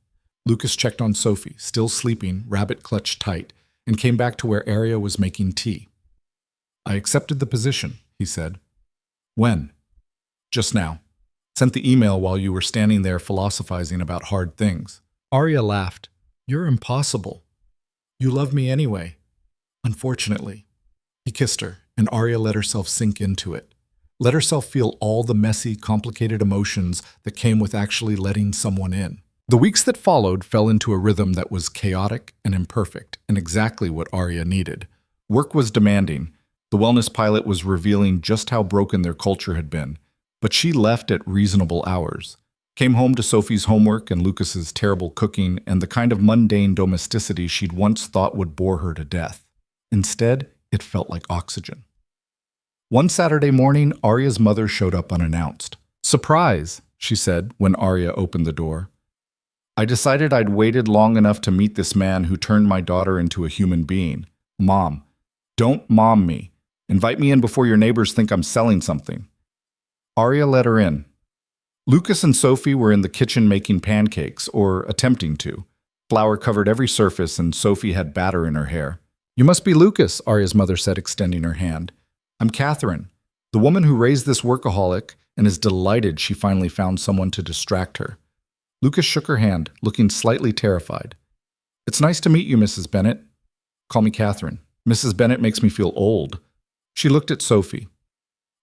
Lucas checked on Sophie, still sleeping, rabbit clutched tight, and came back to where Arya was making tea. I accepted the position, he said. When? Just now. Sent the email while you were standing there philosophizing about hard things. Arya laughed. You're impossible. You love me anyway. Unfortunately. He kissed her, and Arya let herself sink into it. Let herself feel all the messy, complicated emotions that came with actually letting someone in. The weeks that followed fell into a rhythm that was chaotic and imperfect, and exactly what Arya needed. Work was demanding. The wellness pilot was revealing just how broken their culture had been. But she left at reasonable hours. Came home to Sophie's homework and Lucas's terrible cooking and the kind of mundane domesticity she'd once thought would bore her to death. Instead, it felt like oxygen. One Saturday morning, Arya's mother showed up unannounced. Surprise, she said when Arya opened the door. I decided I'd waited long enough to meet this man who turned my daughter into a human being. Mom, don't mom me. Invite me in before your neighbors think I'm selling something. Arya let her in. Lucas and Sophie were in the kitchen making pancakes, or attempting to. Flour covered every surface and Sophie had batter in her hair. You must be Lucas, Arya's mother said, extending her hand. I'm Catherine, the woman who raised this workaholic and is delighted she finally found someone to distract her. Lucas shook her hand, looking slightly terrified. It's nice to meet you, Mrs. Bennett. Call me Catherine. Mrs. Bennett makes me feel old. She looked at Sophie.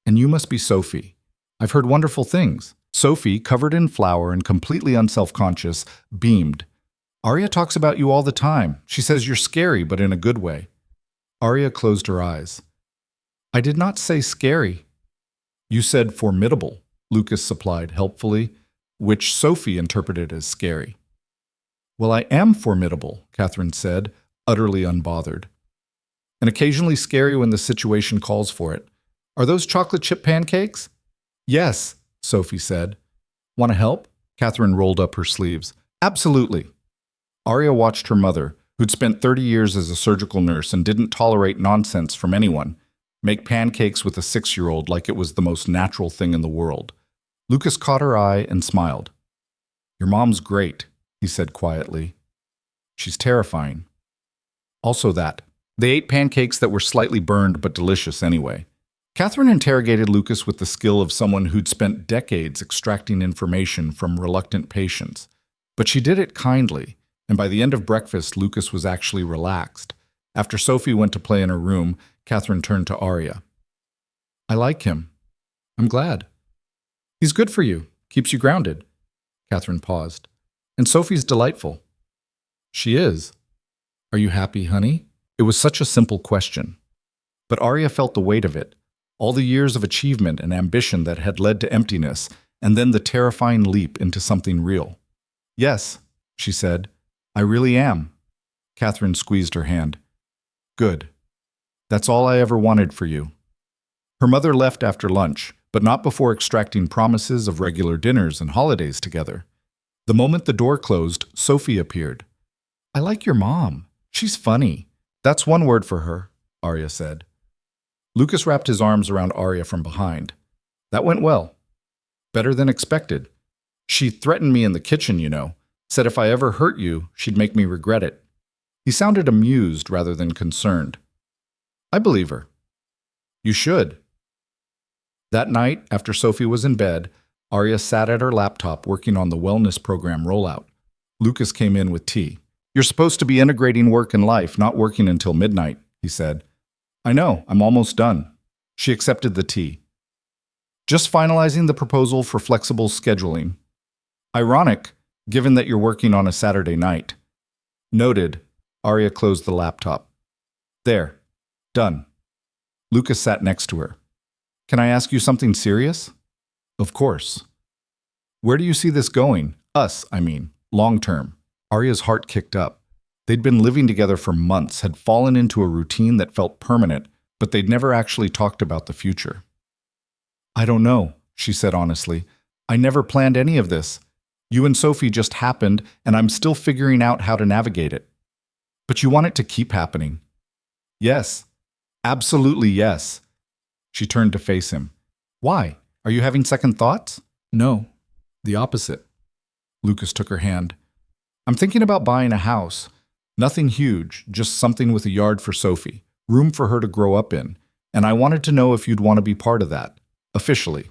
And you must be Sophie. I've heard wonderful things. Sophie, covered in flour and completely unself-conscious, beamed. Arya talks about you all the time. She says you're scary, but in a good way. Arya closed her eyes. I did not say scary. You said formidable, Lucas supplied helpfully, which Sophie interpreted as scary. Well, I am formidable, Catherine said, utterly unbothered. And occasionally scary when the situation calls for it. Are those chocolate chip pancakes? Yes, Sophie said. Want to help? Catherine rolled up her sleeves. Absolutely. Arya watched her mother, who'd spent 30 years as a surgical nurse and didn't tolerate nonsense from anyone, make pancakes with a 6-year-old like it was the most natural thing in the world. Lucas caught her eye and smiled. "Your mom's great," he said quietly. "She's terrifying." Also that. They ate pancakes that were slightly burned but delicious anyway. Catherine interrogated Lucas with the skill of someone who'd spent decades extracting information from reluctant patients. But she did it kindly, and by the end of breakfast, Lucas was actually relaxed. After Sophie went to play in her room, Catherine turned to Arya. "I like him. I'm glad. He's good for you, keeps you grounded." Catherine paused. "And Sophie's delightful." "She is. Are you happy, honey?" It was such a simple question. But Arya felt the weight of it. All the years of achievement and ambition that had led to emptiness, and then the terrifying leap into something real. "Yes," she said, "I really am." Catherine squeezed her hand. "Good. That's all I ever wanted for you." Her mother left after lunch, but not before extracting promises of regular dinners and holidays together. The moment the door closed, Sophie appeared. "I like your mom. She's funny." "That's one word for her," Arya said. Lucas wrapped his arms around Arya from behind. "That went well. Better than expected. She threatened me in the kitchen, you know. Said if I ever hurt you, she'd make me regret it." He sounded amused rather than concerned. "I believe her." "You should." That night, after Sophie was in bed, Arya sat at her laptop working on the wellness program rollout. Lucas came in with tea. "You're supposed to be integrating work and life, not working until midnight," he said. "I know, I'm almost done." She accepted the tea. "Just finalizing the proposal for flexible scheduling. Ironic, given that you're working on a Saturday night." "Noted." Arya closed the laptop. "There. Done." Lucas sat next to her. "Can I ask you something serious?" "Of course." "Where do you see this going? Us, I mean, long term?" Arya's heart kicked up. They'd been living together for months, had fallen into a routine that felt permanent, but they'd never actually talked about the future. "I don't know," she said honestly. "I never planned any of this. You and Sophie just happened, and I'm still figuring out how to navigate it." "But you want it to keep happening." "Yes. Absolutely yes." She turned to face him. "Why? Are you having second thoughts?" "No. The opposite." Lucas took her hand. "I'm thinking about buying a house. Nothing huge, just something with a yard for Sophie, room for her to grow up in, and I wanted to know if you'd want to be part of that, officially."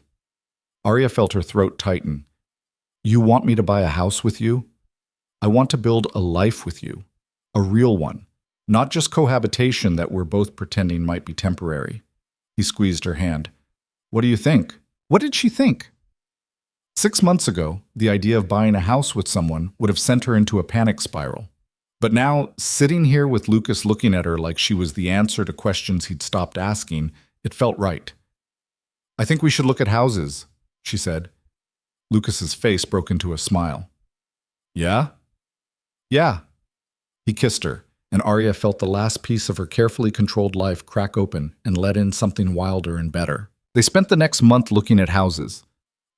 Arya felt her throat tighten. "You want me to buy a house with you?" "I want to build a life with you, a real one, not just cohabitation that we're both pretending might be temporary." He squeezed her hand. "What do you think?" What did she think? 6 months ago, the idea of buying a house with someone would have sent her into a panic spiral. But now, sitting here with Lucas looking at her like she was the answer to questions he'd stopped asking, it felt right. "I think we should look at houses," she said. Lucas's face broke into a smile. "Yeah?" "Yeah." He kissed her, and Arya felt the last piece of her carefully controlled life crack open and let in something wilder and better. They spent the next month looking at houses.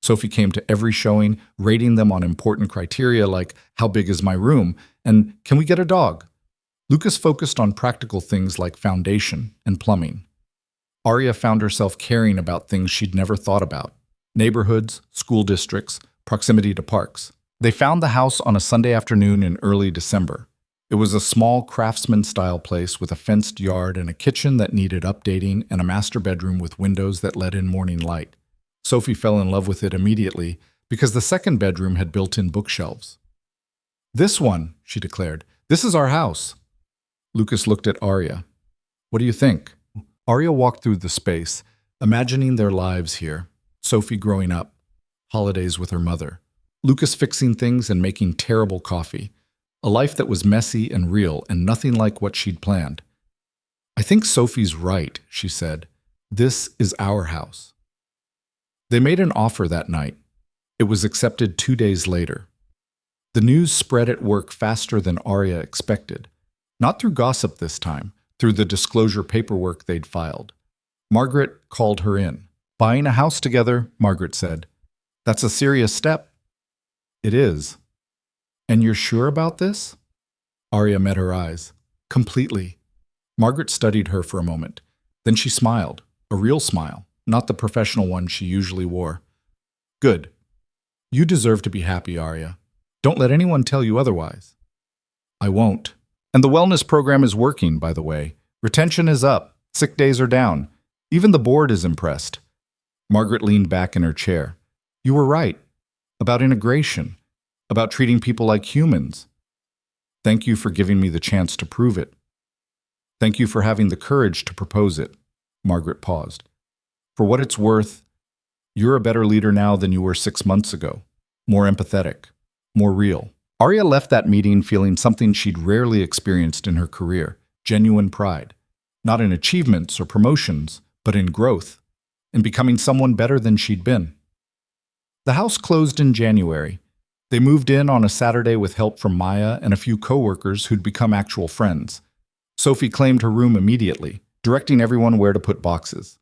Sophie came to every showing, rating them on important criteria like, how big is my room, and can we get a dog? Lucas focused on practical things like foundation and plumbing. Arya found herself caring about things she'd never thought about: neighborhoods, school districts, proximity to parks. They found the house on a Sunday afternoon in early December. It was a small craftsman-style place with a fenced yard and a kitchen that needed updating and a master bedroom with windows that let in morning light. Sophie fell in love with it immediately because the second bedroom had built-in bookshelves. "This one," she declared. "This is our house." Lucas looked at Arya. "What do you think?" Arya walked through the space, imagining their lives here. Sophie growing up, holidays with her mother, Lucas fixing things and making terrible coffee. A life that was messy and real and nothing like what she'd planned. "I think Sophie's right," she said. "This is our house." They made an offer that night. It was accepted 2 days later. The news spread at work faster than Arya expected. Not through gossip this time, through the disclosure paperwork they'd filed. Margaret called her in. "Buying a house together," Margaret said. "That's a serious step." "It is." "And you're sure about this?" Arya met her eyes. Completely. Margaret studied her for a moment. Then she smiled, a real smile, not the professional one she usually wore. Good. You deserve to be happy, Arya. Don't let anyone tell you otherwise. I won't. And the wellness program is working, by the way. Retention is up. Sick days are down. Even the board is impressed. Margaret leaned back in her chair. You were right. About integration. About treating people like humans. Thank you for giving me the chance to prove it. Thank you for having the courage to propose it. Margaret paused. For what it's worth, you're a better leader now than you were 6 months ago. More empathetic. More real. Arya left that meeting feeling something she'd rarely experienced in her career. Genuine pride. Not in achievements or promotions, but in growth. In becoming someone better than she'd been. The house closed in January. They moved in on a Saturday with help from Maya and a few coworkers who'd become actual friends. Sophie claimed her room immediately, directing everyone where to put boxes.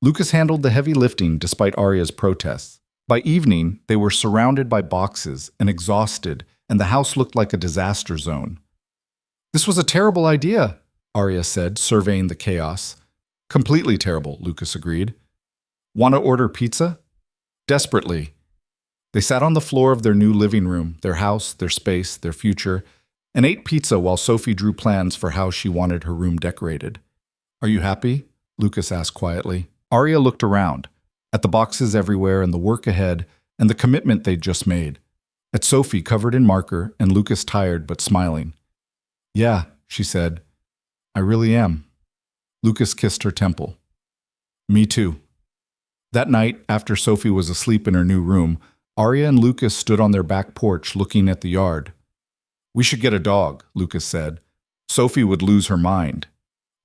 Lucas handled the heavy lifting despite Arya's protests. By evening, they were surrounded by boxes and exhausted, and the house looked like a disaster zone. This was a terrible idea, Arya said, surveying the chaos. Completely terrible, Lucas agreed. Want to order pizza? Desperately. They sat on the floor of their new living room, their house, their space, their future, and ate pizza while Sophie drew plans for how she wanted her room decorated. Are you happy? Lucas asked quietly. Arya looked around, at the boxes everywhere and the work ahead and the commitment they'd just made. At Sophie covered in marker and Lucas tired but smiling. Yeah, she said. I really am. Lucas kissed her temple. Me too. That night, after Sophie was asleep in her new room, Arya and Lucas stood on their back porch looking at the yard. We should get a dog, Lucas said. Sophie would lose her mind.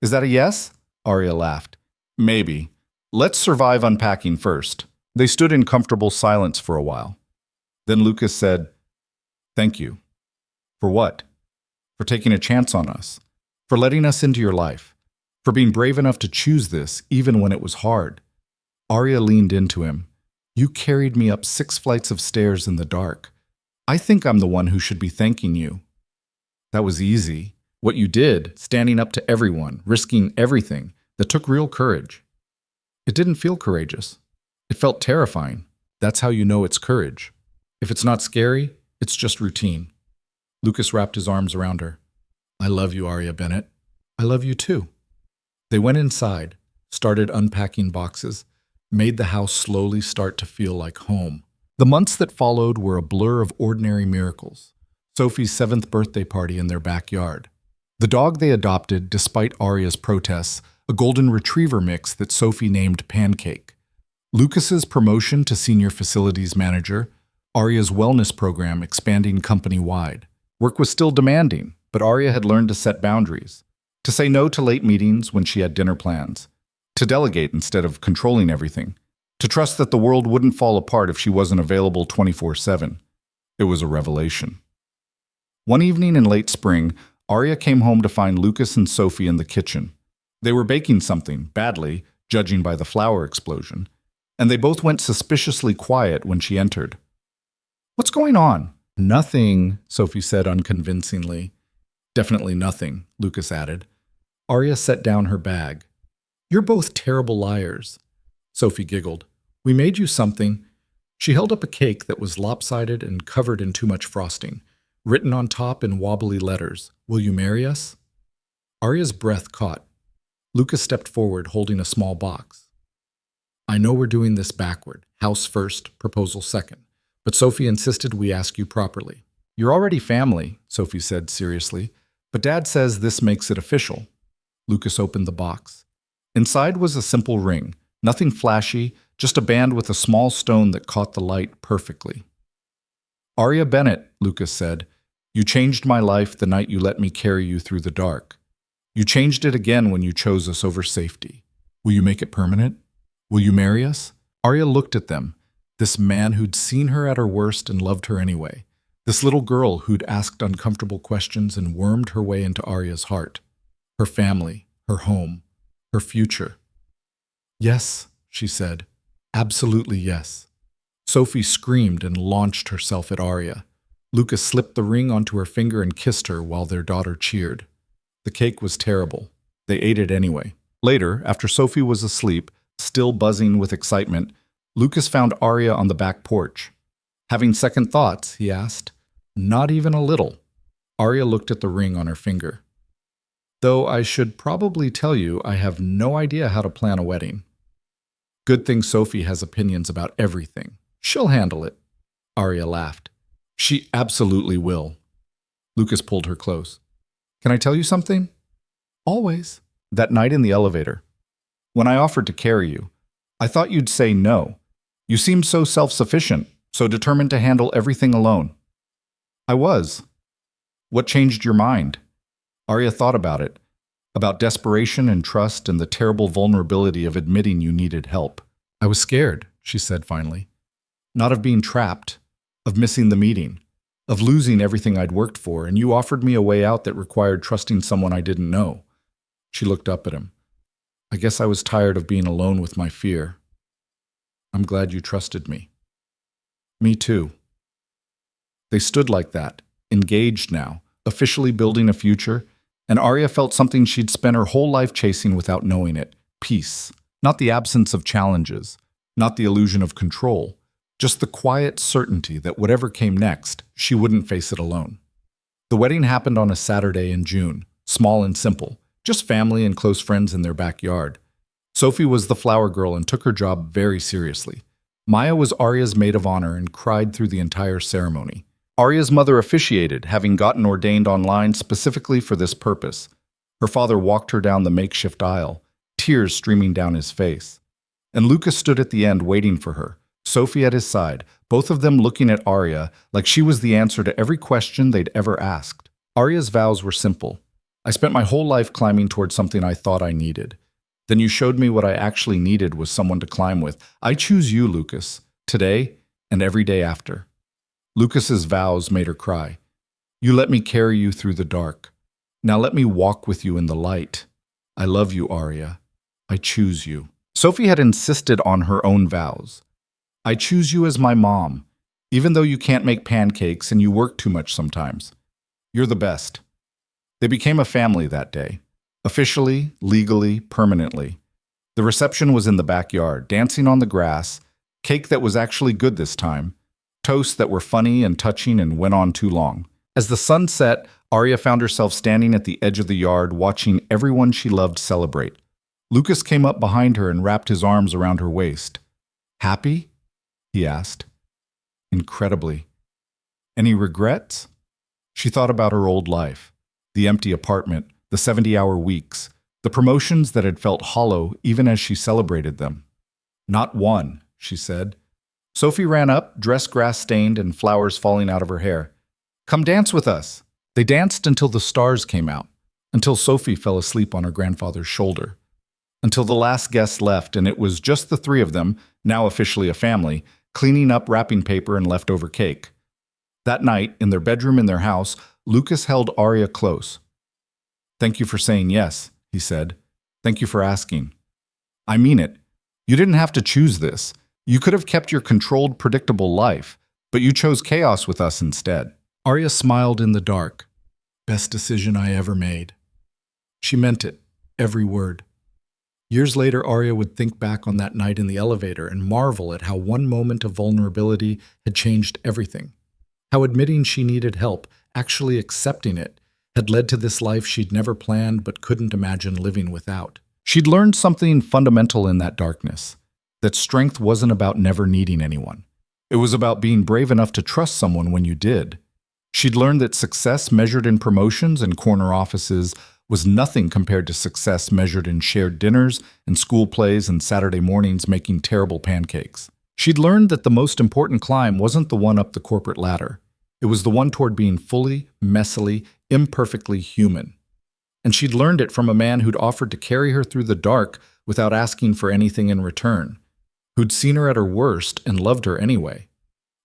Is that a yes? Arya laughed. Maybe. Let's survive unpacking first. They stood in comfortable silence for a while. Then Lucas said, Thank you. For what? For taking a chance on us. For letting us into your life. For being brave enough to choose this, even when it was hard. Arya leaned into him. You carried me up 6 flights of stairs in the dark. I think I'm the one who should be thanking you. That was easy. What you did, standing up to everyone, risking everything, that took real courage. It didn't feel courageous. It felt terrifying. That's how you know it's courage. If it's not scary, it's just routine. Lucas wrapped his arms around her. I love you, Arya Bennett. I love you too. They went inside, started unpacking boxes, made the house slowly start to feel like home. The months that followed were a blur of ordinary miracles. Sophie's 7th birthday party in their backyard. The dog they adopted, despite Arya's protests, a golden retriever mix that Sophie named Pancake. Lucas's promotion to senior facilities manager, Arya's wellness program expanding company-wide. Work was still demanding, but Arya had learned to set boundaries. To say no to late meetings when she had dinner plans. To delegate instead of controlling everything. To trust that the world wouldn't fall apart if she wasn't available 24/7. It was a revelation. One evening in late spring, Arya came home to find Lucas and Sophie in the kitchen. They were baking something, badly, judging by the flour explosion, and they both went suspiciously quiet when she entered. What's going on? Nothing, Sophie said unconvincingly. Definitely nothing, Lucas added. Arya set down her bag. You're both terrible liars. Sophie giggled. We made you something. She held up a cake that was lopsided and covered in too much frosting, written on top in wobbly letters. Will you marry us? Arya's breath caught. Lucas stepped forward, holding a small box. I know we're doing this backward. House first, proposal second. But Sophie insisted we ask you properly. You're already family, Sophie said seriously, but Dad says this makes it official. Lucas opened the box. Inside was a simple ring, nothing flashy, just a band with a small stone that caught the light perfectly. Arya Bennett, Lucas said, you changed my life the night you let me carry you through the dark. You changed it again when you chose us over safety. Will you make it permanent? Will you marry us? Arya looked at them, this man who'd seen her at her worst and loved her anyway, this little girl who'd asked uncomfortable questions and wormed her way into Arya's heart, her family, her home, her future. Yes, she said, absolutely yes. Sophie screamed and launched herself at Arya. Lucas slipped the ring onto her finger and kissed her while their daughter cheered. The cake was terrible. They ate it anyway. Later, after Sophie was asleep, still buzzing with excitement, Lucas found Arya on the back porch. Having second thoughts, he asked. Not even a little. Arya looked at the ring on her finger. Though I should probably tell you I have no idea how to plan a wedding. Good thing Sophie has opinions about everything. She'll handle it. Arya laughed. She absolutely will. Lucas pulled her close. Can I tell you something? Always. That night in the elevator, when I offered to carry you, I thought you'd say no. You seemed so self-sufficient, so determined to handle everything alone. I was. What changed your mind? Arya thought about it, about desperation and trust and the terrible vulnerability of admitting you needed help. I was scared, she said finally. Not of being trapped, of missing the meeting, of losing everything I'd worked for, and you offered me a way out that required trusting someone I didn't know. She looked up at him. I guess I was tired of being alone with my fear. I'm glad you trusted me. Me too. They stood like that, engaged now, officially building a future, and Arya felt something she'd spent her whole life chasing without knowing it. Peace. Not the absence of challenges, not the illusion of control, just the quiet certainty that whatever came next, she wouldn't face it alone. The wedding happened on a Saturday in June, small and simple, just family and close friends in their backyard. Sophie was the flower girl and took her job very seriously. Maya was Arya's maid of honor and cried through the entire ceremony. Arya's mother officiated, having gotten ordained online specifically for this purpose. Her father walked her down the makeshift aisle, tears streaming down his face. And Lucas stood at the end waiting for her, Sophie at his side, both of them looking at Arya like she was the answer to every question they'd ever asked. Arya's vows were simple. I spent my whole life climbing towards something I thought I needed. Then you showed me what I actually needed was someone to climb with. I choose you, Lucas, today and every day after. Lucas's vows made her cry. You let me carry you through the dark. Now let me walk with you in the light. I love you, Arya. I choose you. Sophie had insisted on her own vows. I choose you as my mom, even though you can't make pancakes and you work too much sometimes. You're the best. They became a family that day. Officially, legally, permanently. The reception was in the backyard, dancing on the grass, cake that was actually good this time, toasts that were funny and touching and went on too long. As the sun set, Arya found herself standing at the edge of the yard, watching everyone she loved celebrate. Lucas came up behind her and wrapped his arms around her waist. Happy? He asked. Incredibly. Any regrets? She thought about her old life, the empty apartment, the 70-hour weeks, the promotions that had felt hollow even as she celebrated them. Not one, she said. Sophie ran up, dress grass-stained and flowers falling out of her hair. Come dance with us. They danced until the stars came out, until Sophie fell asleep on her grandfather's shoulder, until the last guest left and it was just the three of them, now officially a family, cleaning up wrapping paper and leftover cake. That night, in their bedroom in their house, Lucas held Arya close. Thank you for saying yes, he said. Thank you for asking. I mean it. You didn't have to choose this. You could have kept your controlled, predictable life, but you chose chaos with us instead. Arya smiled in the dark. Best decision I ever made. She meant it, every word. Years later, Arya would think back on that night in the elevator and marvel at how one moment of vulnerability had changed everything. How admitting she needed help, actually accepting it, had led to this life she'd never planned but couldn't imagine living without. She'd learned something fundamental in that darkness, that strength wasn't about never needing anyone. It was about being brave enough to trust someone when you did. She'd learned that success measured in promotions and corner offices was nothing compared to success measured in shared dinners and school plays and Saturday mornings making terrible pancakes. She'd learned that the most important climb wasn't the one up the corporate ladder. It was the one toward being fully, messily, imperfectly human. And she'd learned it from a man who'd offered to carry her through the dark without asking for anything in return, who'd seen her at her worst and loved her anyway,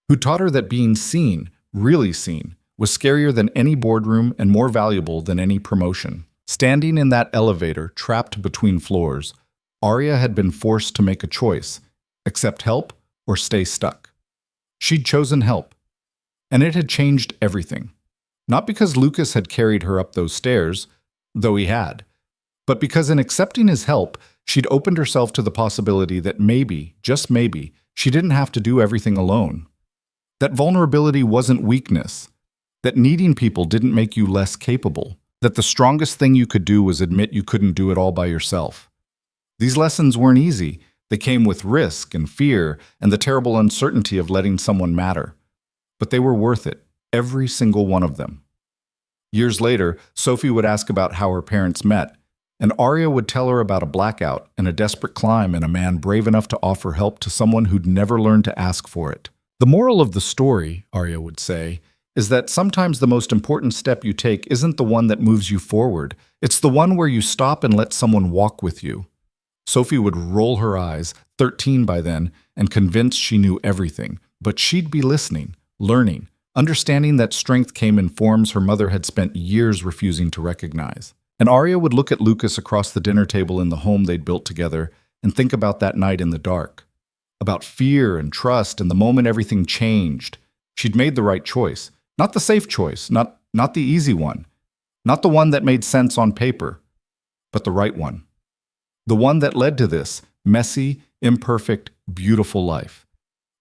who taught her that being seen, really seen, was scarier than any boardroom and more valuable than any promotion. Standing in that elevator, trapped between floors, Arya had been forced to make a choice, accept help or stay stuck. She'd chosen help. And it had changed everything. Not because Lucas had carried her up those stairs, though he had, but because in accepting his help, she'd opened herself to the possibility that maybe, just maybe, she didn't have to do everything alone. That vulnerability wasn't weakness. That needing people didn't make you less capable. That the strongest thing you could do was admit you couldn't do it all by yourself. These lessons weren't easy. They came with risk and fear and the terrible uncertainty of letting someone matter. But they were worth it, every single one of them. Years later, Sophie would ask about how her parents met, and Arya would tell her about a blackout and a desperate climb and a man brave enough to offer help to someone who'd never learned to ask for it. The moral of the story, Arya would say, is that sometimes the most important step you take isn't the one that moves you forward. It's the one where you stop and let someone walk with you. Sophie would roll her eyes, 13 by then, and convinced she knew everything. But she'd be listening, learning, understanding that strength came in forms her mother had spent years refusing to recognize. And Arya would look at Lucas across the dinner table in the home they'd built together and think about that night in the dark. About fear and trust and the moment everything changed. She'd made the right choice. Not the safe choice, not the easy one. Not the one that made sense on paper, but the right one. The one that led to this messy, imperfect, beautiful life.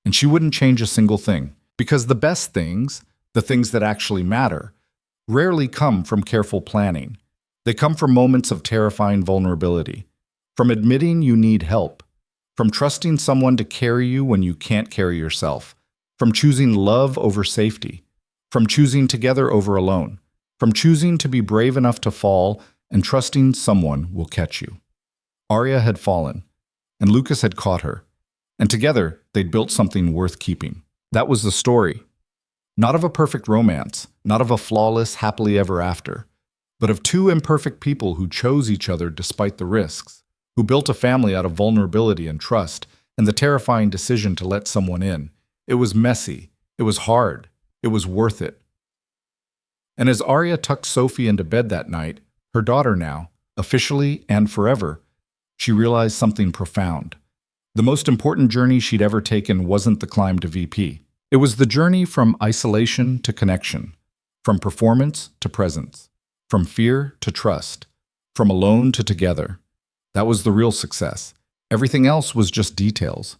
And she wouldn't change a single thing, because the best things, the things that actually matter, rarely come from careful planning. They come from moments of terrifying vulnerability, from admitting you need help, from trusting someone to carry you when you can't carry yourself, from choosing love over safety, from choosing together over alone, from choosing to be brave enough to fall and trusting someone will catch you. Arya had fallen, and Lucas had caught her, and together they'd built something worth keeping. That was the story. Not of a perfect romance, not of a flawless happily ever after, but of two imperfect people who chose each other despite the risks, who built a family out of vulnerability and trust, and the terrifying decision to let someone in. It was messy, it was hard, it was worth it. And as Arya tucked Sophie into bed that night, her daughter now, officially and forever, she realized something profound. The most important journey she'd ever taken wasn't the climb to VP. It was the journey from isolation to connection, from performance to presence, from fear to trust, from alone to together. That was the real success. Everything else was just details.